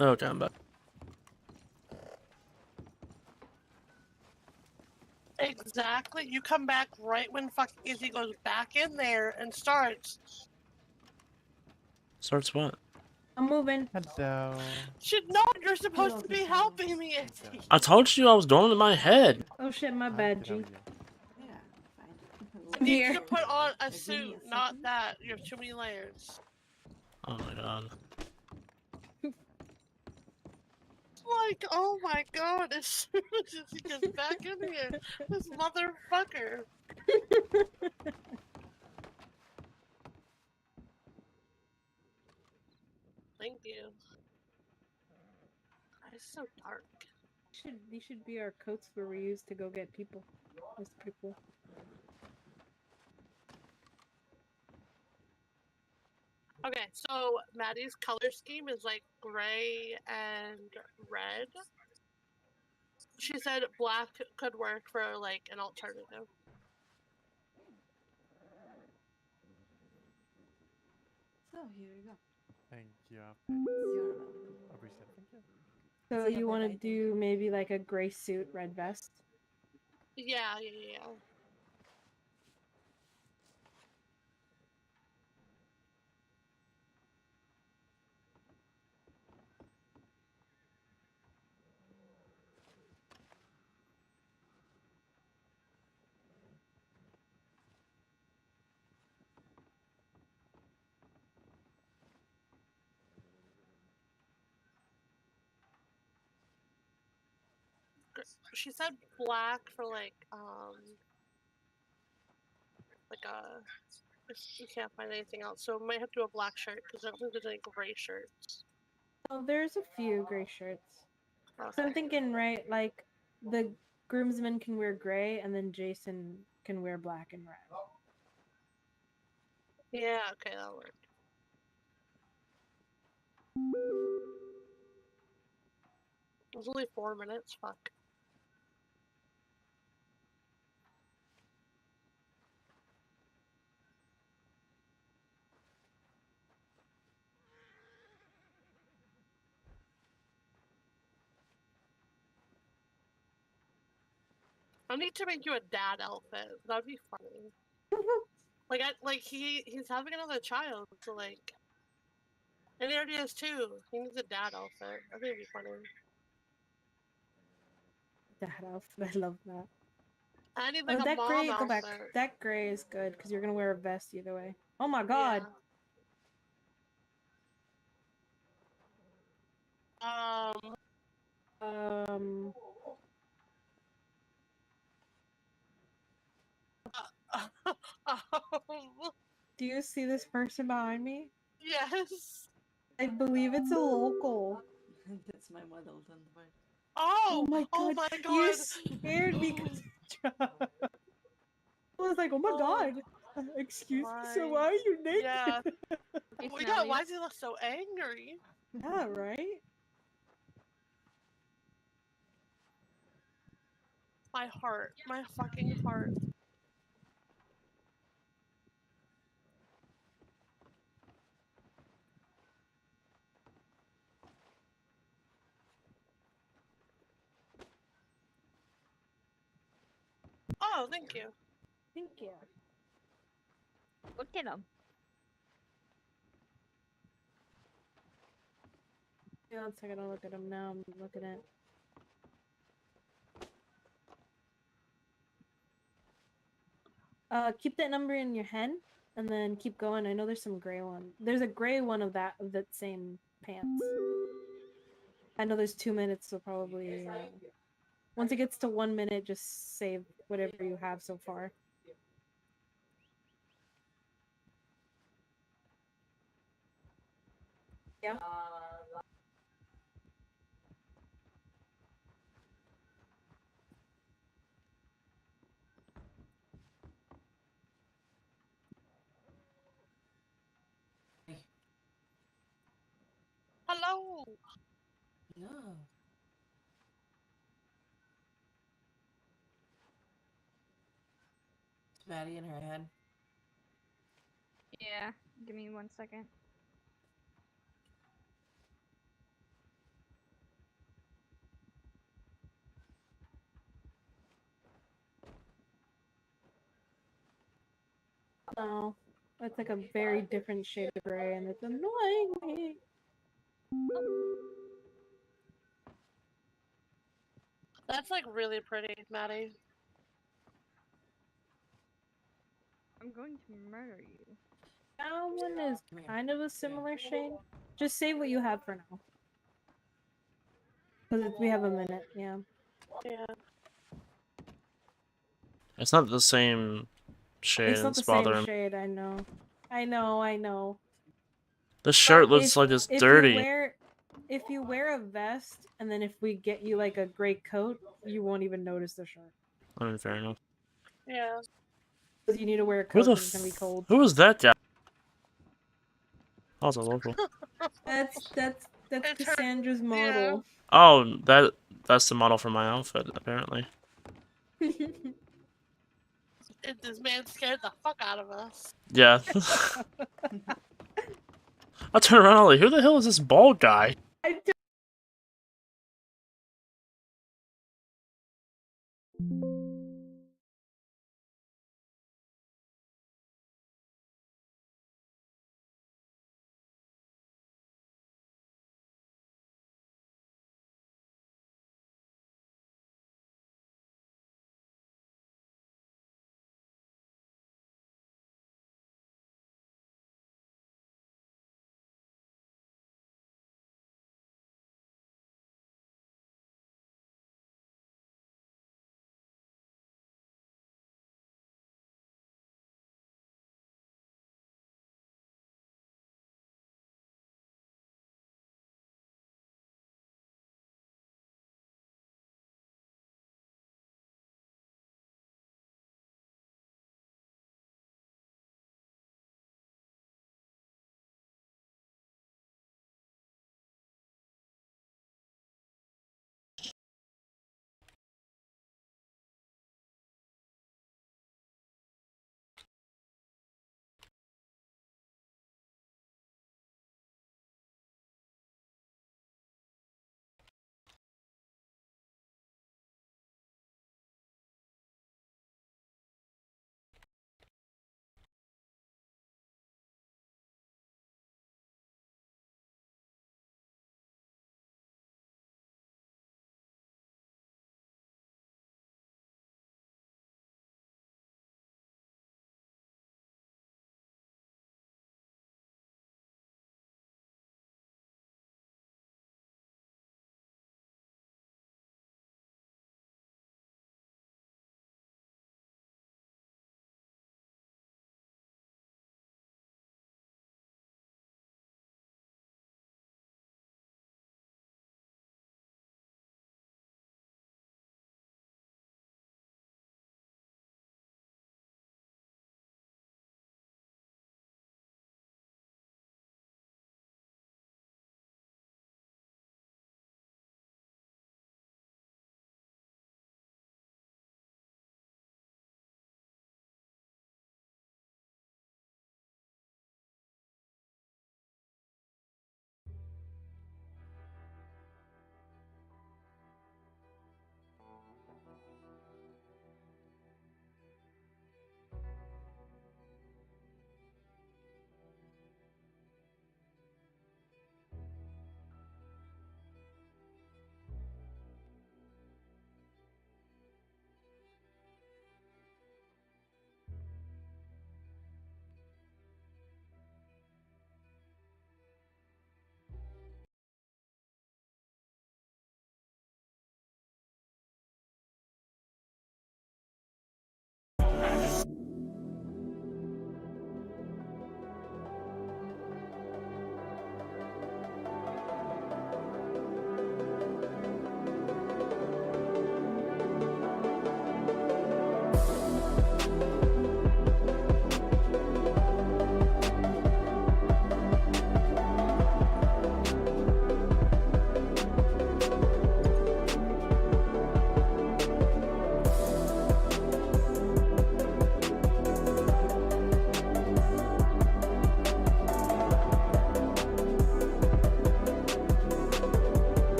Okay, I'm back. Exactly. You come back right when fucking Izzy goes back in there and starts. Starts what? I'm moving. Hello. No, you're supposed to be helping me, Izzy. I told you I was doing it in my head. Oh shit, my bad, G. You need to put on a suit, not that. You have too many layers. Oh my god. Like, oh my god, as soon as he gets back in here, this motherfucker. Thank you. It's so dark. These should be our coats where we use to go get people. That's pretty cool. Okay, so Maddie's color scheme is like gray and red. She said black could work for like an alternative. So here we go. Thank you. You're welcome. Appreciate it. Thank you. So you want to do maybe like a gray suit, red vest? Yeah. She said black for like a. You can't find anything else, so we might have to do a black shirt because I don't think there's any gray shirts. Oh, there's a few gray shirts. Okay. So I'm thinking, right, like the groomsmen can wear gray, and then Jason can wear black and red. Yeah, okay, that'll work. It was only 4 minutes. Fuck. I need to make you a dad outfit. That'd be funny. He's having another child, so like, and he already has 2. He needs a dad outfit. I think it'd be funny. That outfit, I love that. I need like a that mom gray, outfit. go back. That gray is good because you're gonna wear a vest either way. Oh my god. Yeah. Do you see this person behind me? Yes. I believe it's a local. That's my model on the way. Oh my god! Oh my god! You scared me because I was like, oh my god! Excuse me, so why are you naked? Yeah. Well, yeah, why does he look so angry? Yeah, right? My heart. My fucking heart. Oh, thank you. Thank you. Look at him. Yeah, 1 second, I'll look at him now. I'm looking at. Keep that number in your head, and then keep going. I know there's some gray one. There's a gray one of that same pants. I know there's 2 minutes, so probably once it gets to 1 minute, just save whatever you have so far. Yeah. Hello. No. Is Maddie in her head? Yeah, give me 1 second. Oh, that's like a very different shade of gray, and it's annoying me. That's like really pretty, Maddie. I'm going to murder you. That one is kind of a similar shade. Just save what you have for now. Because we have a minute, yeah. Yeah. It's not the same shade. It's not It's the same bothering me. shade, I know. I know. This shirt But looks like it's if dirty. If you wear a vest, and then if we get you like a gray coat, you won't even notice the shirt. I mean, fair enough. Yeah. Because you need to wear a Who coat the because it's gonna be cold. Who was that guy? That was a local. That's It's her- Cassandra's model. Oh, that's the model for my outfit, apparently. This man scared the fuck out of us. Yeah. I turned around, I was like, who the hell is this bald guy?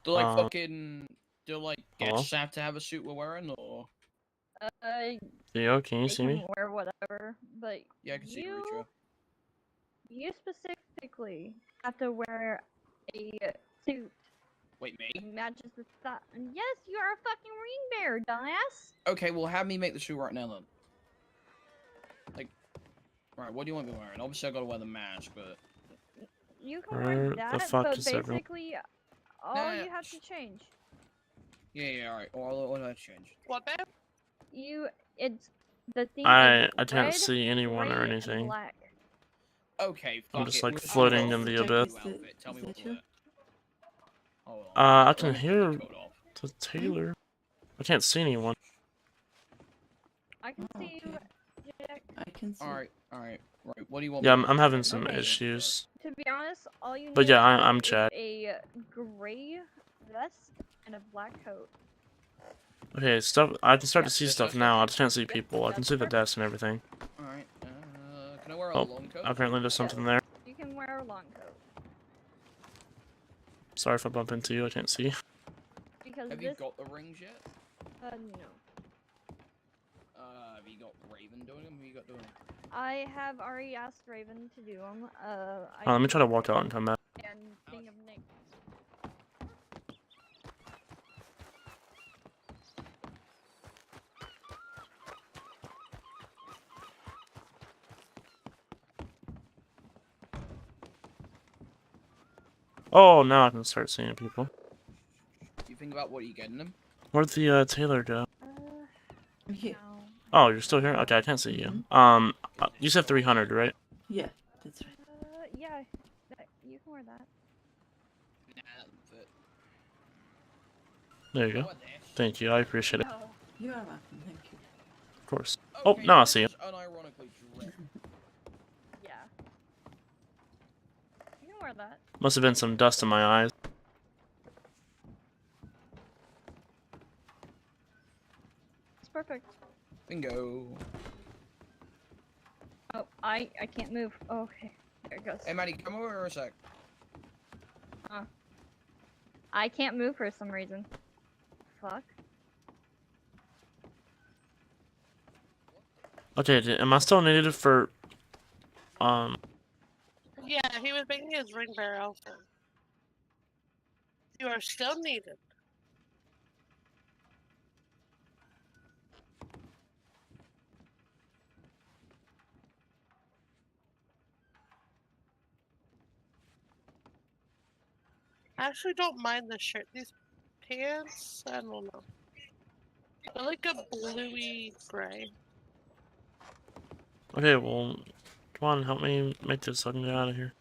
Do like fucking do like hello? guests have to have a suit we're wearing or? Theo, can you they see me? can wear whatever, but Yeah, I can see you, you, Ritra. you specifically have to wear a suit. Wait, me? that matches the style. Yes, you are a fucking ring bearer, dumbass. Okay, well have me make the suit right now then. Like, right, what do you want me wearing? Obviously I gotta wear the mask, but You can Where wear the that, fuck but is everyone? basically, all Nah, you have to change. yeah, alright. What do I change? What, babe? It's the theme I is can't red, see anyone or gray, and anything. black. Okay, fuck I'm just it. like We'll just floating go in for the the abyss. outfit. Tell me what to wear. Hold on. I Let can me take hear the coat off. the Taylor. I can't see anyone. I can see you, Jack. I can see. Alright. Right. What do you want Yeah, me I'm to having wear? some Okay. issues. To be honest, all you need But yeah, to I'm is Chad. a gray vest and a black coat. Okay, stuff. I can start to see Yes, stuff yes, now. I okay. just can't see people. I can see the desk and everything. Alright. Can I wear a Oh, long coat? apparently there's something there. You can wear a long coat. Sorry if I bump into you. I can't see. Because Have this, you got the rings yet? no. Have you got Raven doing them? Who you got doing them? I have already asked Raven to do them. Let me try to walk out and come back. And King of Nick. Oh, now I can start seeing people. Do you think about what you're getting them? Where'd the Taylor go? Here. Oh, you're still here? Okay, I can't see you. You said 300, right? Yeah, that's right. Yeah, you can wear that. Nah, that doesn't fit. There you go. Thank you. I appreciate it. You are welcome. Thank you. Of course. Oh, now I see you. Unironically drip. Yeah. You can wear that. Must have been some dust in my eyes. It's perfect. Bingo. Oh, I can't move. Oh, okay. There it goes. Hey, Maddie, come over a sec. I can't move for some reason. Fuck. Okay, am I still needed for... Yeah, he was making his ring bearer outfit. You are still needed. I actually don't mind the shirt. These pants, I don't know. They're like a bluey gray. Okay, well, come on, help me make this so I can get out of here.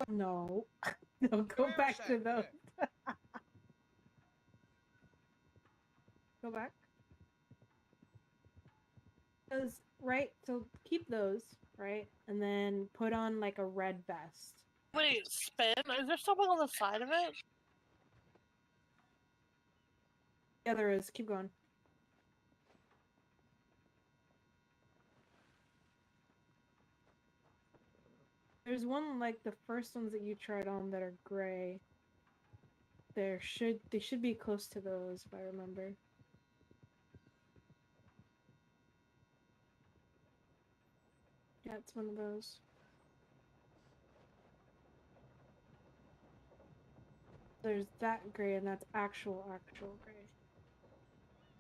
No. No, go back to those. Go back. Those, right? So keep those, right? And then put on like a red vest. Wait, spin? Is there something on the side of it? Yeah, there is. Keep going. There's one like the first ones that you tried on that are gray. They should be close to those if I remember. Yeah, it's one of those. There's that gray, and that's actual gray.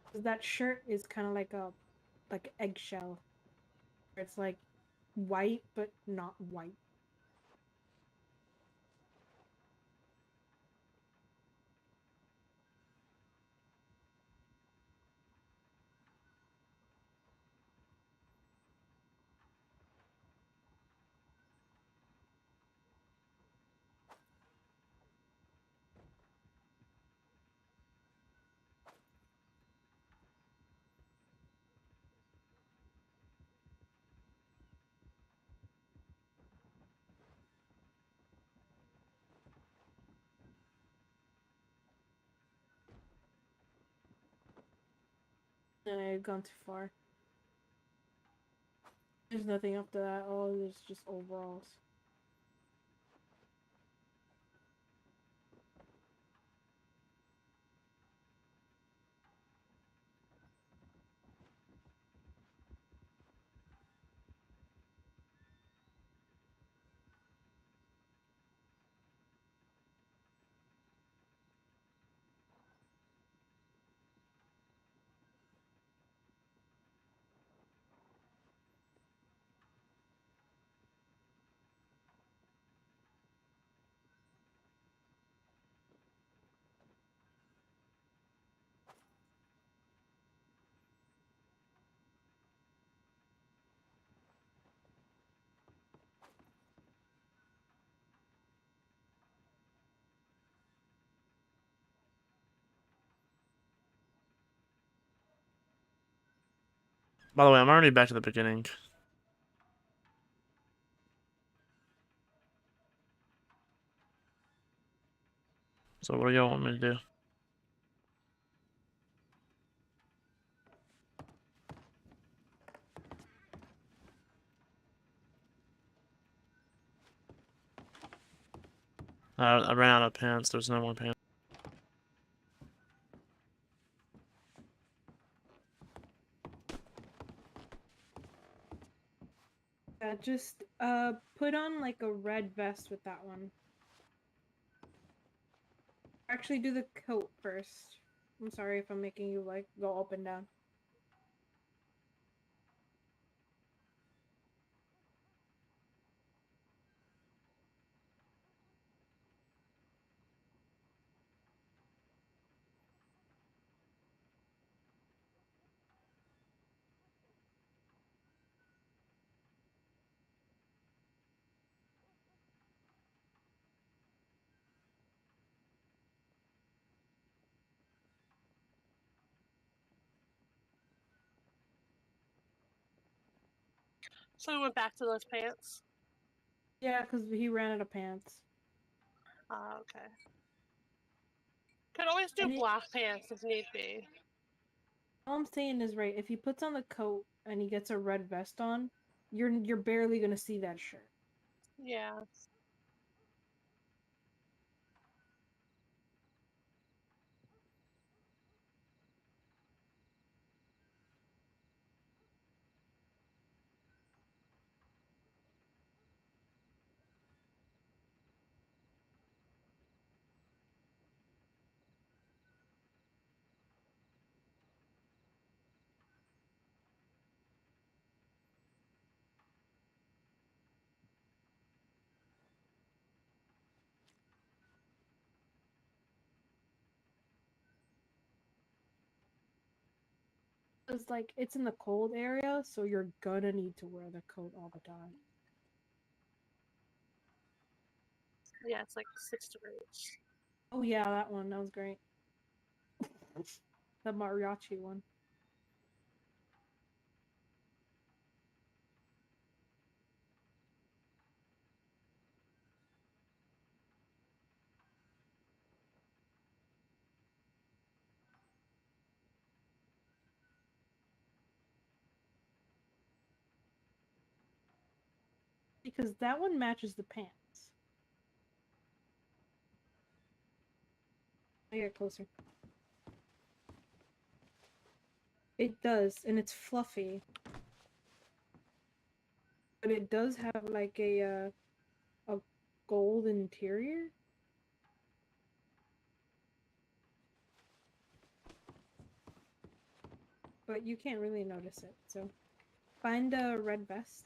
'Cause that shirt is kind of like a eggshell. It's like white but not white. And I had gone too far. There's nothing up to that. Oh, there's just overalls. By the way, I'm already back to the beginning. So what do y'all want me to do? I ran out of pants. There's no more pants. Just put on like a red vest with that one. Actually, do the coat first. I'm sorry if I'm making you like go up and down. So we went back to those pants? Yeah, because he ran out of pants. Okay. Could always do black pants if need be. All I'm saying is right. If he puts on the coat and he gets a red vest on, you're barely gonna see that shirt. Yeah. It's like it's in the cold area, so you're gonna need to wear the coat all the time. Yeah, it's like 6 degrees. Oh yeah, that one. That was great. The mariachi one. Because that one matches the pants. I get closer. It does, and it's fluffy. But it does have like a gold interior. but you can't really notice it. So find a red vest.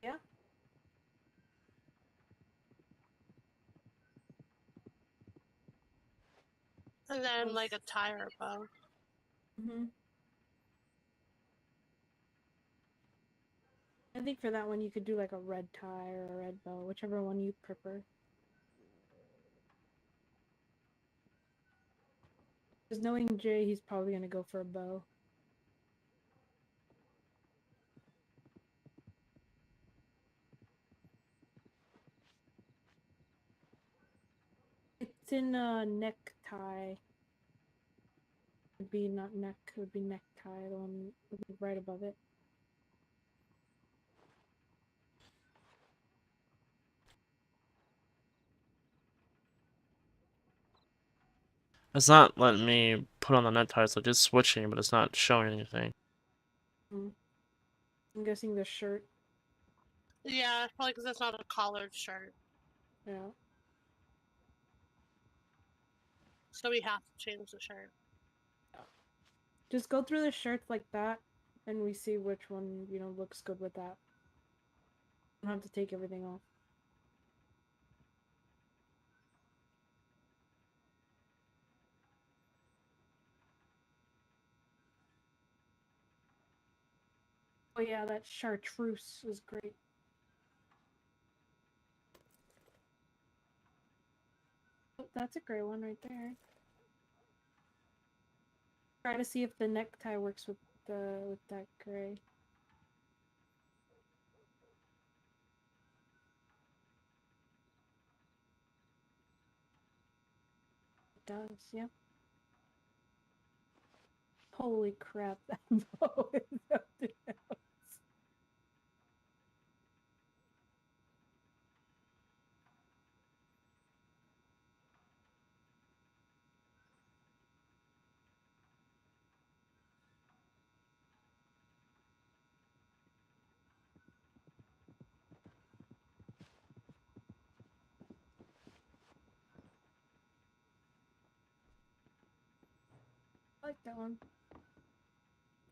Yeah. And then like a tie or a bow. I think for that one you could do like a red tie or a red bow, whichever one you prefer. Because knowing Jay, he's probably gonna go for a bow. It's in a necktie. Would be not neck, it would be necktie, the one would be right above it. It's not letting me put on the necktie, so just switching, but it's not showing anything. I'm guessing the shirt. Yeah, probably because it's not a collared shirt. Yeah. So we have to change the shirt. Just go through the shirts like that, and we see which one, you know, looks good with that. You don't have to take everything off. Oh yeah, that chartreuse is great. Oh, that's a gray one right there. Try to see if the necktie works with that gray. It does, yep. Holy crap, that bow is something else. I like that one.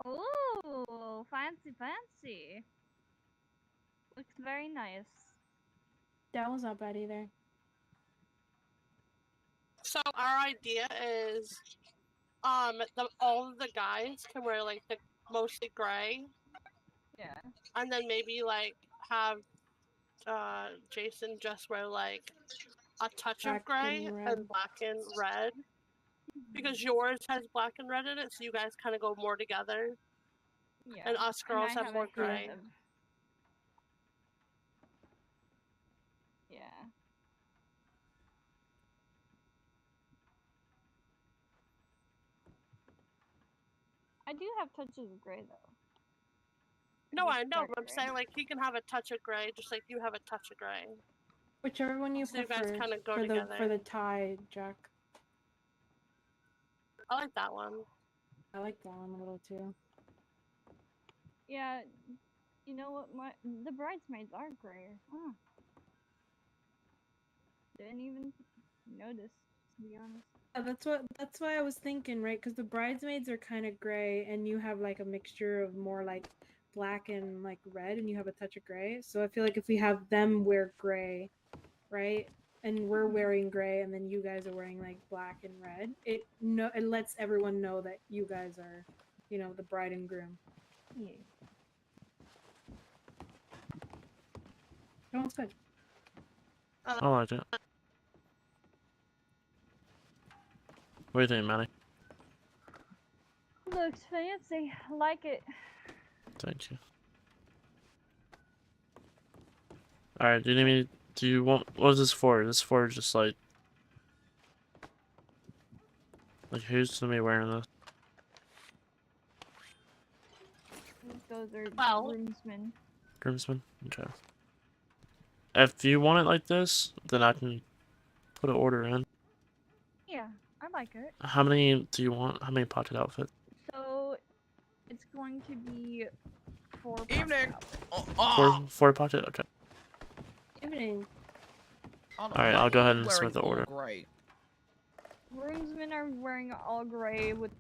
Oh, fancy, fancy. Looks very nice. That one's not bad either. So our idea is, all of the guys can wear like the mostly gray. Yeah. And then maybe like have Jason just wear like a touch Black of gray and red. and black and red. Because yours has black and red in it, so you guys kind of go more together. Yeah. And us girls I have more a gray. hint of- Yeah. I do have touches of gray though. No, Like I know, dark but I'm gray. saying like he can have a touch of gray, just like you have a touch of gray. Whichever one you So you prefer guys kind of go for together. the tie, Jack. I like that one. I like that one a little too. Yeah, you know what? The bridesmaids are grayer. Huh. Didn't even notice, to be honest. Yeah, that's why I was thinking, right? Because the bridesmaids are kind of gray, and you have like a mixture of more like black and like red, and you have a touch of gray. So I feel like if we have them wear gray, right, and we're wearing gray, and then you guys are wearing like black and red, it lets everyone know that you guys are, you know, the bride and groom. Yeah. That one's good. I like it. What do you think, Manny? looks fancy. I like it. Thank you. Alright, do you need me? Do you want? What is this for? This is for just like who's gonna be wearing this? Those are groomsmen. Groomsman? Okay. If you want it like this, then I can put an order in. Yeah, I like it. How many do you want? How many pocket outfits? So it's going to be 4 Evening. Four pocket? Okay. Evening. Alright, I'll go ahead and submit the order. Great. Groomsmen are wearing all gray with.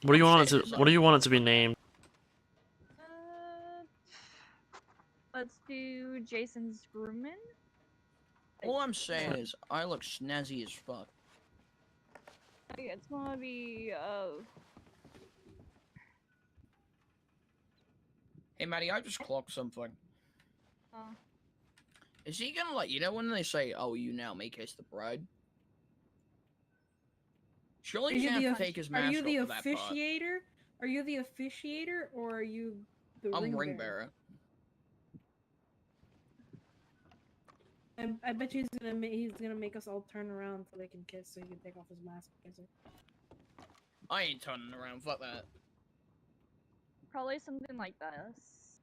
What do you want it to? What do you want it to be named? Let's do Jason's groomman. All I'm saying is, I look snazzy as fuck. Okay, it's gonna be Hey, Maddie, I just clocked something. Is he gonna like, you know when they say, "Oh, you now make us the bride"? Surely he's gonna have to take his mask off for that part. officiator? Are you the officiator or are you the I'm ring ring bearer? bearer. I bet you he's gonna make us all turn around so they can kiss, so he can take off his mask. I ain't turning around. Fuck that. probably something like this.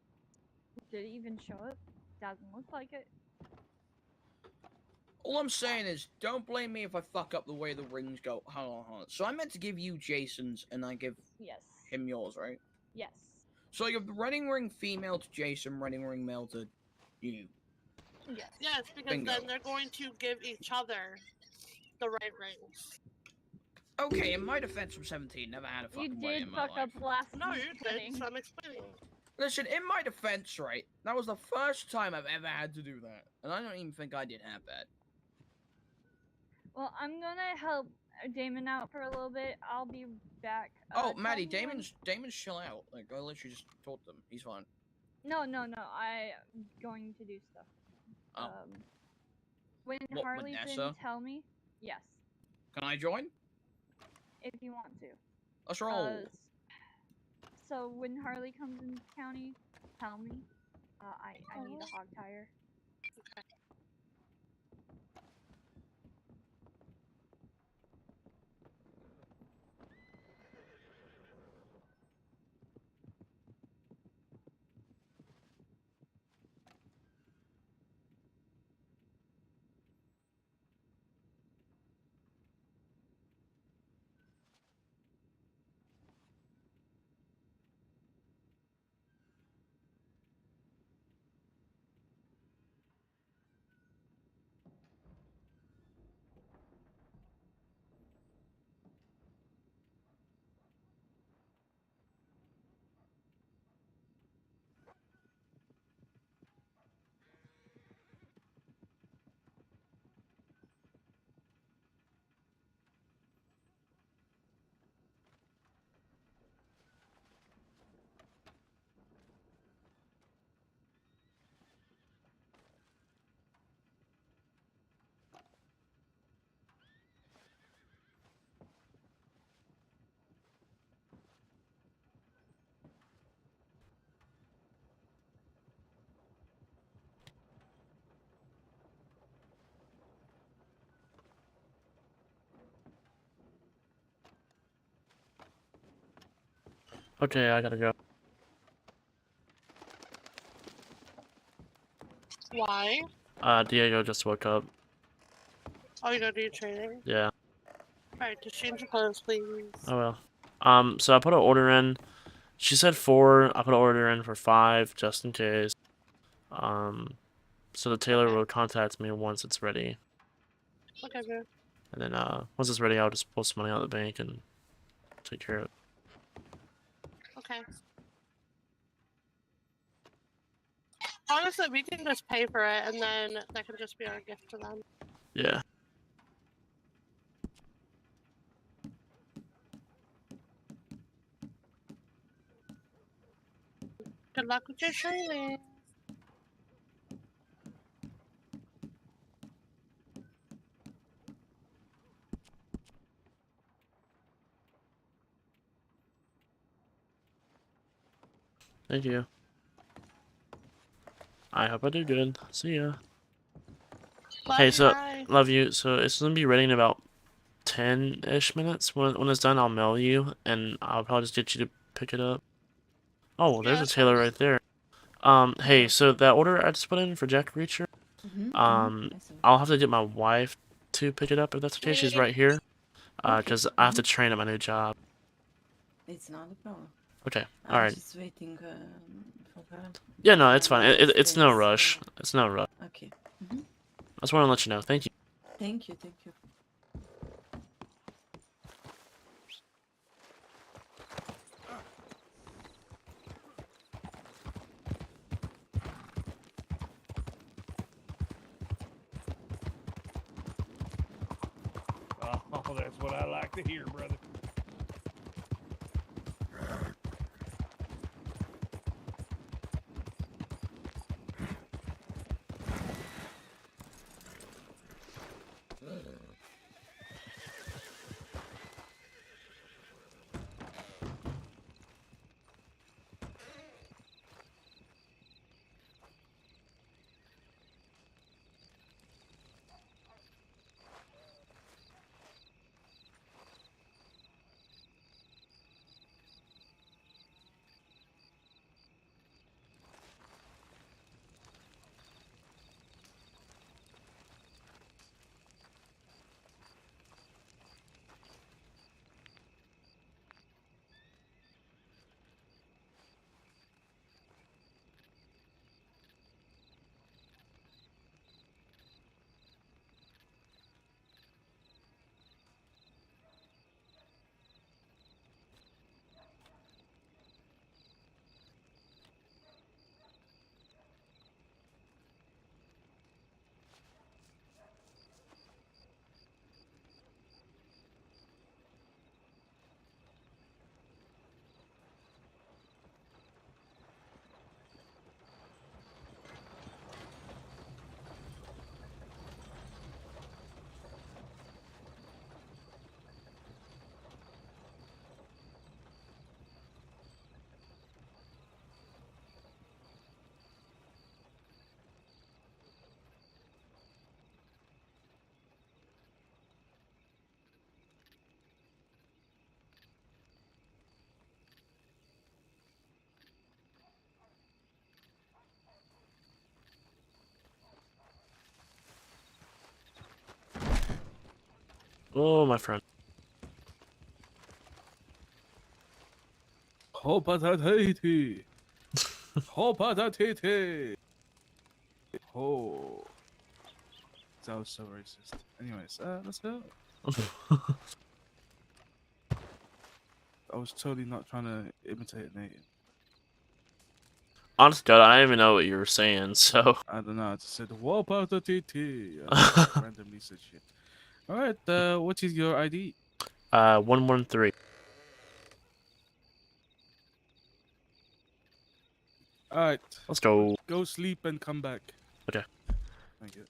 Did it even show it? Doesn't look like it. All I'm saying is, don't blame me if I fuck up the way the rings go. Hold on. So I meant to give you Jason's, and I give him yours, right? Yes. So I give the wedding ring female to Jason, wedding ring male to you. Yes. Yes, because Bingo. then they're going to give each other the right rings. Okay, in my defense, I'm 17. Never had a fucking wedding in my life. You did fuck up last No, you wedding. did. So I'm explaining. Listen, in my defense, right, that was the first time I've ever had to do that, and I don't even think I did have that. Well, I'm gonna help Damon out for a little bit. I'll be back. Oh, tell Maddie, me when- Damon's chill out. Like, I literally just told them. He's fine. No. I'm going to do stuff. Oh. When What, Harley's in, Vanessa? tell me. Yes, Can I join? if you want to. Let's roll. So when Harley comes into county, tell me. I need a hog tire. Okay. Okay, I gotta go. Why? Diego just woke up. Oh, you gotta do your training? Yeah. Alright, just change your clothes, please. Oh well. So I put an order in. She said 4. I put an order in for 5 just in case. So the tailor will contact me once it's ready. Okay, good. And then once it's ready, I'll just pull some money out of the bank and take care of it. Okay. Honestly, we can just pay for it, and then that can just be our gift to them. Yeah. Good luck with your training. Thank you. I hope I do good. See ya. Love Hey, you, so bye. love you. So it's gonna be ready in about 10-ish minutes. When it's done, I'll mail you, and I'll probably just get you to pick it up. Oh, well, there's a Taylor right there. Hey, so that order I just put in for Jack Reacher, I'll have to get my wife to pick it up if that's okay. She's right here. Because I have to train at my new job. It's not a problem. Okay, I'm alright. just waiting for her. Yeah, no, it's fine. It's no rush. It's no rush. Okay. I just want to let you know. Thank you. Thank you, thank you. Oh, that's what I like to hear, brother. Oh, my friend. Hopatatiti. Hopatatiti. Oh. That was so racist. Anyways, let's go. I was totally not trying to imitate Nate. Honest to God, I don't even know what you were saying, so. I don't know. I just said Hopatatiti. Randomly said shit. Alright, what is your ID? 113. Alright. Let's go. Go sleep and come back. Okay. Thank you.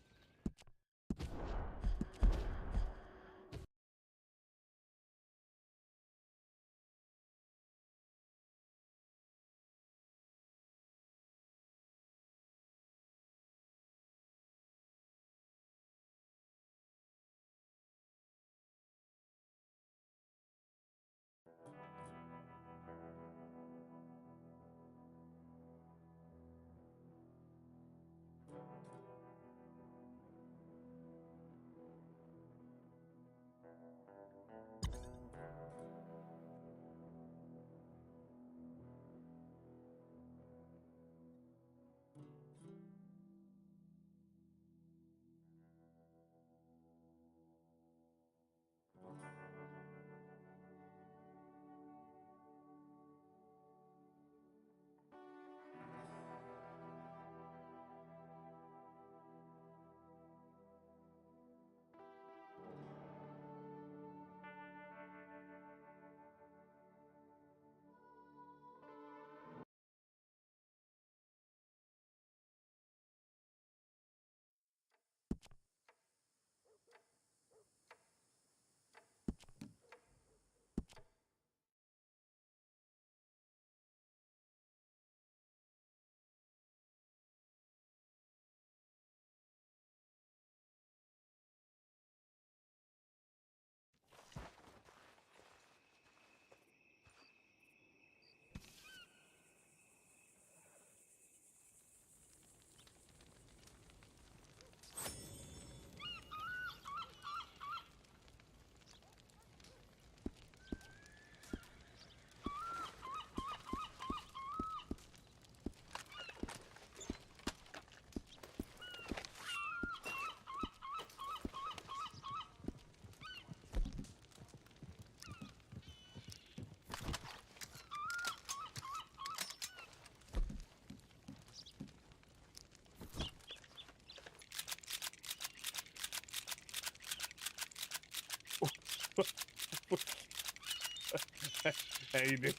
How you doing?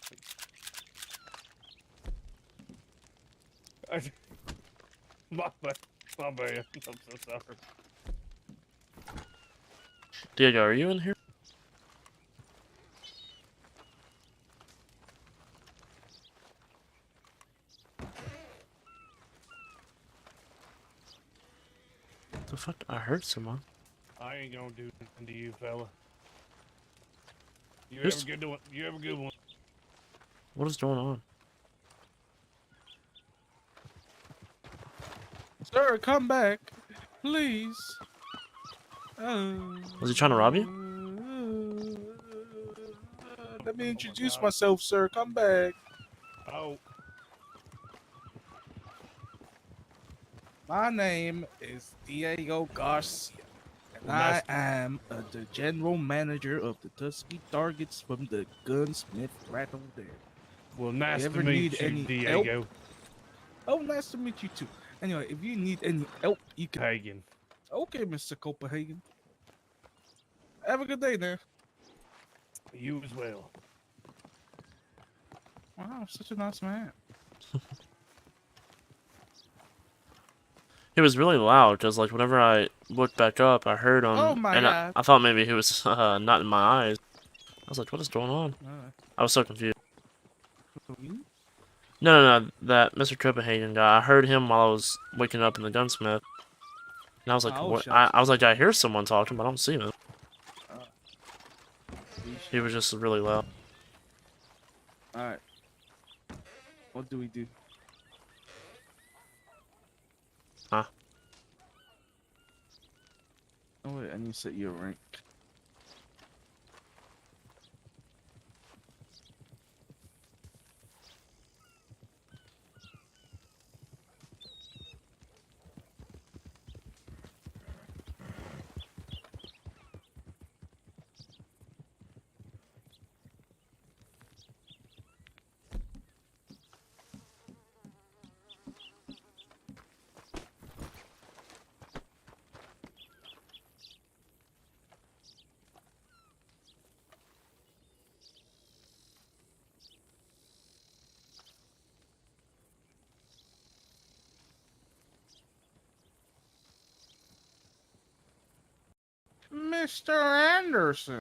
My bad. My bad. I'm so sorry. Diego, are you in here? The fuck? I heard someone. I ain't gonna do nothing to you, fella. You Who's- have a good one. You have a good one. What is going on? Sir, come back, please. Was he trying to rob you? Let me introduce myself, sir. Come back. Oh. My name is Diego Garcia, and Well, nice I am the general manager of the Tusky Targets from the gunsmith right over there. Well, nice If to you ever meet need you, any Diego. help- Oh, nice to meet you too. Anyway, if you need any help, you can. Hagen. Okay, Mr. Copenhagen. Have a good day there. You as well. Wow, such a nice man. He was really loud because, like, whenever I looked back up, I heard him, Oh my and God. I thought maybe he was not in my eyes. I was like, "What is going on?" I was so confused. No, that Mr. Copenhagen guy. I heard him while I was waking up in the gunsmith, and I was like, Oh, "What?" shucks. I was like, "I hear someone talking, but I don't see him." Uh, He was just really loud. Alright. What do we do? Huh? Oh wait, I need to set your rank. Mr. Anderson.